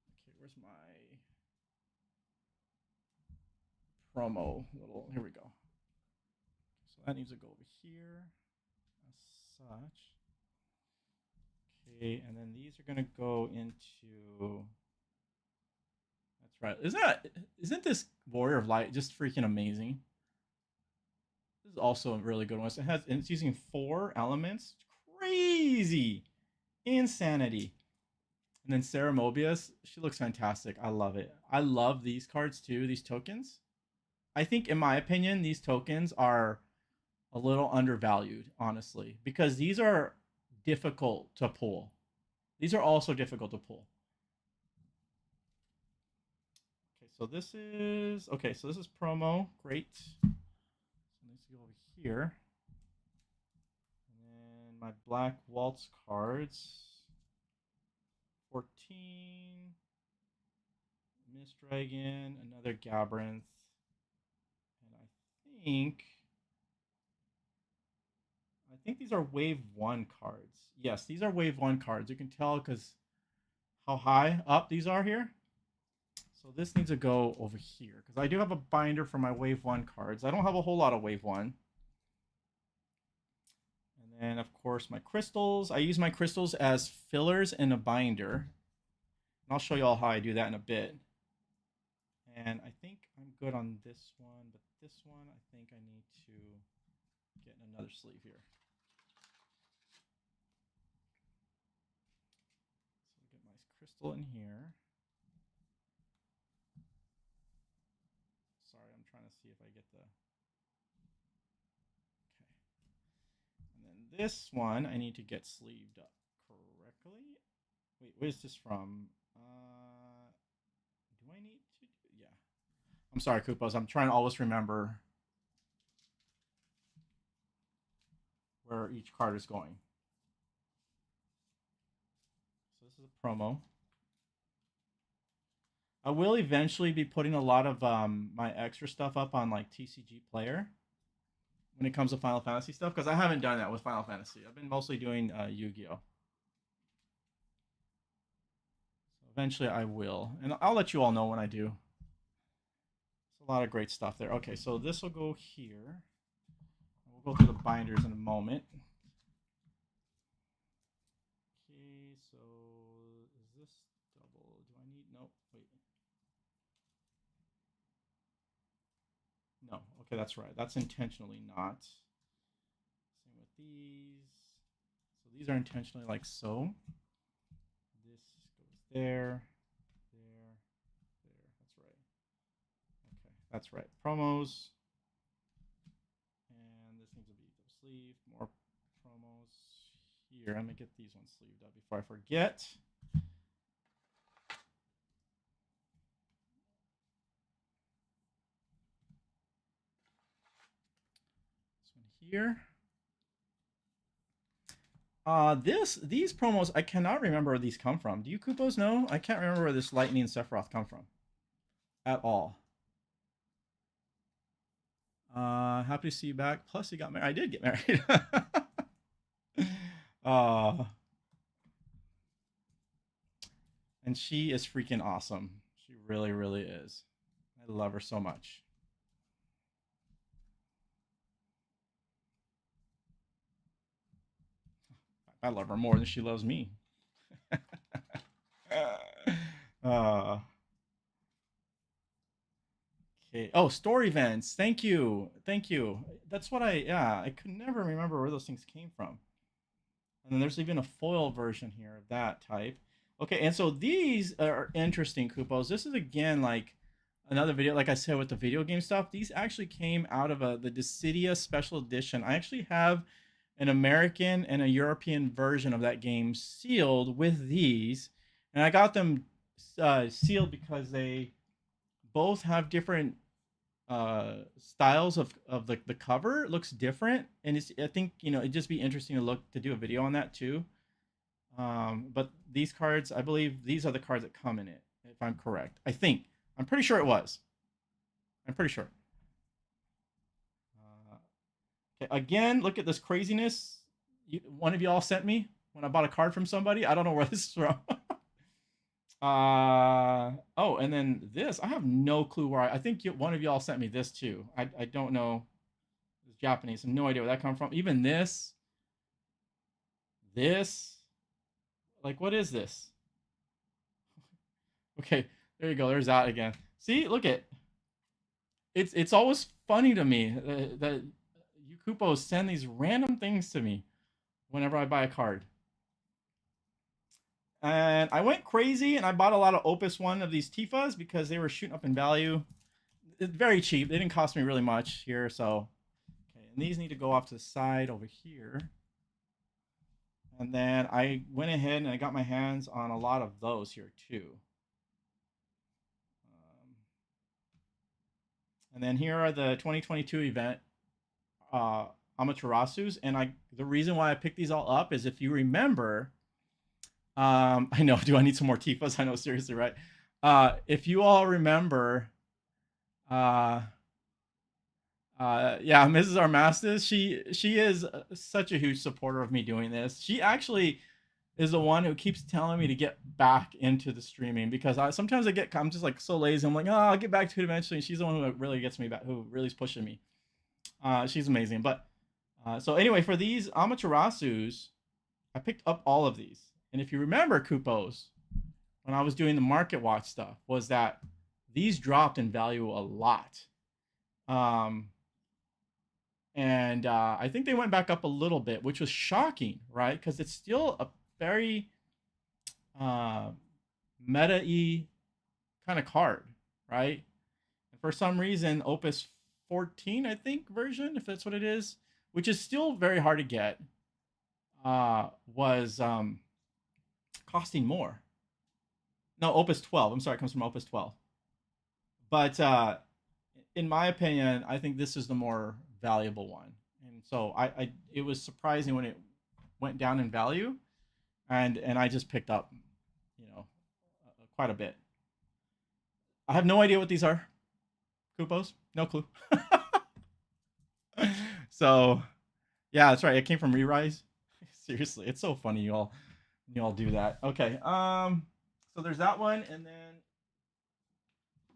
Okay, where's my promo little, here we go. So that needs to go over here as such. Okay, and then these are going to go into, that's right. Isn't this Warrior of Light just freaking amazing? This is also a really good one. So it's using 4 elements. Crazy. Insanity. And then Sarah Mobius, she looks fantastic. I love it. I love these cards too, these tokens. I think, in my opinion, these tokens are a little undervalued, honestly, because these are difficult to pull. These are also difficult to pull. Okay, so this is promo. Great. So let's go over here. And then my Black Waltz cards. 14. Mist Dragon, another Gabrant. I think these are wave 1 cards. Yes, these are wave 1 cards. You can tell because how high up these are here. So this needs to go over here because I do have a binder for my wave 1 cards. I don't have a whole lot of wave 1. And then, of course, my crystals. I use my crystals as fillers in a binder. And I'll show you all how I do that in a bit. And I think I'm good on this one, but this one, I think I need to get another sleeve here. So get my crystal in here. Sorry, I'm trying to see if I get the. Okay. And then this one, I need to get sleeved up correctly. Wait, where's this from? Do I need to? Yeah. I'm sorry, Koopos. I'm trying to always remember. where each card is going. So this is a promo. I will eventually be putting a lot of my extra stuff up on like TCG Player when it comes to Final Fantasy stuff, because I haven't done that with Final Fantasy. I've been mostly doing Yu-Gi-Oh. So eventually I will, and I'll let you all know when I do. There's a lot of great stuff there. Okay, so this will go here. We'll go through the binders in a moment. Okay, so is this double? Do I need? No, wait. No, okay, that's right. That's intentionally not. Same with these. So these are intentionally like so. This goes there, there, there. That's right. Okay, that's right. Promos. And this needs to be sleeved. More promos here. I'm gonna get these ones sleeved up before I forget. This one here. These promos, I cannot remember where these come from. Do you Kupos know? I can't remember where this Lightning and Sephiroth come from at all. Happy to see you back. Plus, you got married. I did get married. And she is freaking awesome. She really, really is. I love her so much. I love her more than she loves me. Okay. Oh, story events. Thank you. Thank you. That's what I could never remember where those things came from. And then there's even a foil version here of that type. Okay, and so these are interesting, Kupos. This is again like another video, like I said with the video game stuff. These actually came out of the Dissidia Special Edition. I actually have an American and a European version of that game sealed with these, and I got them sealed because they both have different styles of the cover. It looks different, and it's, I think, you know, it'd just be interesting to do a video on that too. But these cards, I believe these are the cards that come in it, if I'm correct. I'm pretty sure it was. I'm pretty sure. Okay, again, look at this craziness. One of y'all sent me when I bought a card from somebody. I don't know where this is from. Oh, and then this, I have no clue where I think one of y'all sent me this too. I don't know. It's Japanese. I have no idea where that comes from. Even this. Like, what is this? Okay, there you go. There's that again. See, look at. It's always funny to me that you Kupos send these random things to me whenever I buy a card. And I went crazy and I bought a lot of Opus 1 of these Tifas because they were shooting up in value. It's very cheap. They didn't cost me really much here. So, okay, and these need to go off to the side over here. And then I went ahead and I got my hands on a lot of those here too. And then here are the 2022 event Amaterasu's. And the reason why I picked these all up is, if you remember, I know, do I need some more Tifas? I know, seriously, right? If you all remember, yeah, Mrs. Armastis, she is such a huge supporter of me doing this. She actually is the one who keeps telling me to get back into the streaming, because sometimes I'm just like so lazy. I'm like, oh, I'll get back to it eventually. And she's the one who really gets me back, who really is pushing me. She's amazing. But so anyway, for these Amaterasu's, I picked up all of these. And if you remember, Kupos, when I was doing the Market Watch stuff, was that these dropped in value a lot. And I think they went back up a little bit, which was shocking, right? Because it's still a very meta-y kind of card, right? And for some reason, Opus 14, I think, version, if that's what it is, which is still very hard to get, was costing more. No, Opus 12. I'm sorry, it comes from Opus 12. But in my opinion, I think this is the more valuable one. and so it was surprising when it went down in value, and I just picked up, you know, quite a bit. I have no idea what these are, Kupos. No clue. So yeah, that's right. It came from Re-Rise. Seriously, it's so funny you all do that. Okay. So there's that one, and then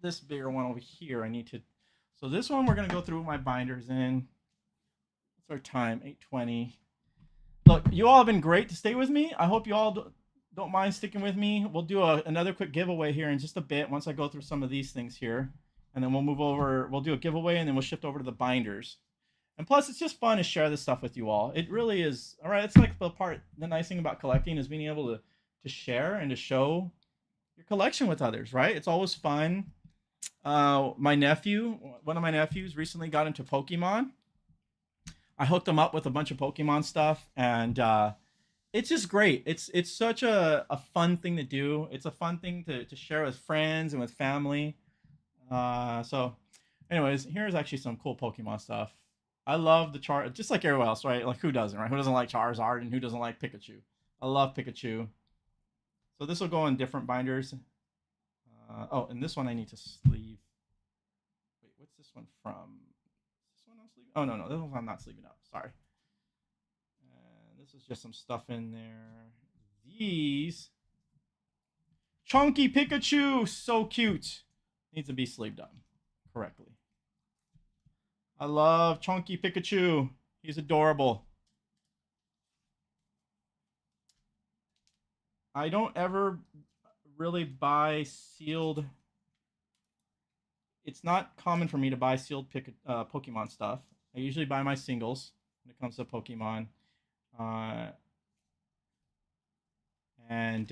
this bigger one over here. I need to. So this one we're gonna go through my binders in. What's our time? 8:20. Look, you all have been great to stay with me. I hope you all don't mind sticking with me. We'll do another quick giveaway here in just a bit once I go through some of these things here, and then we'll move over. We'll do a giveaway, and then we'll shift over to the binders. And plus, it's just fun to share this stuff with you all. It really is. All right, it's like the nice thing about collecting is being able to share and to show your collection with others, right? It's always fun. One of my nephews, recently got into Pokemon. I hooked him up with a bunch of Pokemon stuff, and it's just great. It's such a fun thing to do. It's a fun thing to share with friends and with family. So, anyways, here's actually some cool Pokemon stuff. I love the just like everyone else, right? Like who doesn't, right? Who doesn't like Charizard and who doesn't like Pikachu? I love Pikachu. So this will go in different binders. Oh, and this one I need to sleeve. Wait, what's this one from? Is this one I'm sleeving? Oh no, this one I'm not sleeving up. Sorry. And this is just some stuff in there. These chunky Pikachu, so cute. Needs to be sleeved up correctly. I love chunky Pikachu. He's adorable. I don't ever really buy sealed. It's not common for me to buy sealed Pokemon stuff. I usually buy my singles when it comes to Pokemon. And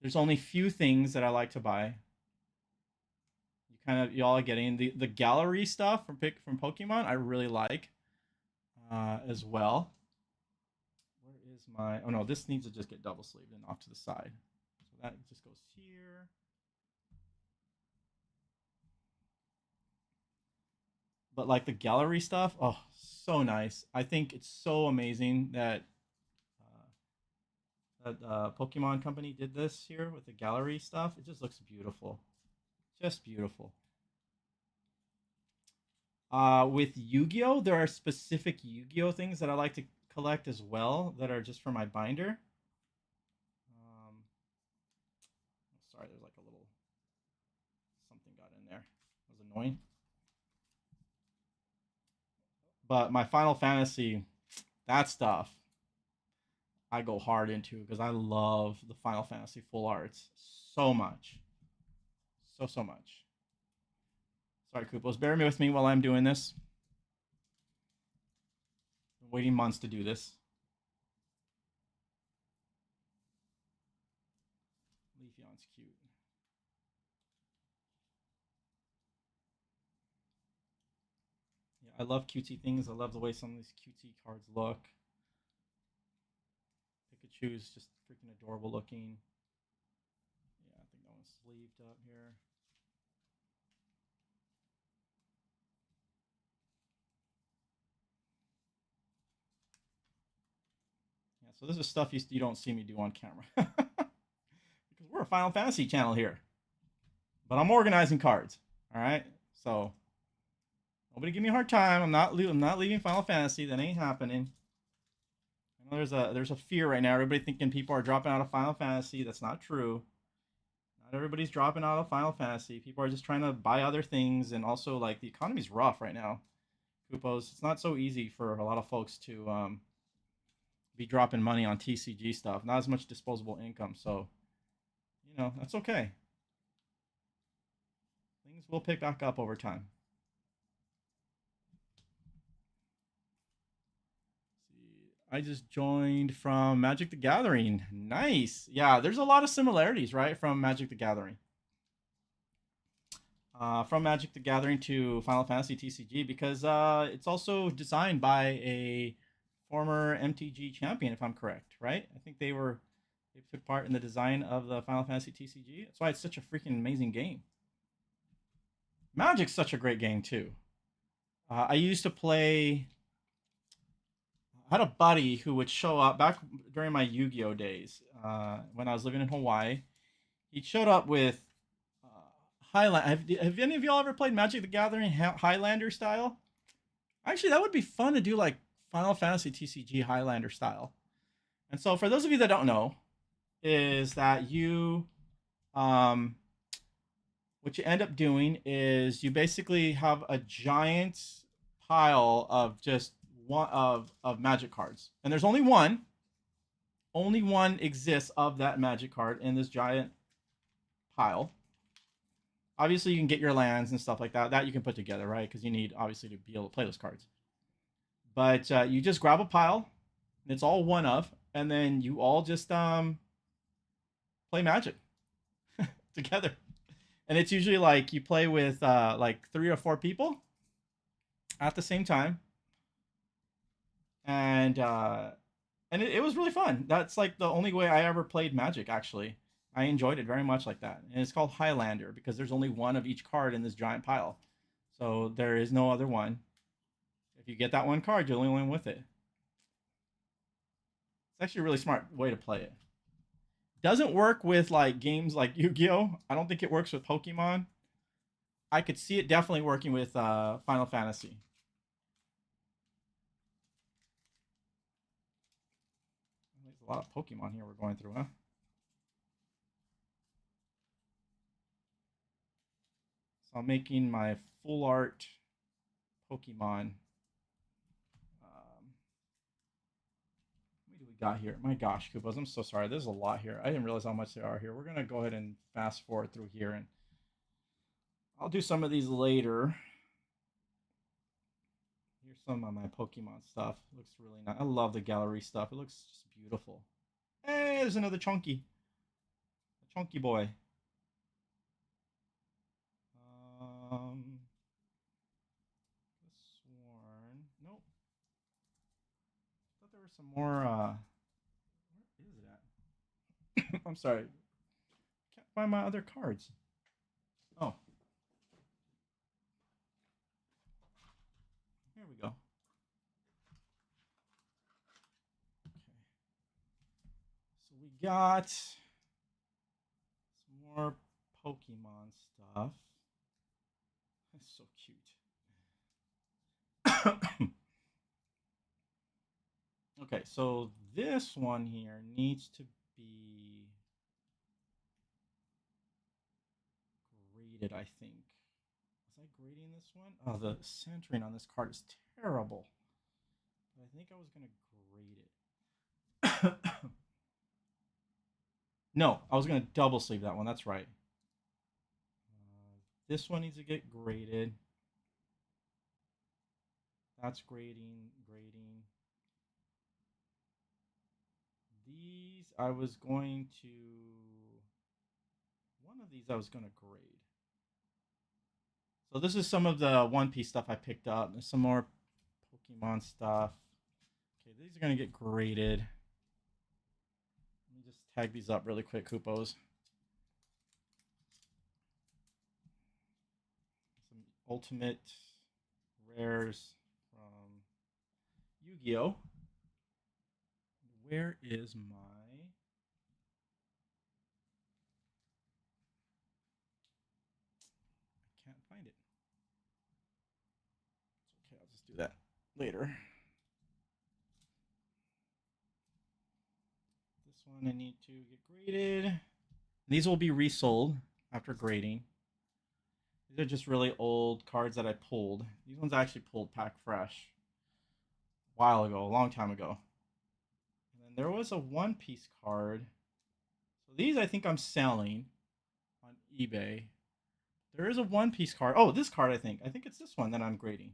there's only few things that I like to buy. Y'all are getting the gallery stuff from Pokemon. I really like as well. Where is my? Oh no, this needs to just get double sleeved and off to the side. So that just goes here. But like the gallery stuff, oh, so nice. I think it's so amazing that Pokemon Company did this here with the gallery stuff. It just looks beautiful. Just beautiful. With Yu-Gi-Oh, there are specific Yu-Gi-Oh things that I like to collect as well that are just for my binder. Sorry, there's like a little something got in there. That was annoying. But my Final Fantasy, that stuff, I go hard into because I love the Final Fantasy full arts so much. So much. Sorry, Koopos. Bear with me while I'm doing this. Been waiting months to do this. Leafeon's cute. Yeah, I love cutesy things. I love the way some of these cutesy cards look. Pikachu's just freaking adorable looking. Yeah, I think that one's sleeved up here. Yeah, so this is stuff you don't see me do on camera. Because we're a Final Fantasy channel here. But I'm organizing cards. Alright? So nobody give me a hard time. I'm not leaving Final Fantasy. That ain't happening. I know there's a fear right now. Everybody thinking people are dropping out of Final Fantasy. That's not true. Not everybody's dropping out of Final Fantasy. People are just trying to buy other things, and also like the economy's rough right now. Kupos, it's not so easy for a lot of folks to be dropping money on TCG stuff. Not as much disposable income, so you know that's okay. Things will pick back up over time. I just joined from Magic the Gathering. Nice. Yeah, there's a lot of similarities, right, from Magic the Gathering. From Magic the Gathering to Final Fantasy TCG because it's also designed by a former MTG champion, if I'm correct, right? I think they took part in the design of the Final Fantasy TCG. That's why it's such a freaking amazing game. Magic's such a great game too. I used to play. I had a buddy who would show up back during my Yu-Gi-Oh days when I was living in Hawaii. He showed up with Highland. Have any of y'all ever played Magic the Gathering Highlander style? Actually, that would be fun to do like Final Fantasy TCG Highlander style. And so, for those of you that don't know, is that um, what you end up doing is you basically have a giant pile of just one of magic cards, and there's only one. Only one exists of that magic card in this giant pile. Obviously, you can get your lands and stuff like that. That you can put together, right? Because you need obviously to be able to play those cards. But you just grab a pile. And it's all one of, and then you all just play Magic together. And it's usually like you play with like 3 or 4 people at the same time, and it was really fun. That's like the only way I ever played Magic. Actually, I enjoyed it very much like that. And it's called Highlander because there's only one of each card in this giant pile, so there is no other one. If you get that one card, you're the only one with it. It's actually a really smart way to play it. Doesn't work with like games like Yu-Gi-Oh. I don't think it works with Pokemon. I could see it definitely working with Final Fantasy. There's a lot of Pokemon here we're going through, huh? So I'm making my full art Pokemon. What do we got here? My gosh, Koopas, I'm so sorry. There's a lot here. I didn't realize how much there are here. We're gonna go ahead and fast forward through here, and I'll do some of these later. Here's some of my Pokemon stuff. Looks really nice. I love the gallery stuff. It looks just beautiful. Hey, there's another Chunky. A Chunky boy. Sworn. Nope. I thought there were some more. Where is it at? I'm sorry. Can't find my other cards. Oh. Here we go. Okay. So we got some more Pokemon stuff. That's so cute. Okay, so this one here needs to be graded, I think. Was I grading this one? Oh, the centering on this card is terrible. I think I was going to grade it. No, I was going to double sleeve that one. That's right. This one needs to get graded. That's grading. These I was going to. One of these I was going to grade. So this is some of the One Piece stuff I picked up. There's some more Pokemon stuff. Okay, these are going to get graded. Let me just tag these up really quick, Koopos. Some ultimate rares from Yu-Gi-Oh! Where is my... I can't find it. It's okay, I'll just do that later. This one I need to get graded. These will be resold after grading. These are just really old cards that I pulled. These ones I actually pulled pack fresh a while ago, a long time ago. And then there was a One Piece card. So these I think I'm selling on eBay. There is a One Piece card. Oh, this card I think. I think it's this one that I'm grading.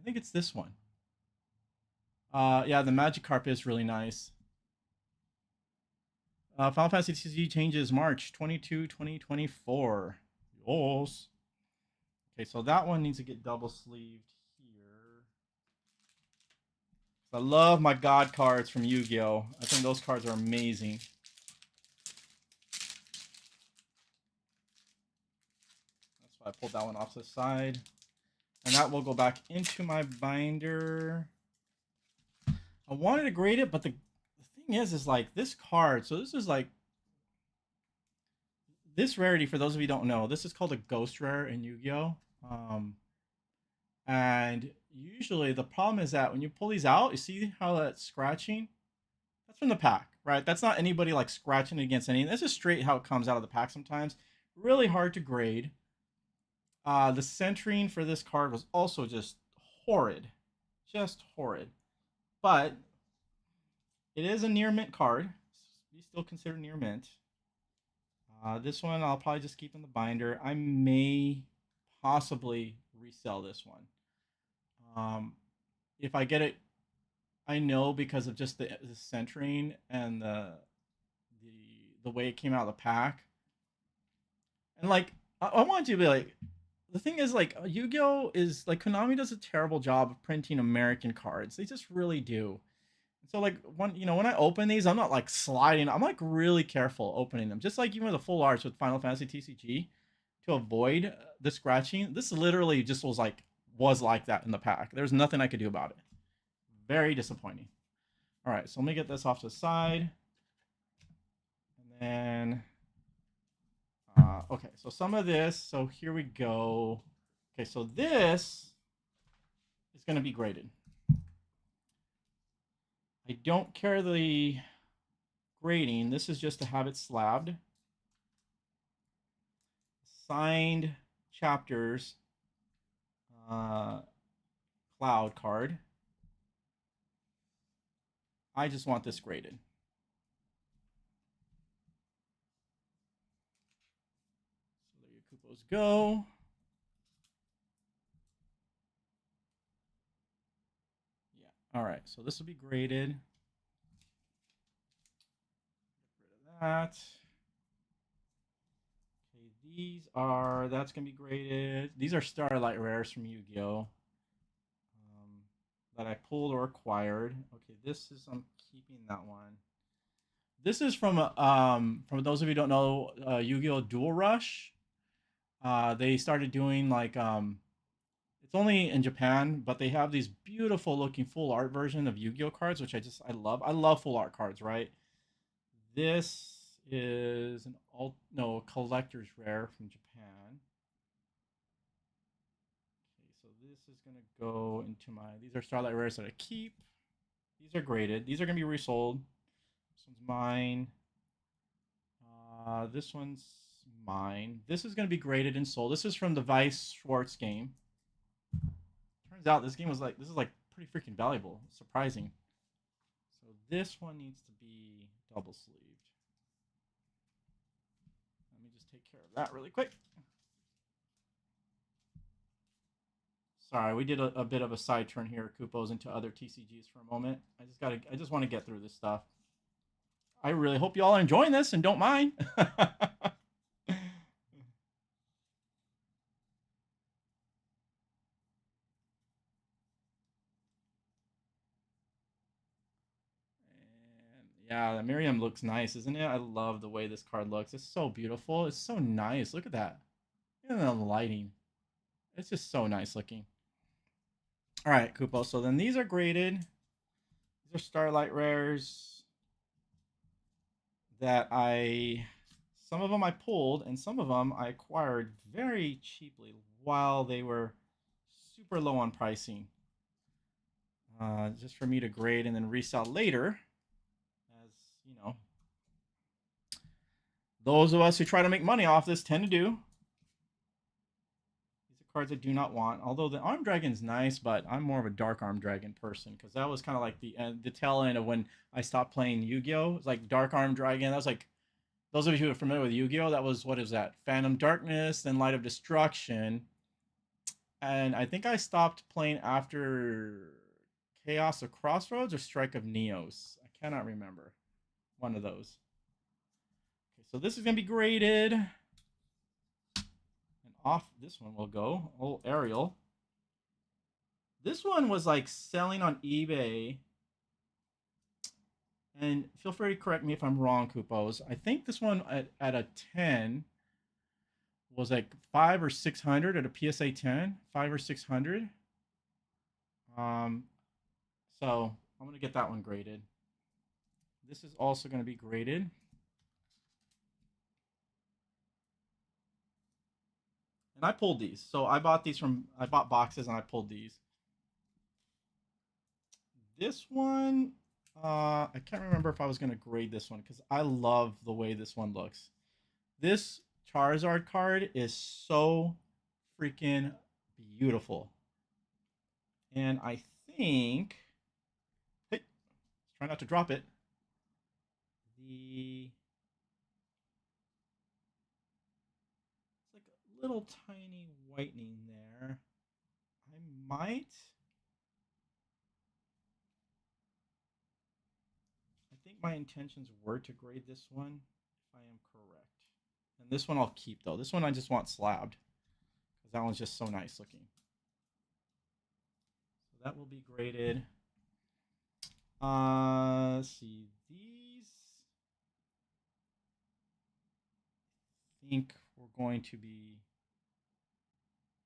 I think it's this one. Yeah, the Magikarp is really nice. Final Fantasy TCG changes March 22, 2024. Yes. Okay, so that one needs to get double sleeved here. I love my God cards from Yu-Gi-Oh! I think those cards are amazing. That's why I pulled that one off to the side. And that will go back into my binder. I wanted to grade it, but the thing is like this card. So this is like this rarity. For those of you who don't know, this is called a ghost rare in Yu-Gi-Oh. And usually the problem is that when you pull these out, you see how that's scratching? That's from the pack, right? That's not anybody like scratching against anything. This is straight how it comes out of the pack sometimes. Really hard to grade. The centering for this card was also just horrid. Just horrid. But it is a near mint card. We still consider near mint. This one I'll probably just keep in the binder. I may possibly resell this one. If I get it, I know because of just the centering and the way it came out of the pack. And like I want you to be like, the thing is like Yu-Gi-Oh is like Konami does a terrible job of printing American cards. They just really do. So like when I open these, I'm not like sliding. I'm like really careful opening them. Just like even with the full arts with Final Fantasy TCG to avoid the scratching. This literally just was like that in the pack. There's nothing I could do about it. Very disappointing. All right, so let me get this off to the side. And then okay, so some of this. So here we go. Okay, so this is going to be graded. I don't care the grading. This is just to have it slabbed. Signed chapters. Cloud card. I just want this graded. So there your Kupos go. Yeah. All right. So this will be graded. Get rid of that. Okay, that's going to be graded. These are Starlight Rares from Yu-Gi-Oh! That I pulled or acquired. Okay, I'm keeping that one. This is from those of you who don't know, Yu-Gi-Oh! Dual Rush. They started doing like it's only in Japan, but they have these beautiful looking full art version of Yu-Gi-Oh! Cards, which I love. I love full art cards, right? This is a collector's rare from Japan. Okay, so this is gonna go into these are Starlight Rares that I keep. These are graded. These are gonna be resold. This one's mine. This one's mine. This is gonna be graded and sold. This is from the Vice Schwartz game. Turns out this is pretty freaking valuable. Surprising. So this one needs to be double sleeved. Let me just take care of that really quick. Sorry, we did a bit of a side turn here, Kupos, into other TCGs for a moment. I just want to get through this stuff. I really hope you all are enjoying this and don't mind. And yeah, the Miriam looks nice, isn't it? I love the way this card looks. It's so beautiful. It's so nice. Look at that. Look at the lighting. It's just so nice looking. All right, Kupo. So then these are graded. These are Starlight Rares that some of them I pulled and some of them I acquired very cheaply while they were super low on pricing. Just for me to grade and then resell later. As you know, those of us who try to make money off this tend to do. Cards I do not want. Although the Arm Dragon's nice, but I'm more of a Dark Arm Dragon person because that was kind of like the tail end of when I stopped playing Yu-Gi-Oh! It's like Dark Arm Dragon. That was like, those of you who are familiar with Yu-Gi-Oh! That was, what is that? Phantom Darkness, then Light of Destruction. And I think I stopped playing after Chaos of Crossroads or Strike of Neos. I cannot remember. One of those. Okay, so this is going to be graded. Off this one will go. Oh, Ariel. This one was like selling on eBay. And feel free to correct me if I'm wrong, Kupos. I think this one at a 10 was like 5 or 600 at a PSA 10, 5 or 600. So I'm gonna get that one graded. This is also gonna be graded. And I pulled these. So I bought boxes and I pulled these. This one, I can't remember if I was gonna grade this one because I love the way this one looks. This Charizard card is so freaking beautiful. And I think, hey, let's try not to drop it. It's like a little tiny whitening there. I think my intentions were to grade this one, if I am correct. And this one I'll keep though. This one I just want slabbed because that one's just so nice looking. So that will be graded. Let's see. These I think we're going to be.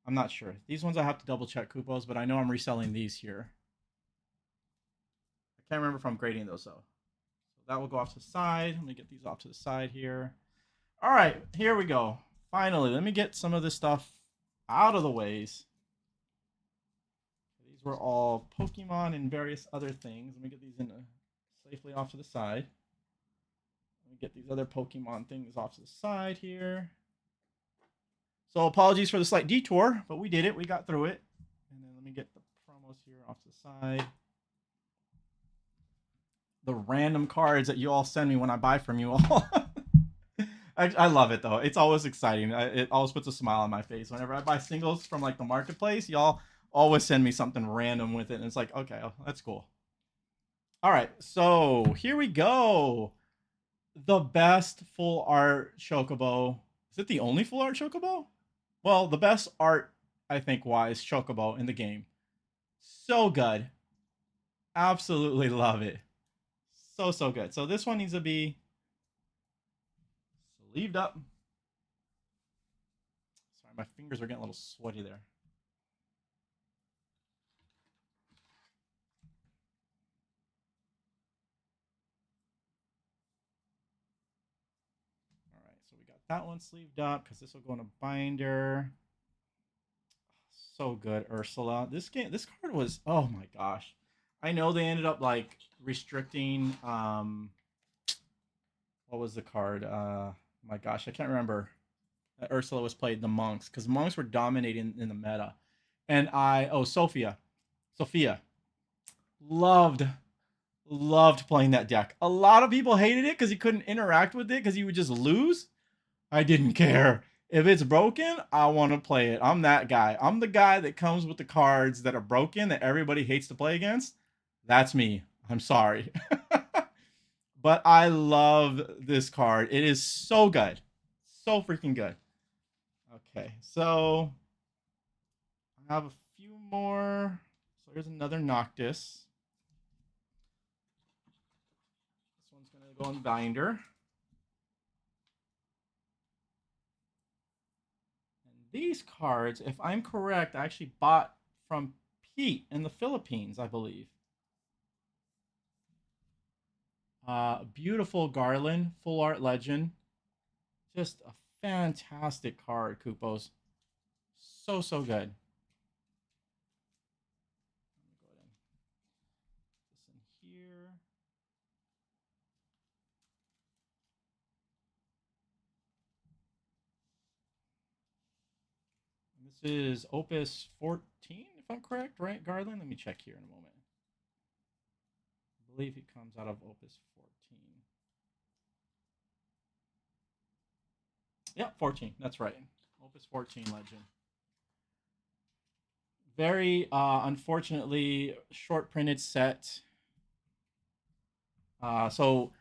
I'm not sure. These ones I have to double check coupons, but I know I'm reselling these here. I can't remember if I'm grading those though. So that will go off to the side. Let me get these off to the side here. All right, here we go. Finally, let me get some of this stuff out of the ways. These were all Pokemon and various other things. Let me get these safely off to the side. Let me get these other Pokemon things off to the side here. So apologies for the slight detour, but we did it. We got through it. And then let me get the promos here off to the side. The random cards that you all send me when I buy from you all. I love it though. It's always exciting. It always puts a smile on my face whenever I buy singles from like the marketplace. Y'all always send me something random with it, and it's like, okay, that's cool. All right, so here we go. The best full art Chocobo. Is it the only full art Chocobo? Well, the best art, I think, wise Chocobo in the game. So good. Absolutely love it. So good. So this one needs to be sleeved up. Sorry, my fingers are getting a little sweaty there. All right, so we got that one sleeved up because this will go in a binder. So good, Ursula. This card was, oh my gosh. I know they ended up like restricting what was the card? My gosh, I can't remember. Ursula was played the monks because monks were dominating in the meta. And Sophia loved playing that deck. A lot of people hated it because you couldn't interact with it because you would just lose. I didn't care. If it's broken, I want to play it. I'm that guy. I'm the guy that comes with the cards that are broken that everybody hates to play against. That's me. I'm sorry. But I love this card. It is so good. So freaking good. Okay, so I have a few more. So here's another Noctis. This one's going to go in binder. And these cards, if I'm correct, I actually bought from Pete in the Philippines, I believe. Beautiful Garland, full art legend. Just a fantastic card, Kupos. So good. Let me go ahead and put this in here. And this is Opus 14, if I'm correct, right, Garland? Let me check here in a moment. I believe it comes out of Opus 14. Yeah, 14. That's right. Opus 14 Legend. Very unfortunately short printed set. So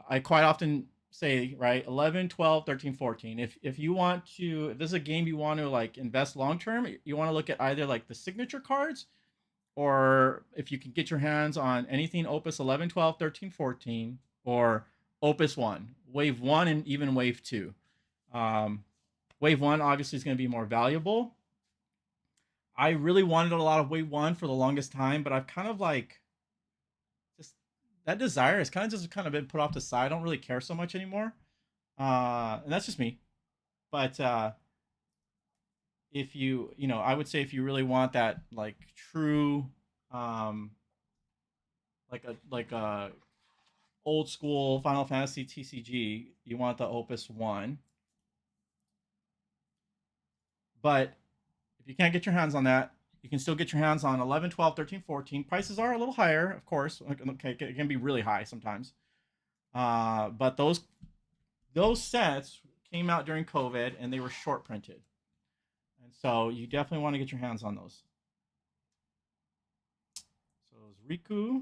I quite often say, right, 11, 12, 13, 14. If you want to, if this is a game you want to like invest long term, you want to look at either like the signature cards, or if you can get your hands on anything Opus 11, 12, 13, 14, or Opus 1, Wave 1, and even Wave 2. Wave 1 obviously is going to be more valuable. I really wanted a lot of Wave 1 for the longest time, but I've kind of like just that desire has kind of been put off the side. I don't really care so much anymore. And that's just me. But if I would say if you really want that like true um like a old school Final Fantasy TCG, you want the Opus 1. But if you can't get your hands on that, you can still get your hands on 11, 12, 13, 14. Prices are a little higher, of course. Okay, it can be really high sometimes. But those sets came out during COVID and they were short printed. And so you definitely want to get your hands on those. So it was Riku.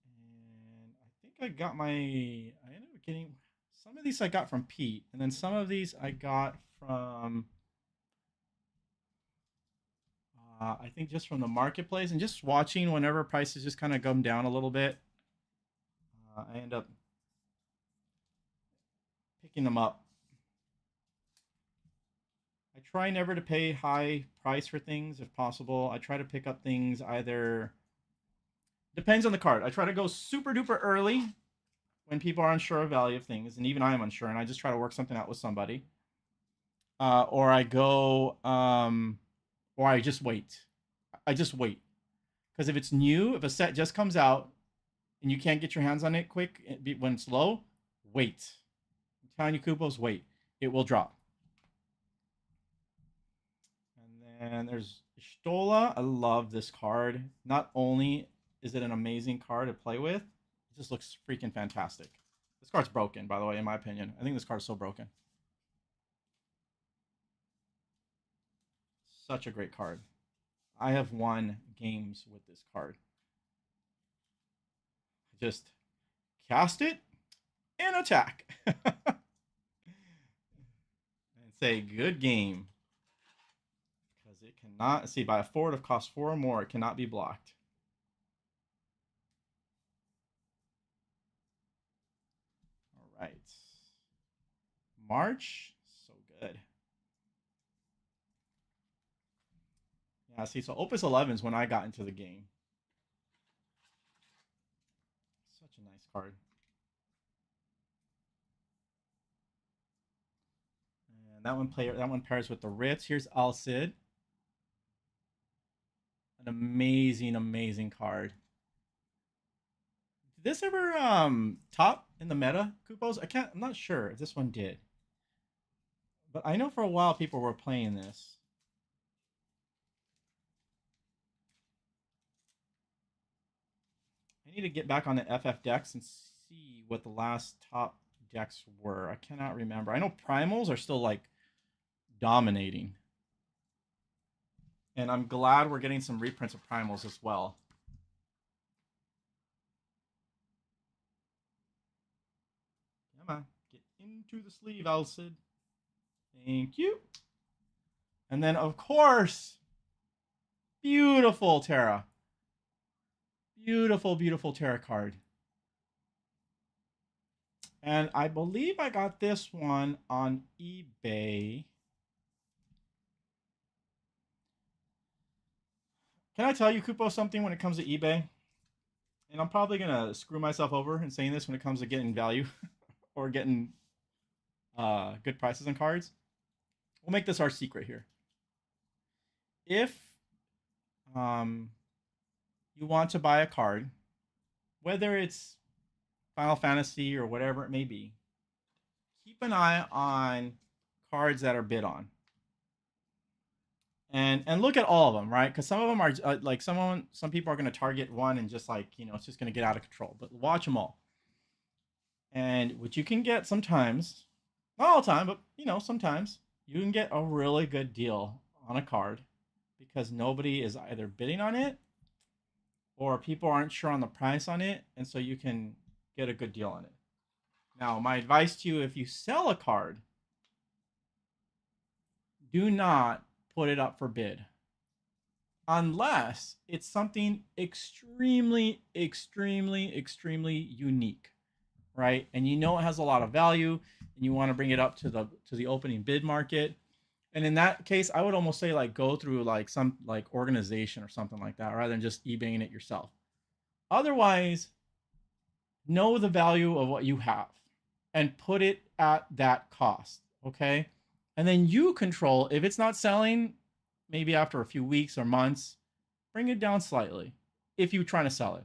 And I think I ended up getting some of these I got from Pete, and then some of these I got from I think just from the marketplace and just watching whenever prices just kind of come down a little bit. I end up picking them up. I try never to pay high price for things if possible. I try to pick up things either depends on the card. I try to go super duper early when people are unsure of value of things, and even I am unsure, and I just try to work something out with somebody. Or I go, or I just wait. I just wait. Because if it's new, if a set just comes out and you can't get your hands on it quick when it's low, wait. I'm telling you, Kupos, wait. It will drop. And then there's Stola. I love this card. Not only is it an amazing card to play with, it just looks freaking fantastic. This card's broken, by the way, in my opinion. I think this card's so broken. Such a great card. I have won games with this card. Just cast it and attack. And say, good game. Because it cannot, see, by a forward of cost 4 or more, it cannot be blocked. All right. March, so good. Yeah, see, so Opus 11 is when I got into the game. Such a nice card. And that one pairs with the Ritz. Here's Alcid. An amazing, amazing card. Did this ever top in the meta, Kupos? I'm not sure if this one did. But I know for a while people were playing this. I need to get back on the FF decks and see what the last top decks were. I cannot remember. I know primals are still like dominating. And I'm glad we're getting some reprints of primals as well. Come on, get into the sleeve, Alcid. Thank you. And then, of course, beautiful Terra. Beautiful, beautiful Terra card. And I believe I got this one on eBay. Can I tell you, Kupo, something when it comes to eBay? And I'm probably going to screw myself over in saying this when it comes to getting value or getting good prices on cards. We'll make this our secret here. If you want to buy a card, whether it's Final Fantasy or whatever it may be, keep an eye on cards that are bid on. And look at all of them, right? Because some of them are like some people are going to target one and just like, it's just going to get out of control. But watch them all. And what you can get sometimes, not all the time, but sometimes you can get a really good deal on a card because nobody is either bidding on it or people aren't sure on the price on it, and so you can get a good deal on it. Now, my advice to you, if you sell a card, do not put it up for bid unless it's something extremely, extremely, extremely unique, right? And it has a lot of value. and you want to bring it up to the opening bid market. And in that case, I would almost say like go through like some like organization or something like that, rather than just eBaying it yourself. Otherwise, know the value of what you have and put it at that cost. Okay. And then you control if it's not selling, maybe after a few weeks or months, bring it down slightly if you're trying to sell it.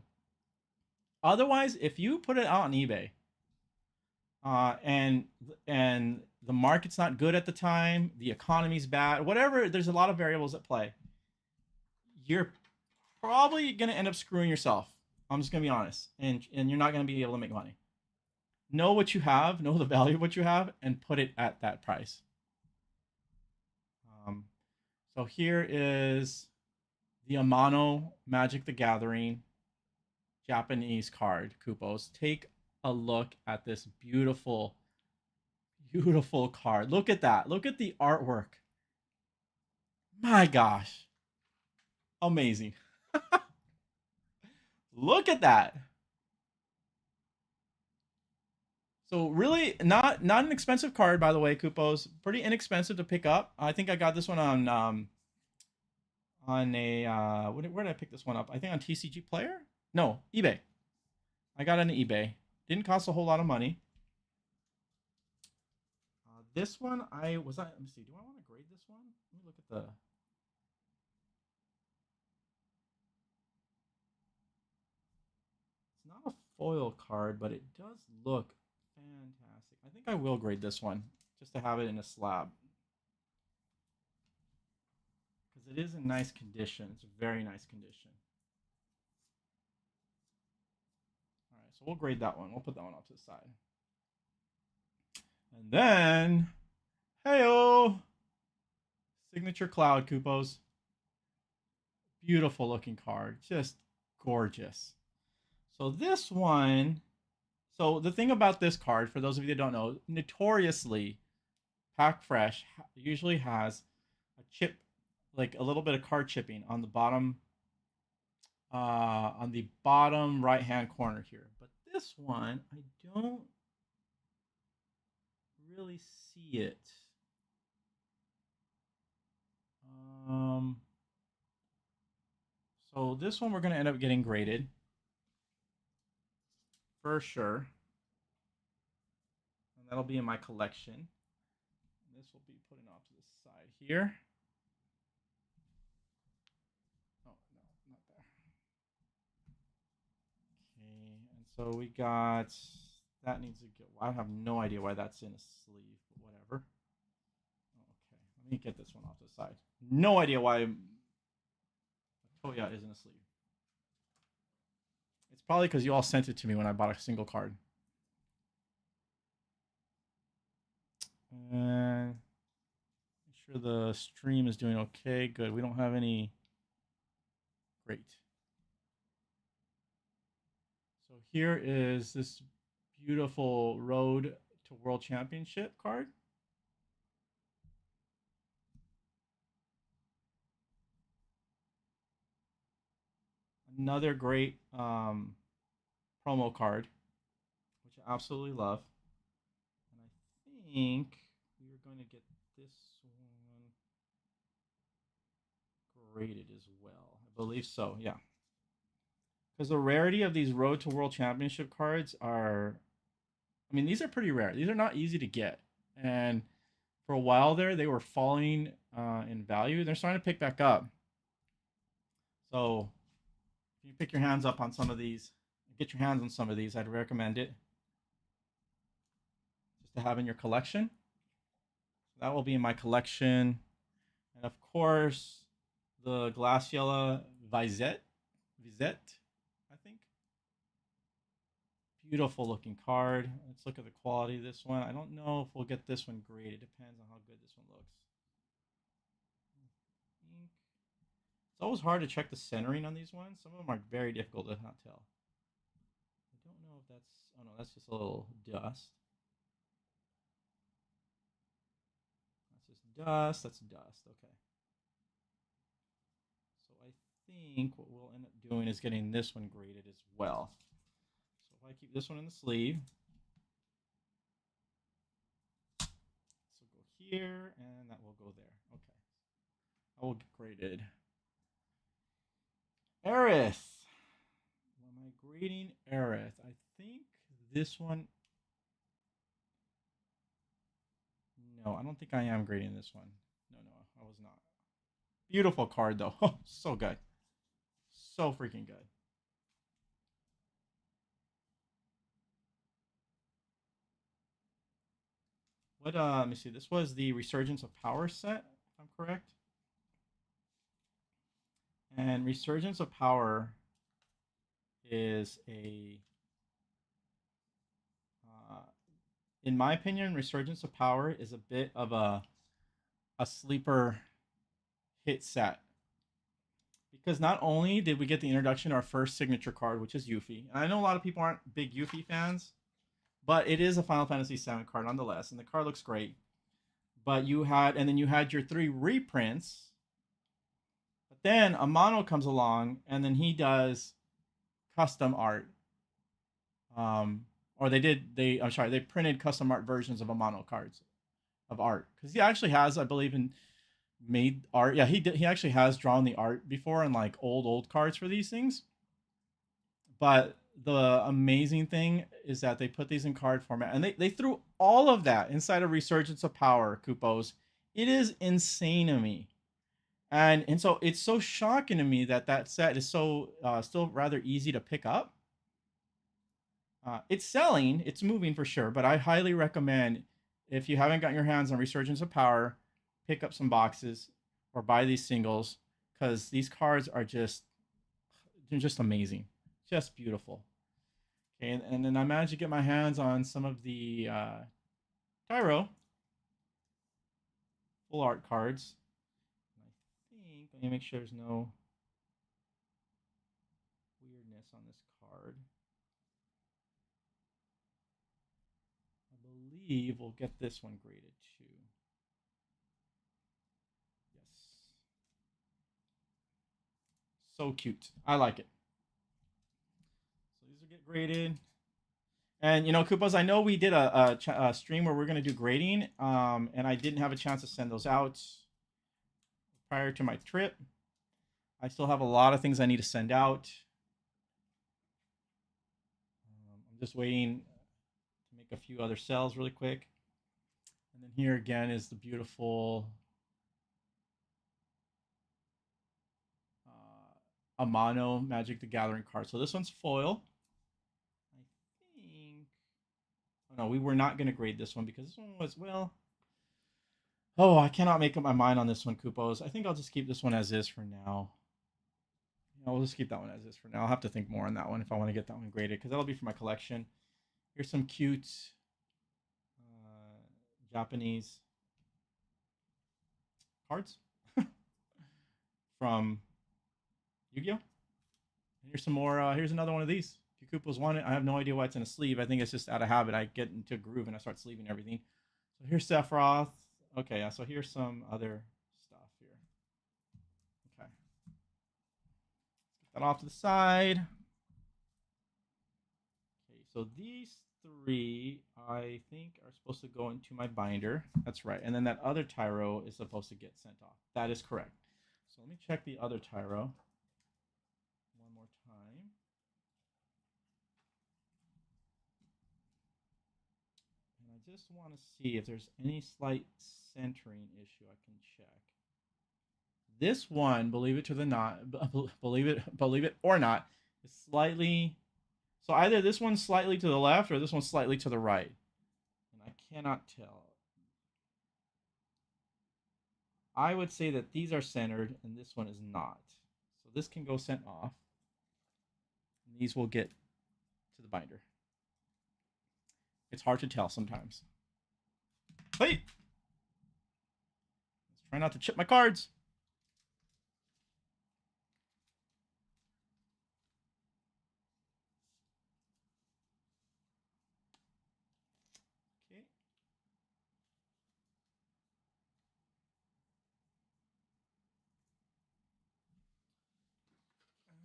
Otherwise, if you put it out on eBay and the market's not good at the time, the economy's bad, whatever, there's a lot of variables at play. You're probably gonna end up screwing yourself. I'm just gonna be honest, and you're not gonna be able to make money. Know what you have, know the value of what you have, and put it at that price. So here is the Amano Magic the Gathering Japanese card, Kupos. Take a look at this beautiful, beautiful card. Look at that. Look at the artwork. My gosh. Amazing. Look at that. So really not an expensive card, by the way, Kupos. Pretty inexpensive to pick up. I think I got this one on a where did I pick this one up? I think on TCG Player? No, eBay. I got it on eBay. Didn't cost a whole lot of money. This one let me see. Do I want to grade this one? Let me look at the. It's not a foil card, but it does look fantastic. I think I will grade this one just to have it in a slab because it is in nice condition. It's a very nice condition. All right, so we'll grade that one. We'll put that one off to the side. And then, heyo, Signature Cloud Kupos. Beautiful looking card, just gorgeous. So this one, so the thing about this card, for those of you that don't know, notoriously, Pack Fresh usually has a chip, like a little bit of card chipping on the bottom right hand corner here. But this one, I don't really see it. So this one we're going to end up getting graded for sure. And that'll be in my collection. And this will be putting off to the side here. Oh, no, not there. Okay, and so we got, that needs to get, I have no idea why that's in a sleeve, but whatever. Okay, let me get this one off to the side. No idea why Toya isn't a sleeve. It's probably because you all sent it to me when I bought a single card. And make sure the stream is doing okay. Good. We don't have any. Great. So here is this beautiful Road to World Championship card. Another great promo card, which I absolutely love. And I think we are going to get this one graded as well. I believe so, yeah. Because the rarity of these Road to World Championship cards are, I mean, these are pretty rare. These are not easy to get. And for a while there, they were falling in value. They're starting to pick back up. So if you pick your hands up on some of these, get your hands on some of these, I'd recommend it just to have in your collection. So that will be in my collection. And of course, the Glaciella Vizette, I think. Beautiful looking card. Let's look at the quality of this one. I don't know if we'll get this one graded. Depends on how good this one looks. It's always hard to check the centering on these ones. Some of them are very difficult to not tell. I don't know if that's, oh no, that's just a little dust. That's just dust, that's dust, okay. So I think what we'll end up doing is getting this one graded as well. So if I keep this one in the sleeve, here, and that will go there. Okay. I will get graded. Aerith. Am I grading Aerith? I think this one. No, I don't think I am grading this one. No, I was not. Beautiful card though. Oh, so good. So freaking good. What let me see. This was the Resurgence of Power set, if I'm correct. And Resurgence of Power is in my opinion, Resurgence of Power is a bit of a sleeper hit set. Because not only did we get the introduction to our first signature card, which is Yuffie, and I know a lot of people aren't big Yuffie fans, but it is a Final Fantasy VII card nonetheless, and the card looks great. But you had your 3 reprints. But then Amano comes along, and then he does custom art. Or they printed custom art versions of Amano cards of art, because he actually has, I believe, made art. Yeah, he actually has drawn the art before in like old cards for these things. But the amazing thing is that they put these in card format, and they threw all of that inside of Resurgence of Power, Kupos. It is insane to me. And so it's so shocking to me that set is so still rather easy to pick up. It's selling, it's moving for sure, but I highly recommend, if you haven't gotten your hands on Resurgence of Power, pick up some boxes or buy these singles, because these cards are they're just amazing, just beautiful. Okay, and then I managed to get my hands on some of the Tyro full art cards. I think, let me make sure there's no weirdness on this card. I believe we'll get this one graded too. Yes. So cute. I like it. So these will get graded. And Koopas, I know we did a stream where we're going to do grading, and I didn't have a chance to send those out prior to my trip. I still have a lot of things I need to send out. I'm just waiting to make a few other cells really quick. And then here again is the beautiful Amano Magic the Gathering card. So this one's foil. Oh, no, we were not going to grade this one because this one was, well... Oh, I cannot make up my mind on this one, Kupos. I think I'll just keep this one as is for now. I'll just keep that one as is for now. I'll have to think more on that one if I want to get that one graded, because that'll be for my collection. Here's some cute Japanese cards from Yu-Gi-Oh! Here's some more. Here's another one of these. If you Kupos want it, I have no idea why it's in a sleeve. I think it's just out of habit. I get into a groove and I start sleeving everything. So here's Sephiroth. Okay, yeah, so here's some other stuff here. Okay. Let's get that off to the side. Okay, so these 3, I think, are supposed to go into my binder. That's right. And then that other Tyro is supposed to get sent off. That is correct. So let me check the other Tyro one more time. And I just want to see if there's any slight centering issue I can check. This one, believe it or not, is slightly, so either this one's slightly to the left or this one's slightly to the right. And I cannot tell. I would say that these are centered and this one is not. So this can go sent off. And these will get to the binder. It's hard to tell sometimes. Wait! Let's try not to chip my cards. Okay.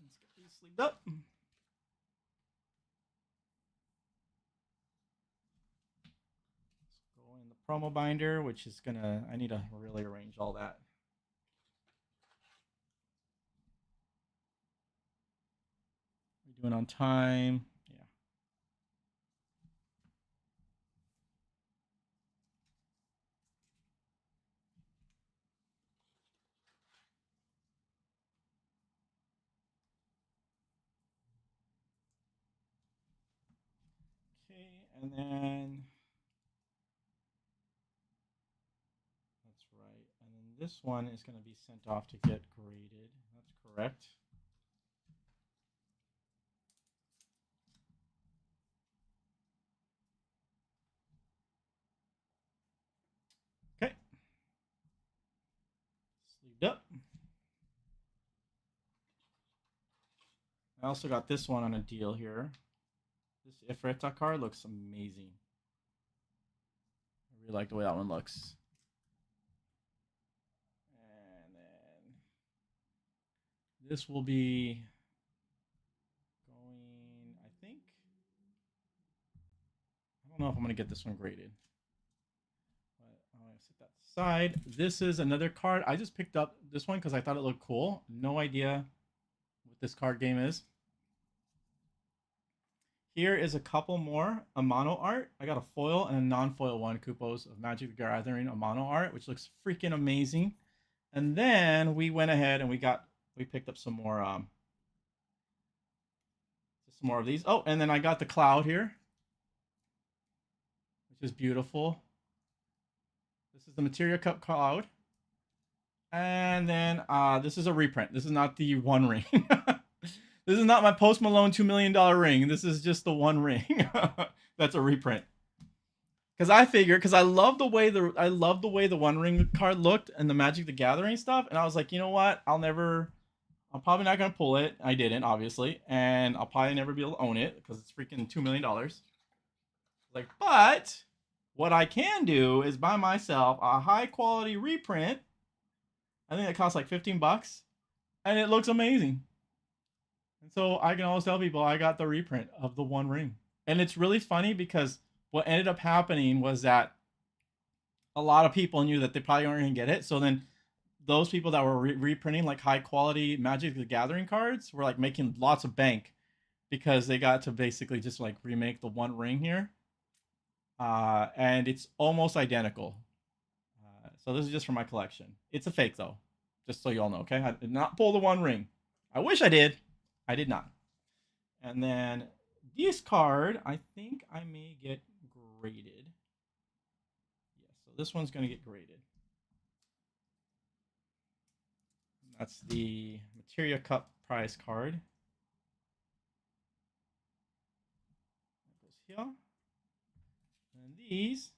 Let's get these sleeved up. Let's go in the promo binder, which is gonna, I need to really arrange all that. We're doing on time. Yeah. Okay, and then that's right. And then this one is going to be sent off to get graded. That's correct. Okay. Sleeved up. I also got this one on a deal here. This Ifrita card looks amazing. I really like the way that one looks. And then this will be going, I think. I don't know if I'm going to get this one graded. But I'm going to set that aside. This is another card. I just picked up this one because I thought it looked cool. No idea what this card game is. Here is a couple more Amano art. I got a foil and a non-foil one, Kupos of Magic the Gathering Amano art, which looks freaking amazing. And then we went ahead and we picked up some more of these. Oh, and then I got the cloud here, which is beautiful. This is the Materia Cup cloud. And then this is a reprint. This is not the One Ring. This is not my Post Malone $2 million ring. This is just the One Ring. That's a reprint. Because I love the way the One Ring card looked and the Magic the Gathering stuff, and I was like, you know what? I'm probably not gonna pull it. I didn't, obviously, and I'll probably never be able to own it because it's freaking $2 million. Like, but what I can do is buy myself a high quality reprint. I think it costs like $15, and it looks amazing. And so I can always tell people I got the reprint of the One Ring. And it's really funny because what ended up happening was that a lot of people knew that they probably weren't going to get it. So then those people that were reprinting like high quality Magic the Gathering cards were like making lots of bank because they got to basically just like remake the One Ring here. And it's almost identical. So this is just for my collection. It's a fake though, just so you all know, okay? I did not pull the One Ring. I wish I did. I did not. And then this card, I think I may get graded. Yeah, so this one's going to get graded. That's the Materia Cup prize card. That goes here. And these,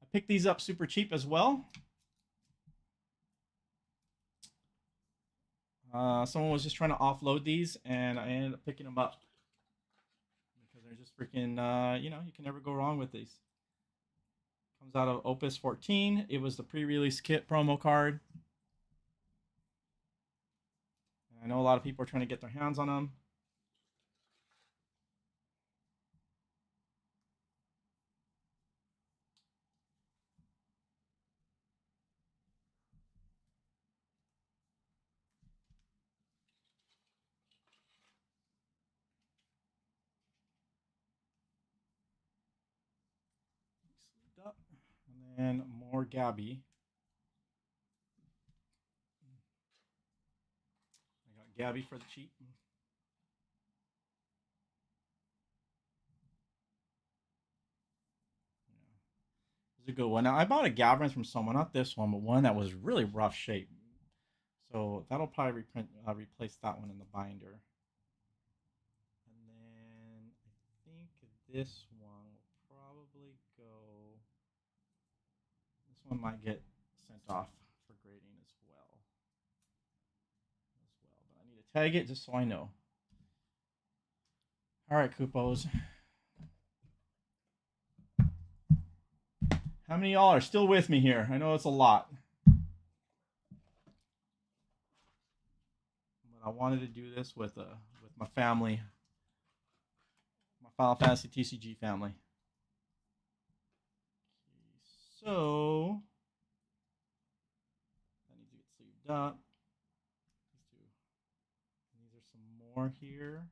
I picked these up super cheap as well. Someone was just trying to offload these, and I ended up picking them up because they're just freaking, you can never go wrong with these. Comes out of Opus 14. It was the pre-release kit promo card. And I know a lot of people are trying to get their hands on them. Up. And then more Gabby. I got Gabby for the cheap. It's a good one. Now I bought a Gavrin from someone, not this one, but one that was really rough shape. So that'll probably replace that one in the binder. And then I think this one will probably go. This one might get sent off for grading as well. But I need to tag it just so I know. All right, Kupos. How many of y'all are still with me here? I know it's a lot. But I wanted to do this with my family, my Final Fantasy TCG family. So that needs to get sleeved up. These are some more here.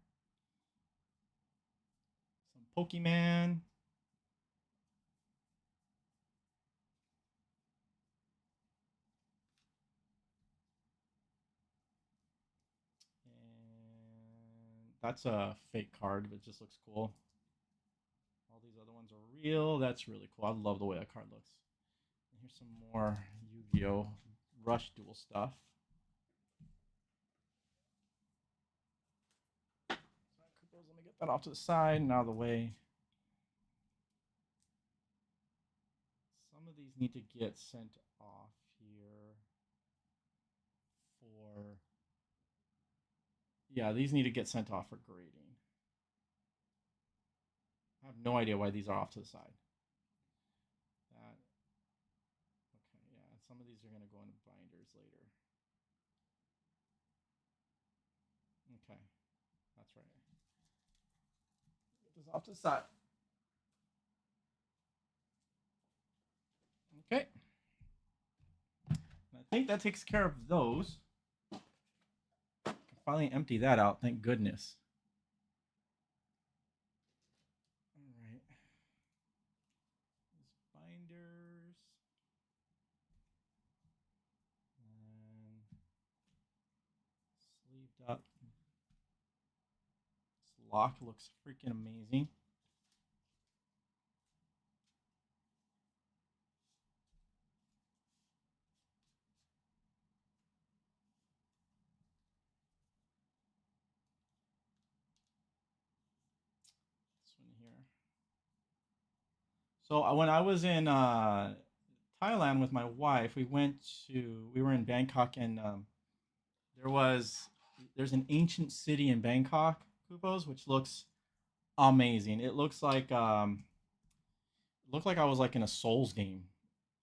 Some Pokemon. And that's a fake card, but it just looks cool. All these other ones are real. That's really cool. I love the way that card looks. And here's some more Yu-Gi-Oh! Rush Duel stuff. Let me get that off to the side and out of the way. Some of these need to get sent off here for... Yeah, these need to get sent off for grading. I have no idea why these are off to the side. That... Okay, yeah, some of these are going to go into binders later. Okay, that's right. Get this off to the side. Okay. And I think that takes care of those. I can finally empty that out, thank goodness. All right. These binders. And sleeved up. This lock looks freaking amazing. Here. So when I was in Thailand with my wife, we were in Bangkok, and there's an ancient city in Bangkok, Kupos, which looks amazing. It looks like it looked like I was like in a Souls game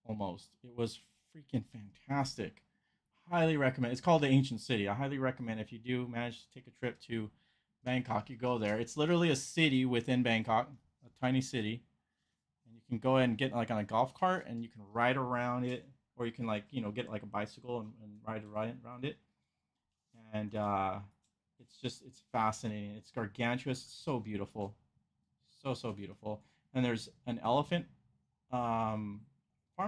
almost. It was freaking fantastic. Highly recommend. It's called the Ancient City. I highly recommend if you do manage to take a trip to Bangkok, you go there. It's literally a city within Bangkok, a tiny city, and you can go ahead and get like on a golf cart and you can ride around it, or you can like get like a bicycle and ride around it, and it's fascinating. It's gargantuous, so beautiful, so beautiful. And there's an elephant farm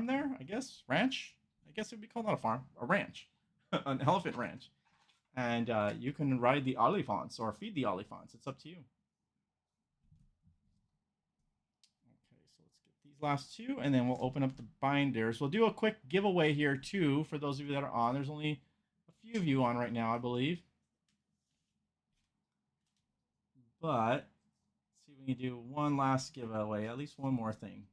there, I guess, ranch. I guess it'd be called not a farm, a ranch, an elephant ranch, and you can ride the elephants or feed the elephants. It's up to you. Okay, so let's get these last two, and then we'll open up the binders. We'll do a quick giveaway here too for those of you that are on. There's only a few of you on right now, I believe. But let's see if we can do one last giveaway, at least one more thing.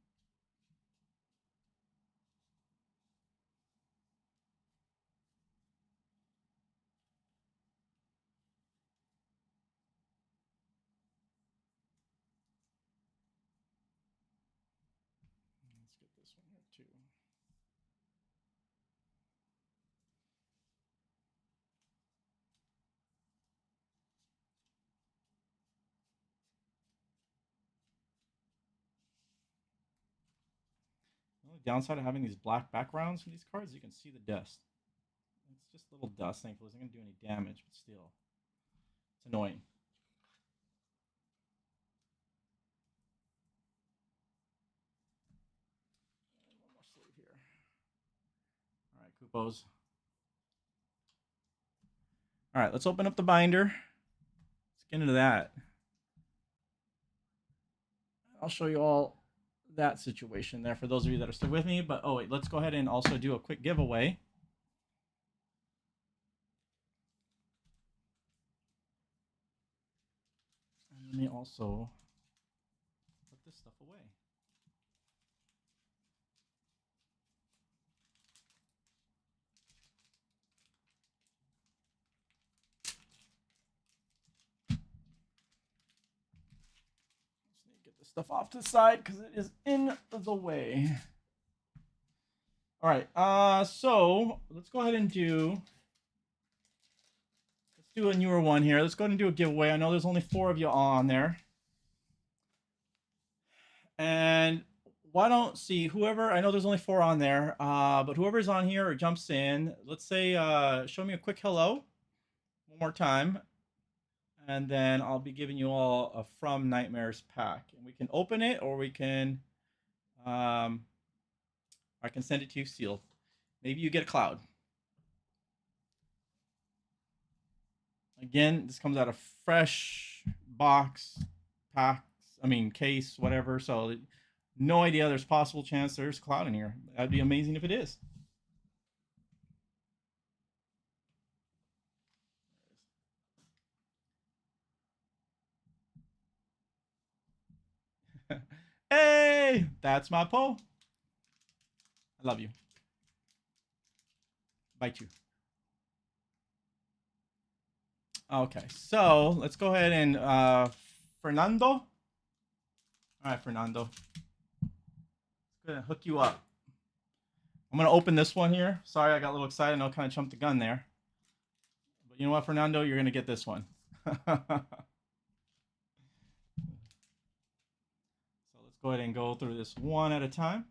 Let's get this one here too. The only downside of having these black backgrounds from these cards, you can see the dust. It's just a little dust, thankfully. It's not going to do any damage, but still. It's annoying. And one more sleeve here. All right, Kupos. All right, let's open up the binder. Let's get into that. I'll show you all that situation there for those of you that are still with me. But oh wait, let's go ahead and also do a quick giveaway. And let me also put this stuff away. Get this stuff off to the side because it is in the way. All right, so let's go ahead and let's do a newer one here. Let's go ahead and do a giveaway. I know there's only 4 of you on there. And why don't see whoever, I know there's only 4 on there, but whoever's on here or jumps in, let's say show me a quick hello one more time, and then I'll be giving you all a From Nightmares pack, and we can open it or we can um I can send it to you sealed. Maybe you get a cloud. Again, this comes out of fresh box, packs, I mean case, whatever. So no idea. There's possible chance there's a cloud in here. That'd be amazing if it is. Hey, that's my Poe. I love you. Bite you. Okay, so let's go ahead and Fernando. All right, Fernando. Let's go ahead and hook you up. I'm gonna open this one here. Sorry, I got a little excited. I know, kind of jumped the gun there. But you know what, Fernando, you're gonna get this one. So let's go ahead and go through this one at a time.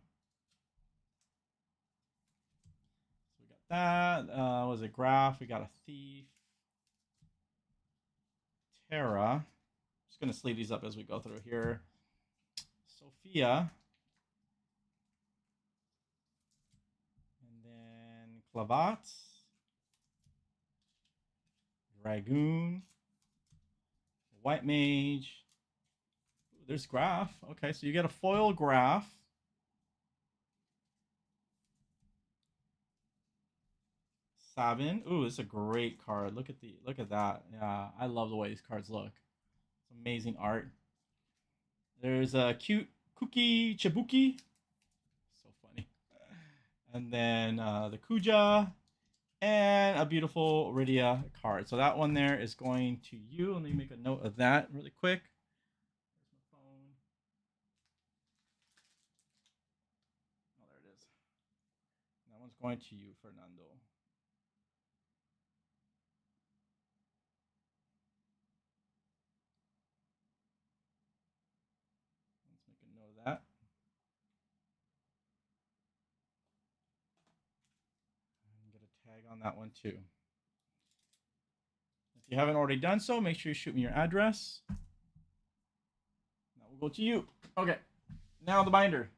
So we got that. Was it Graph? We got a Thief. Terra. Just gonna sleeve these up as we go through here. Sophia. And then Clavat. Dragoon. White Mage. Ooh, there's Graph. Okay, so you get a foil Graph. Sabin. Ooh, it's a great card. Look at that. Yeah, I love the way these cards look. It's amazing art. There's a cute Kuki Chibuki. So funny. And then the Kuja and a beautiful Iridia card. So that one there is going to you. Let me make a note of that really quick. There's my phone. Oh, there it is. That one's going to you, Fernando. Let's make a note of that. And get a tag on that one too. If you haven't already done so, make sure you shoot me your address. Now we'll go to you. Okay. Now the binder.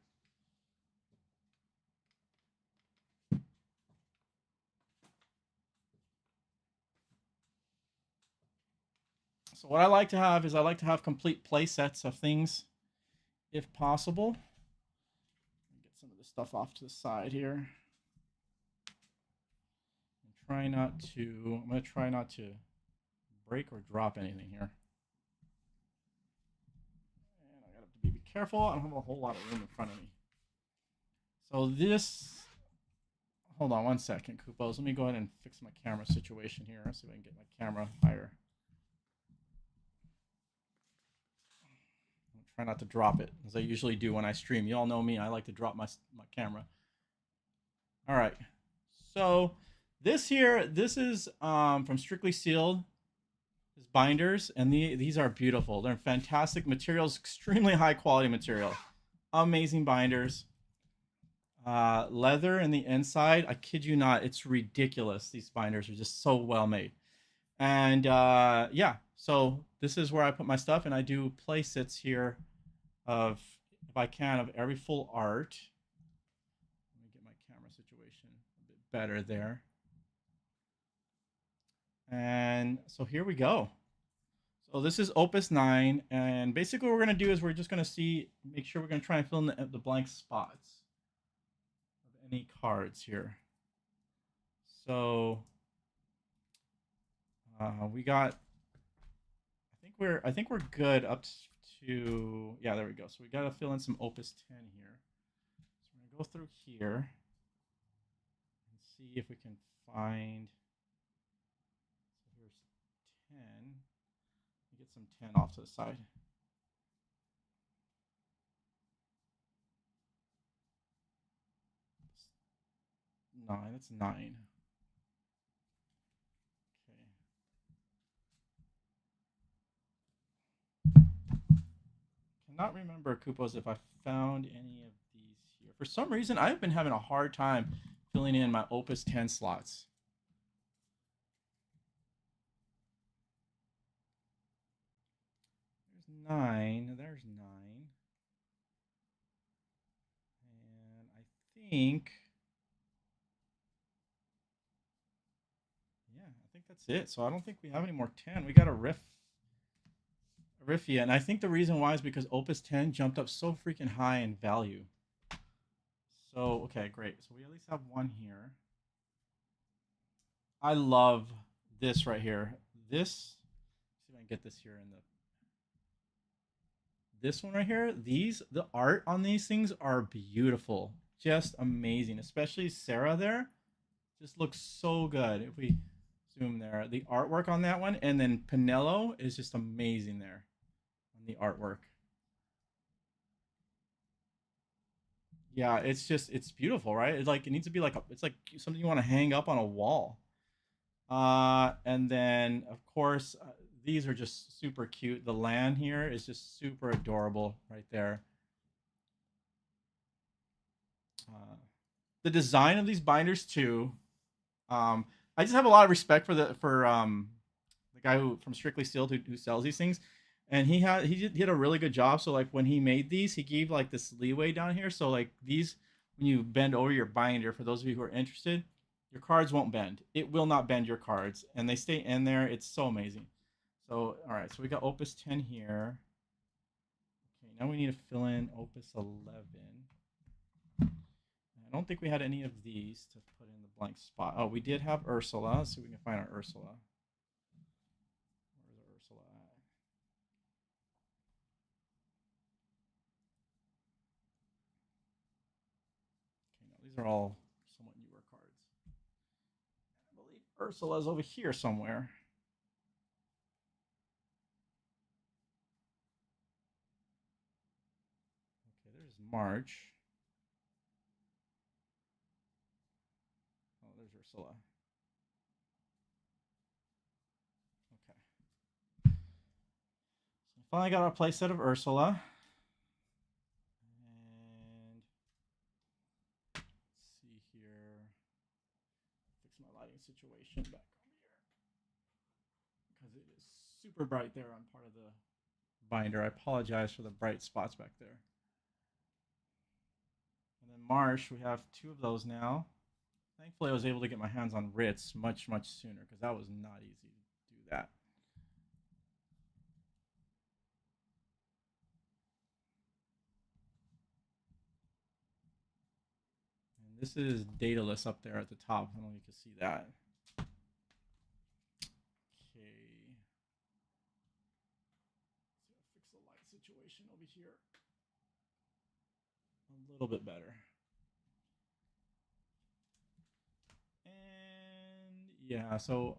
So what I like to have is I like to have complete play sets of things, if possible. Get some of this stuff off to the side here. And try not to. I'm going to try not to break or drop anything here. And I got to be careful. I don't have a whole lot of room in front of me. So this. Hold on one second, Kupos. Let me go ahead and fix my camera situation here. See if I can get my camera higher. Try not to drop it, as I usually do when I stream. You all know me. I like to drop my camera. All right. So this here, this is from Strictly Sealed. His binders, and these are beautiful. They're fantastic materials, extremely high quality material. Amazing binders. Leather in the inside. I kid you not. It's ridiculous. These binders are just so well made. And yeah, so this is where I put my stuff, and I do play sets here of, if I can, of every full art. Let me get my camera situation a bit better there. And so here we go. So this is Opus 9, and basically what we're going to do is we're just going to make sure we're going to try and fill in the blank spots of any cards here. So we got, I think we're good up to, yeah, there we go. So we got to fill in some Opus 10 here. So we're going to go through here and see if we can find, so here's 10. Get some 10 off to the side. 9, that's 9. Cannot remember, Kupos, if I found any of For some reason, I've been having a hard time filling in my Opus 10 slots. There's 9. There's 9. And I think, yeah, I think that's it. So I don't think we have any more 10. We got a Riffia. And I think the reason why is because Opus 10 jumped up so freaking high in value. So, okay, great. So we at least have one here. I love this right here. This, let's see if I can get this here in the, this one right here. The art on these things are beautiful. Just amazing. Especially Sarah there. Just looks so good. If we zoom there, the artwork on that one. And then Pinello is just amazing there on the artwork. Yeah, it's beautiful, right? It's like it needs to be like it's like something you want to hang up on a wall. And then of course these are just super cute. The land here is just super adorable right there. The design of these binders too. I just have a lot of respect for the guy who from Strictly Sealed who sells these things, and he did a really good job. So like when he made these, he gave like this leeway down here. So like these, when you bend over your binder, for those of you who are interested, your cards won't bend. It will not bend your cards, and they stay in there. It's so amazing. So all right, so we got Opus 10 here. Okay, now we need to fill in Opus 11. I don't think we had any of these to put in the blank spot. Oh, we did have Ursula. Let's see if we can find our Ursula. Where's Ursula at? Okay, no, these are all somewhat newer cards. I believe Ursula's over here somewhere. Okay, there's March. Oh, there's Ursula. Okay. So finally got our playset of Ursula. And let's see here. Fix my lighting situation back over here. Because it is super bright there on part of the binder. I apologize for the bright spots back there. And then Marsh, we have 2 of those now. Thankfully, I was able to get my hands on Ritz much sooner because that was not easy to do that. And this is Daedalus up there at the top. I don't know if you can see that. Okay. Let's fix the light situation over here. A little bit better. And yeah, so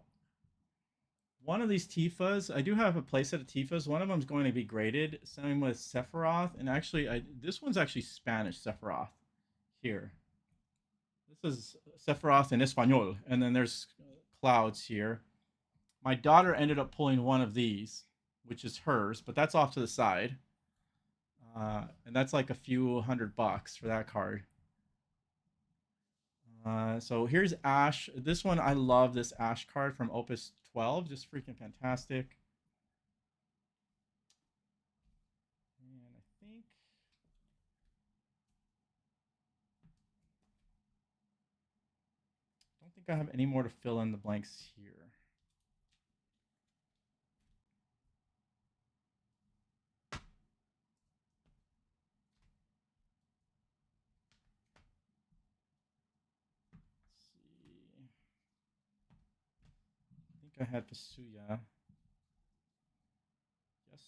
one of these Tifas, I do have a playset of Tifas. One of them is going to be graded. Same with Sephiroth, and actually, this one's actually Spanish Sephiroth. Here, this is Sephiroth in Espanol, and then there's clouds here. My daughter ended up pulling one of these, which is hers, but that's off to the side, and that's like a few $100 for that card. So here's Ash. This one, I love this Ash card from Opus 12. Just freaking fantastic. And I don't think I have any more to fill in the blanks here. I had Fasuya. Yes.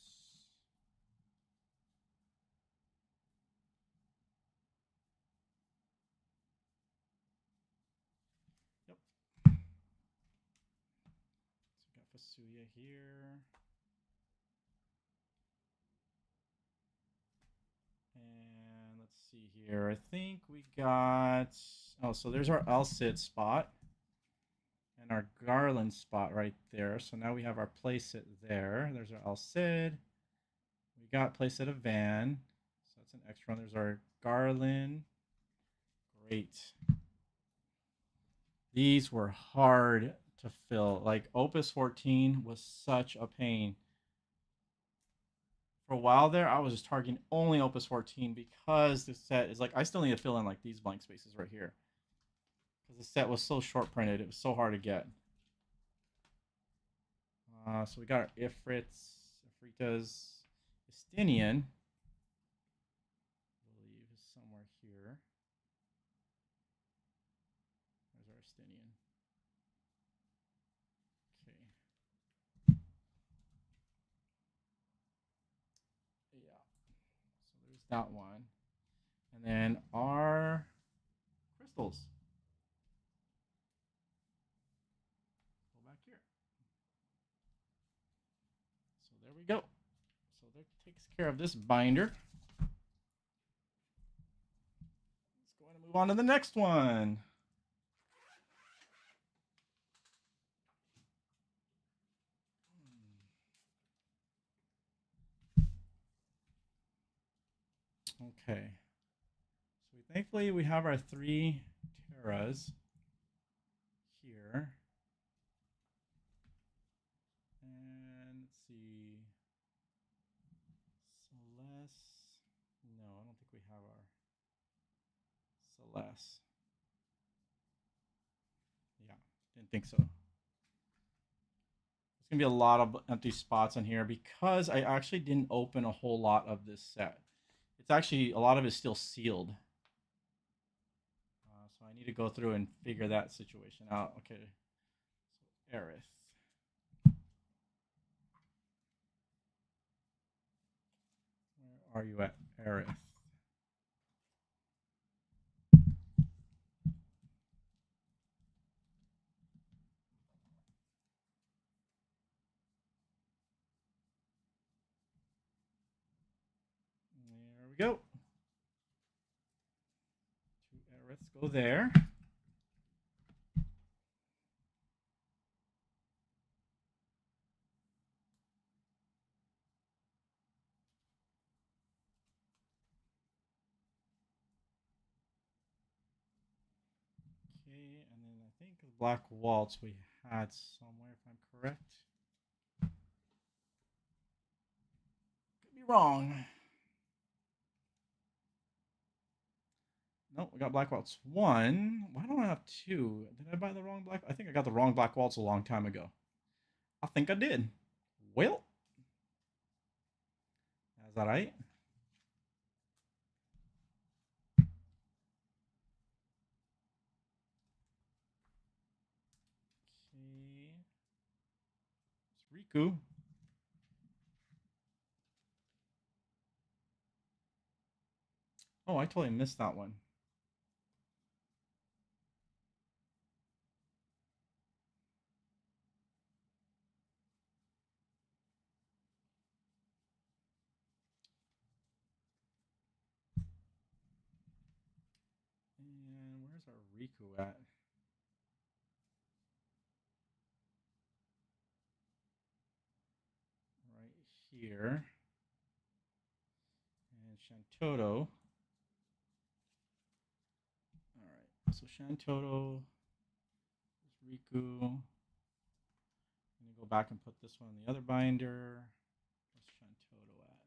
Yep. So we got Fasuya here. And let's see here. I think we got. Oh, so there's our Alcid spot. And our Garland spot right there. So now we have our playset there. There's our Alcid. We got playset of Van. So that's an extra one. There's our Garland. Great. These were hard to fill. Like Opus 14 was such a pain. For a while there, I was just targeting only Opus 14 because the set is like I still need to fill in like these blank spaces right here. Because the set was so short printed, it was so hard to get. So we got our Ifritas, Estinian, I believe is somewhere here. There's our Estinian. Okay. Yeah. So there's that one. And then our crystals. Go back here. So there we go. So that takes care of this binder. Let's go ahead and move on to the next one. Okay. So thankfully we have our 3 Terras here. And let's see. Celeste. No, I don't think we have our Celeste. Yeah, didn't think so. There's gonna be a lot of empty spots on here because I actually didn't open a whole lot of this set. It's actually a lot of it's still sealed. So I need to go through and figure that situation out. Okay, so Aerith. Where are you at, Aerith? There we go. 2 Aeriths go there. Okay, and then I think the Black Waltz we had somewhere, if I'm correct. Could be wrong. Nope, we got Black Waltz 1. Why don't I have 2? Did I buy the wrong Black? I think I got the wrong Black Waltz a long time ago. I think I did. Well, is that right? Okay. It's Riku. Oh, I totally missed that one. And where's our Riku at? Right here. And Shantoto. All right. So Shantoto is Riku. And you go back and put this one in the other binder. Where's Shantoto at?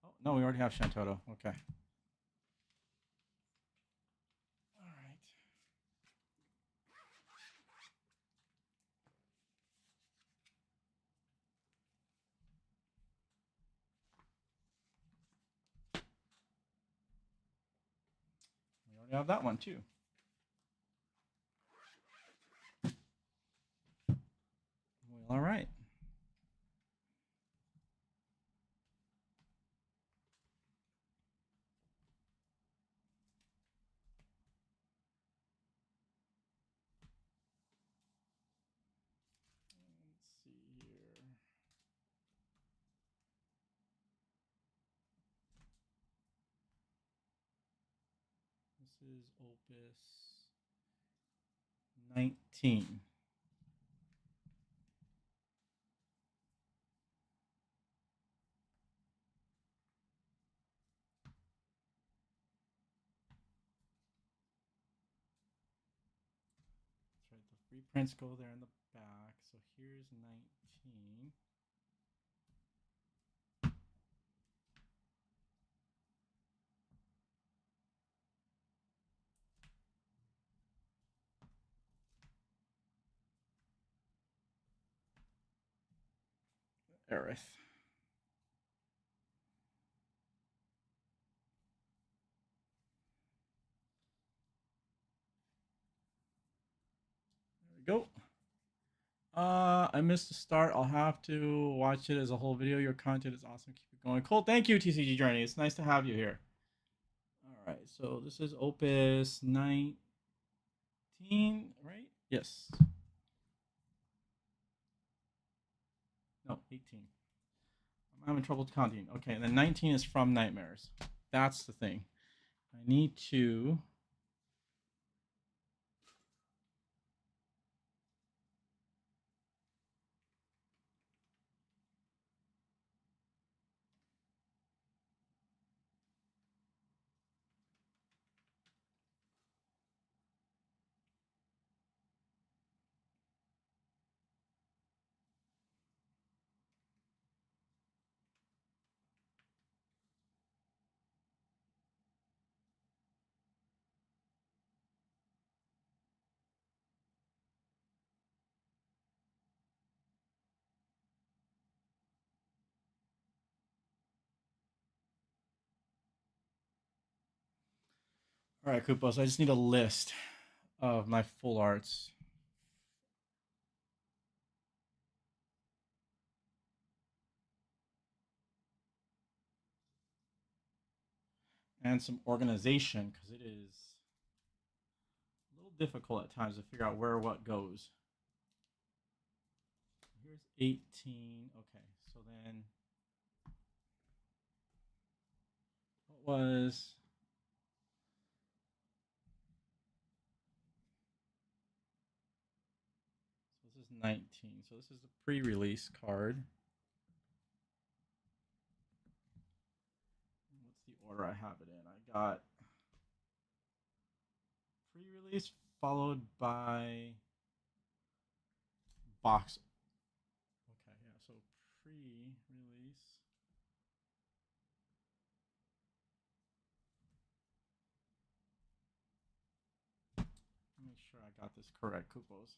Oh, no, we already have Shantoto. Okay. All right. We already have that one too. Well, all right. Let's see here. This is Opus 19. reprints go there in the back. So here's 19. Aerith. There we go. I missed the start. I'll have to watch it as a whole video. Your content is awesome. Keep it going. Cool. Thank you, TCG Journey. It's nice to have you here. All right. So this is Opus 19, right? Yes. No, 18. I'm having trouble counting. Okay, and then 19 is From Nightmares. That's the thing. I need to. All right, Koopos. I just need a list of my full arts. And some organization, because it is a little difficult at times to figure out where what goes. Here's 18. Okay, so then what was. So this is 19. So this is the pre-release card. What's the order I have it in? I got pre-release followed by box. Okay, yeah, so pre-release. Make sure I got this correct, Koopos.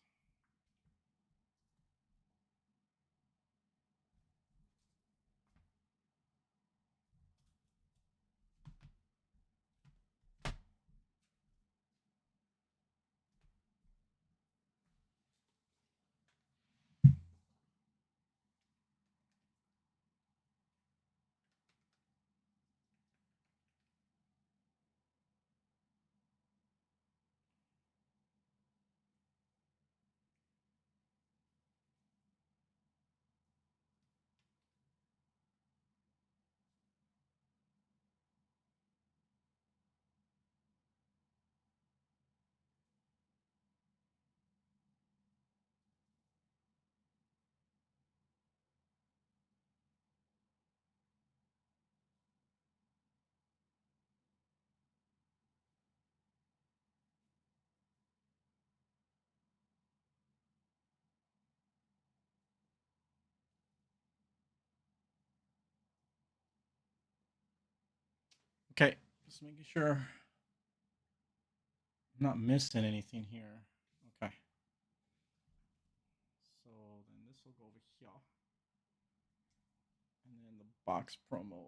Okay, just making sure I'm not missing anything here. Okay. So then this will go over here. And then the box promo.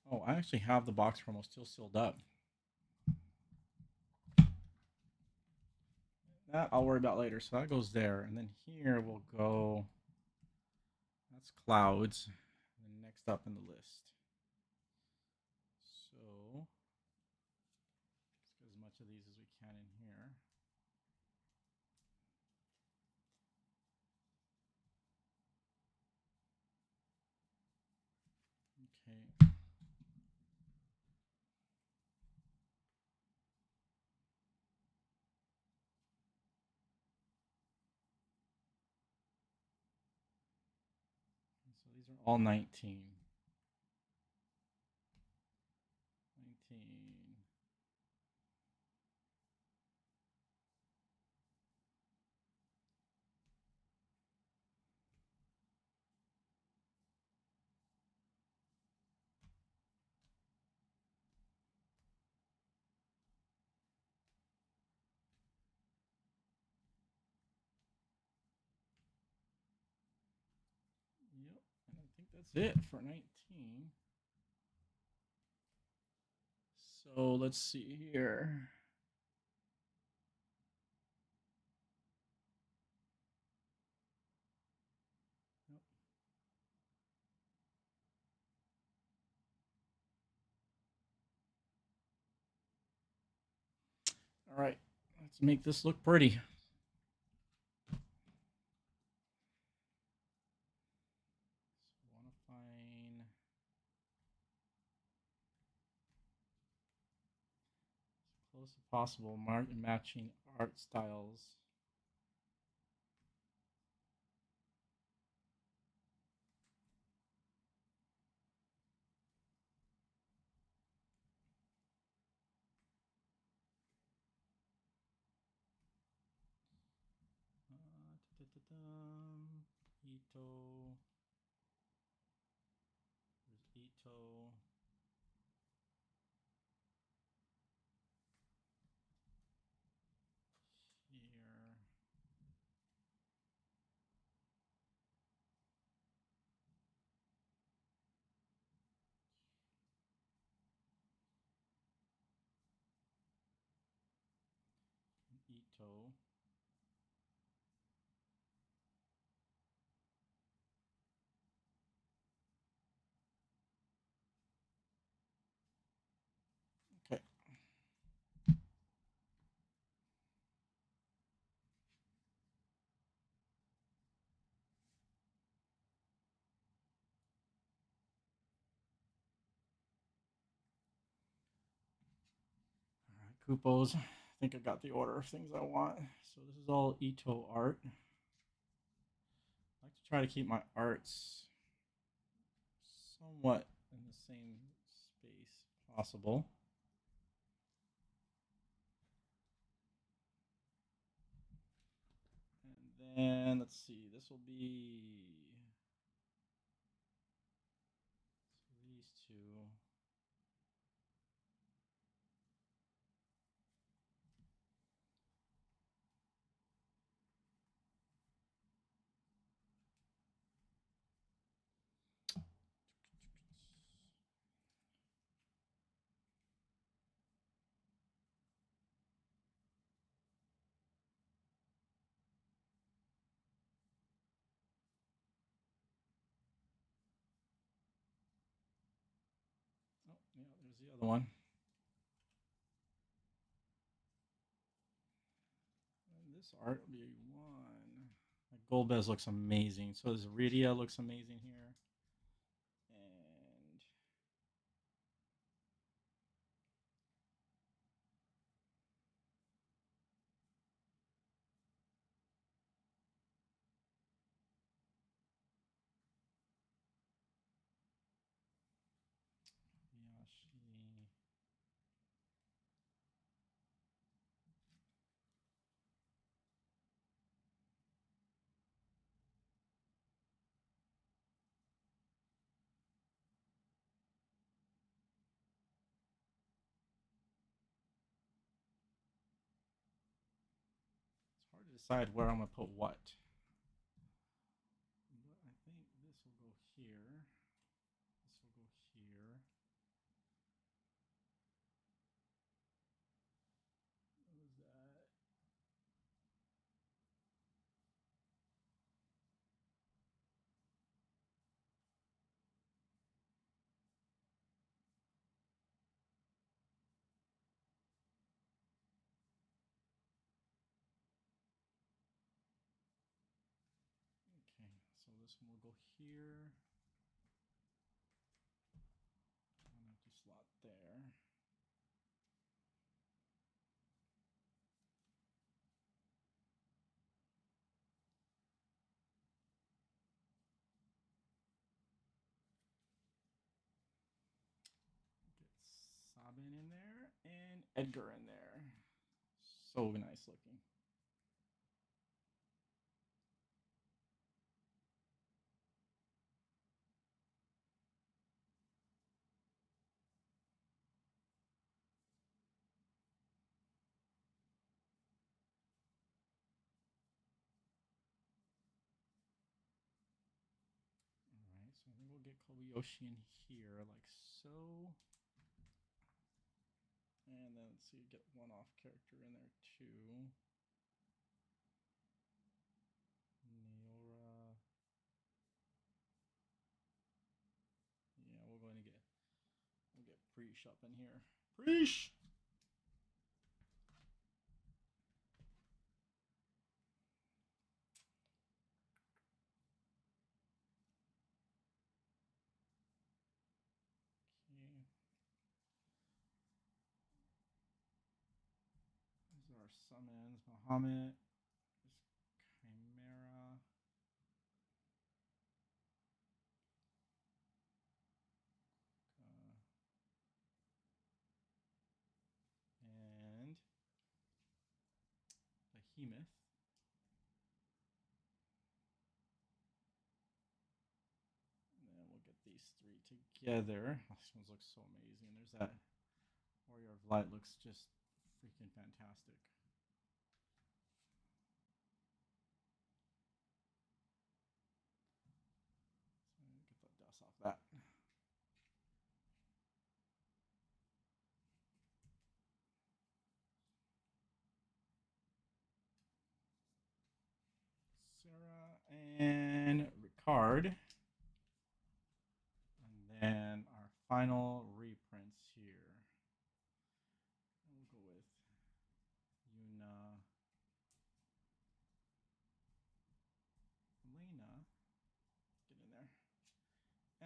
Oh, I actually have the box promo still sealed up. That I'll worry about later. So that goes there. And then here we'll go. That's clouds. And then next up in the list. So let's get as much of these as we can in here. Okay. So these are all 19. 19. Yep. And I think that's it for 19. So let's see here. Yep. All right. Let's make this look pretty. So I want to find as close as possible matching art styles. Ito. There's Ito. Here. Ito. Okay. All right, Coupos. I think I got the order of things I want. So this is all Ito art. I like to try to keep my arts somewhat in the same space possible. And then let's see, this will be these two. Oh, yeah, there's the other one. And this art will be one. Like Golbez looks amazing. So this Iridia looks amazing here. And Yashi. It's hard to decide where I'm going to put what. But I think this will go here. This will go here. What was that? Okay, so this one will go here. in there, and Edgar in there. So nice looking. Alright, so I think we'll get Kobayashi in here like so. And then let's see, get one off character in there too. Neora. Yeah, we're going to get Preesh up in here. Preesh! Okay. These are our summons. Muhammad. Chimera. And Behemoth. And then we'll get these three together. Oh, this one looks so amazing. There's that Warrior of Light, looks just freaking fantastic. So get the dust off that. Sarah and Ricard. And then our final reprints here. We'll go with Yuna. Elena. Get in there.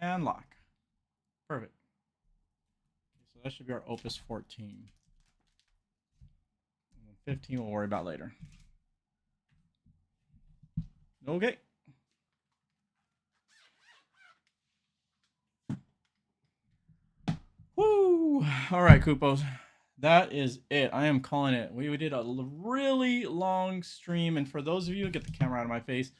And lock. Perfect. Okay, so that should be our Opus 14. And then 15 we'll worry about later. Okay. Woo! All right, Koopos. That is it. I am calling it. We did a really long stream, and for those of you, get the camera out of my face.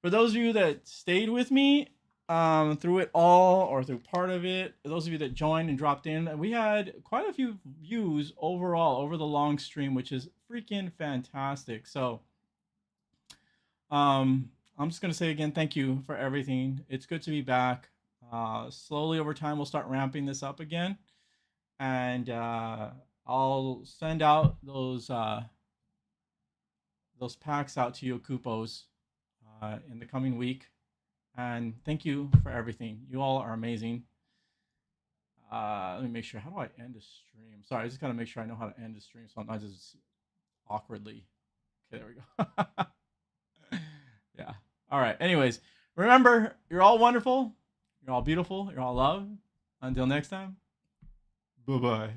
For those of you that stayed with me through it all or through part of it, those of you that joined and dropped in, we had quite a few views overall over the long stream, which is freaking fantastic. So I'm just going to say again, thank you for everything. It's good to be back. Slowly over time, we'll start ramping this up again. And I'll send out those packs out to you, Koopos, in the coming week. And thank you for everything. You all are amazing. Let me make sure. How do I end a stream? Sorry, I just got to make sure I know how to end a stream so I'm not just awkwardly. Okay, there we go. Yeah. All right. Anyways, remember, you're all wonderful. You're all beautiful. You're all loved. Until next time. Bye-bye.